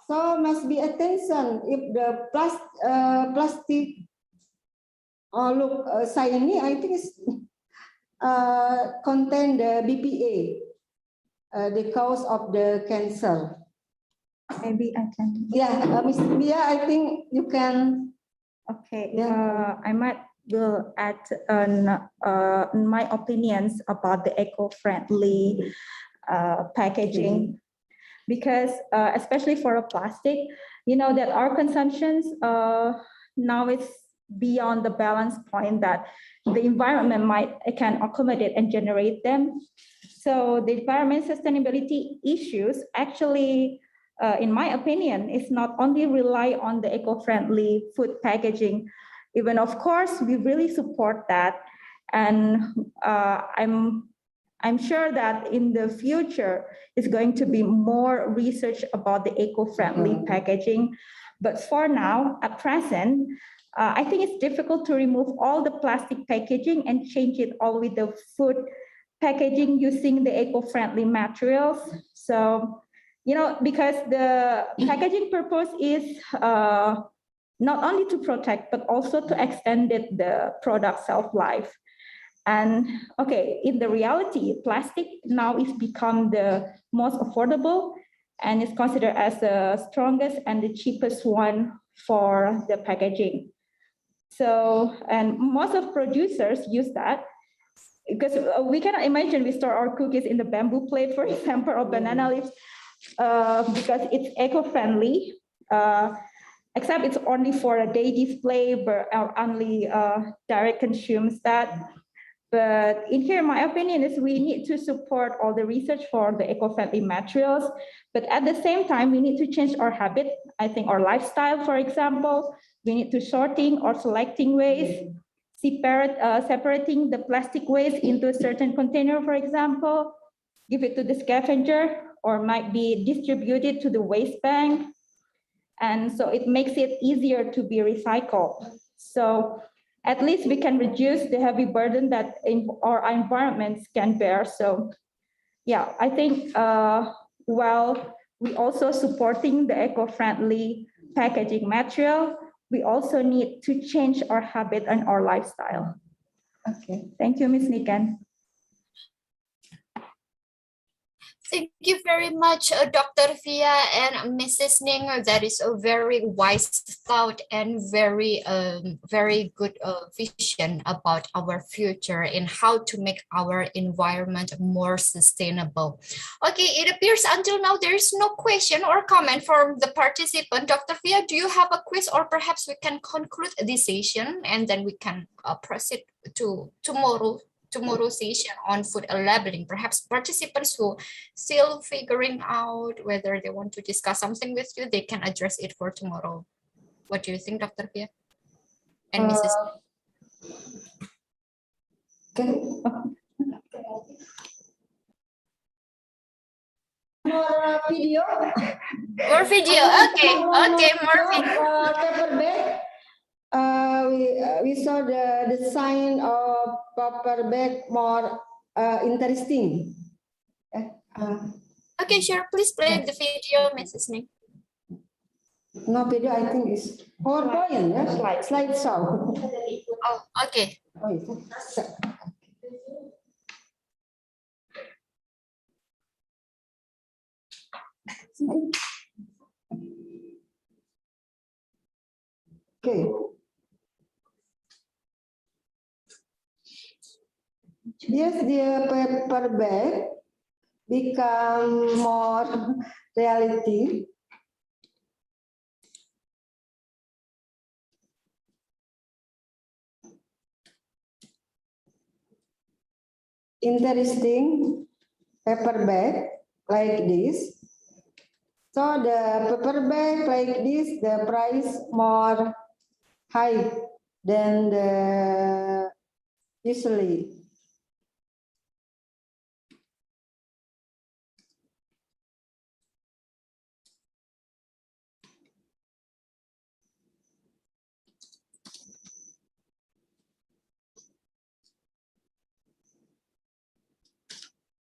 S4: So must be attention if the plastic look shiny. I think it's contain the BPA, the cause of the cancer.
S6: Maybe I can.
S4: Yeah, Miss Bia, I think you can.
S6: Okay,
S4: Yeah.
S6: I might will add my opinions about the eco-friendly packaging, because especially for a plastic, you know that our consumptions now is beyond the balance point that the environment can accommodate and generate them. So the environment sustainability issues actually, in my opinion, is not only rely on the eco-friendly food packaging. Even of course, we really support that, and I'm sure that in the future is going to be more research about the eco-friendly packaging. But for now, at present, I think it's difficult to remove all the plastic packaging and change it all with the food packaging using the eco-friendly materials. So, you know, because the packaging purpose is not only to protect, but also to extend the product shelf life. And okay, in the reality, plastic now is become the most affordable and is considered as the strongest and the cheapest one for the packaging. So, and most of producers use that because we cannot imagine we store our cookies in the bamboo plate, for example, or banana leaves, because it's eco-friendly, except it's only for a day display, but only direct consumes that. But in here, my opinion is we need to support all the research for the eco-friendly materials, but at the same time, we need to change our habit. I think our lifestyle, for example, we need to sorting or selecting waste, separating the plastic waste into a certain container, for example, give it to the scavenger, or might be distributed to the waste bank. And so it makes it easier to be recycled. So at least we can reduce the heavy burden that our environments can bear. So yeah, I think while we also supporting the eco-friendly packaging material, we also need to change our habit and our lifestyle. Okay, thank you, Ms. Niken.
S1: Thank you very much, Dr. Fia and Mrs. Ning. That is a very wise thought and very good vision about our future and how to make our environment more sustainable. Okay, it appears until now there is no question or comment from the participant. Dr. Fia, do you have a quiz, or perhaps we can conclude this session and then we can proceed to tomorrow's session on food labeling. Perhaps participants who still figuring out whether they want to discuss something with you, they can address it for tomorrow. What do you think, Dr. Pia and Mrs.
S4: More video.
S1: More video. Okay, more video.
S4: Paper bag. We saw the design of paper bag more interesting.
S1: Okay, sure. Please play the video, Mrs. Ning.
S4: No video, I think is PowerPoint, yeah? Slideshow.
S1: Oh, okay.
S4: Oh, Okay. Yes, the paper bag become more reality. Interesting paper bag like this. So the paper bag like this, the price more high than the usually.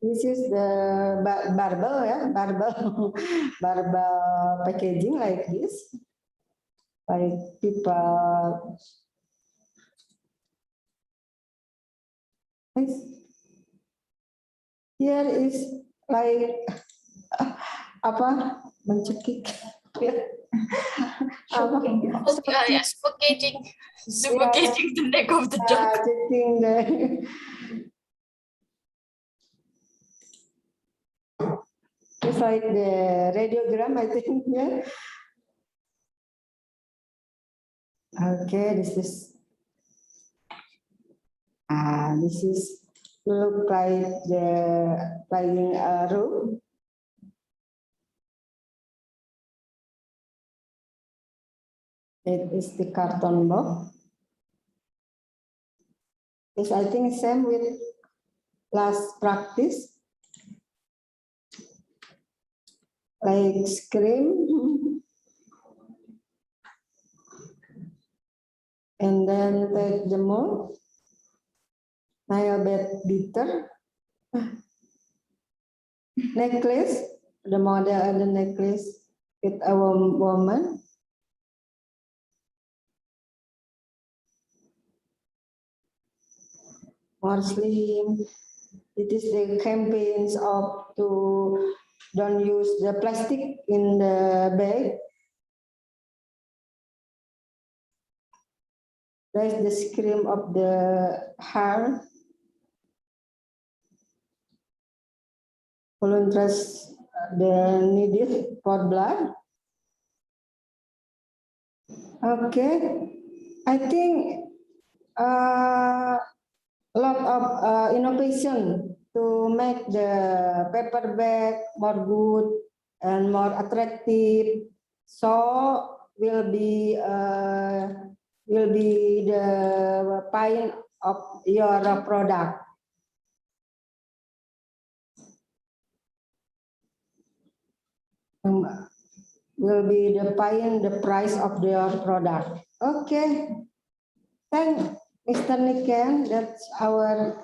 S4: This is the barbell, yeah, barbell, barbell packaging like this. Like people. Here is like apa mencekik.
S6: Shocking.
S1: Yes, suffocating the neck of the dog.
S4: Checking the. It's like the radiogram, I think, yeah. Okay, this is look like the playing room. It is the carton box. It's, I think, same with last practice. Like scream. And then take the mold. Nail bed beater. Necklace. The model and the necklace with a woman. More slim. It is the campaigns of to don't use the plastic in the bag. There's the scream of the hair. Volunteers the needed for blood. Okay, I think a lot of innovation to make the paper bag more good and more attractive. So will be the point of your product. Will be the point the price of your product. Okay, thank Mr. Niken. That's our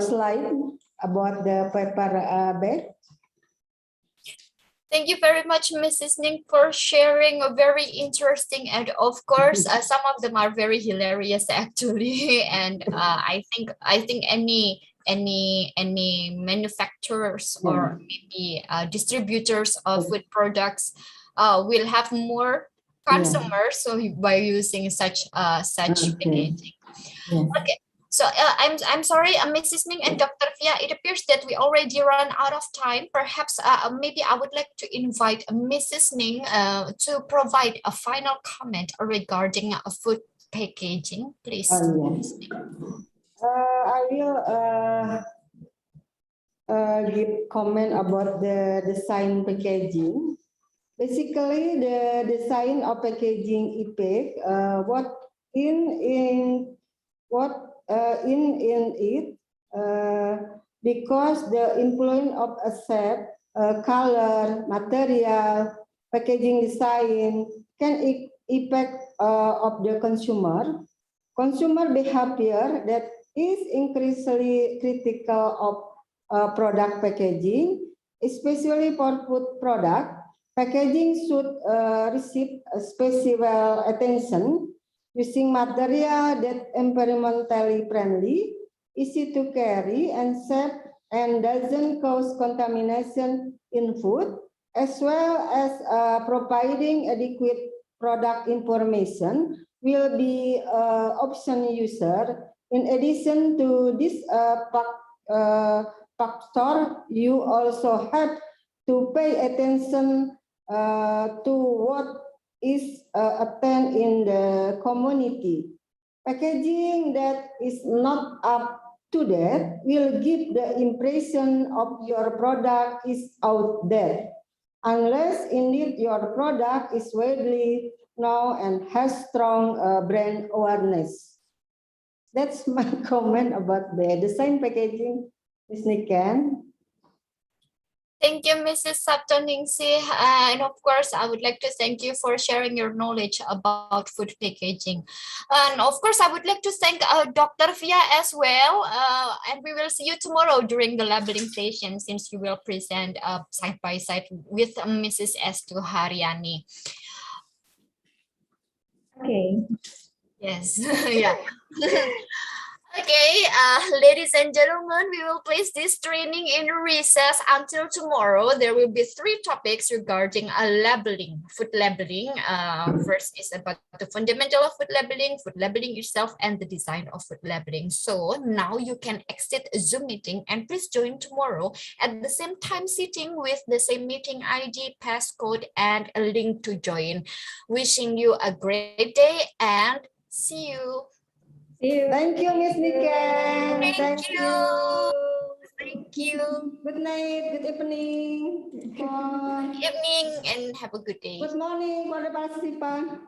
S4: slide about the paper bag.
S1: Thank you very much, Mrs. Ning, for sharing a very interesting, and of course, some of them are very hilarious actually. And I think any manufacturers or maybe distributors of food products will have more consumers so by using such packaging. Okay. So I'm sorry, Mrs. Ning and Dr. Fia, it appears that we already run out of time. Perhaps maybe I would like to invite Mrs. Ning to provide a final comment regarding food packaging, please.
S4: Yes. I will give comment about the design packaging. Basically, the design of packaging effect, what in it, because the influence of a shape, color, material, packaging design can affect of the consumer behavior that is increasingly critical of product packaging, especially for food product. Packaging should receive special attention using material that environmentally friendly, easy to carry and safe, and doesn't cause contamination in food, as well as providing adequate product information will be option user. In addition to this factor, you also have to pay attention to what is attend in the community. Packaging that is not up to date will give the impression of your product is outdated, unless indeed your product is widely known and has strong brand awareness. That's my comment about the design packaging, Ms. Niken.
S1: Thank you, Mrs. Saptoningsih. And of course, I would like to thank you for sharing your knowledge about food packaging. And of course, I would like to thank Dr. Fia as well. And we will see you tomorrow during the labeling session, since you will present side by side with Mrs. Estu Haryani.
S6: Okay.
S1: Yes, yeah. Okay, ladies and gentlemen, we will place this training in recess until tomorrow. There will be 3 topics regarding labeling, food labeling. First is about the fundamental of food labeling itself, and the design of food labeling. So now you can exit Zoom meeting and please join tomorrow at the same time, sitting with the same meeting ID, passcode, and a link to join. Wishing you a great day and see you.
S4: Thank you, Miss Niken.
S1: Thank you. Thank you.
S4: Good night, good evening.
S1: Good evening and have a good day.
S4: Good morning, para partisipan.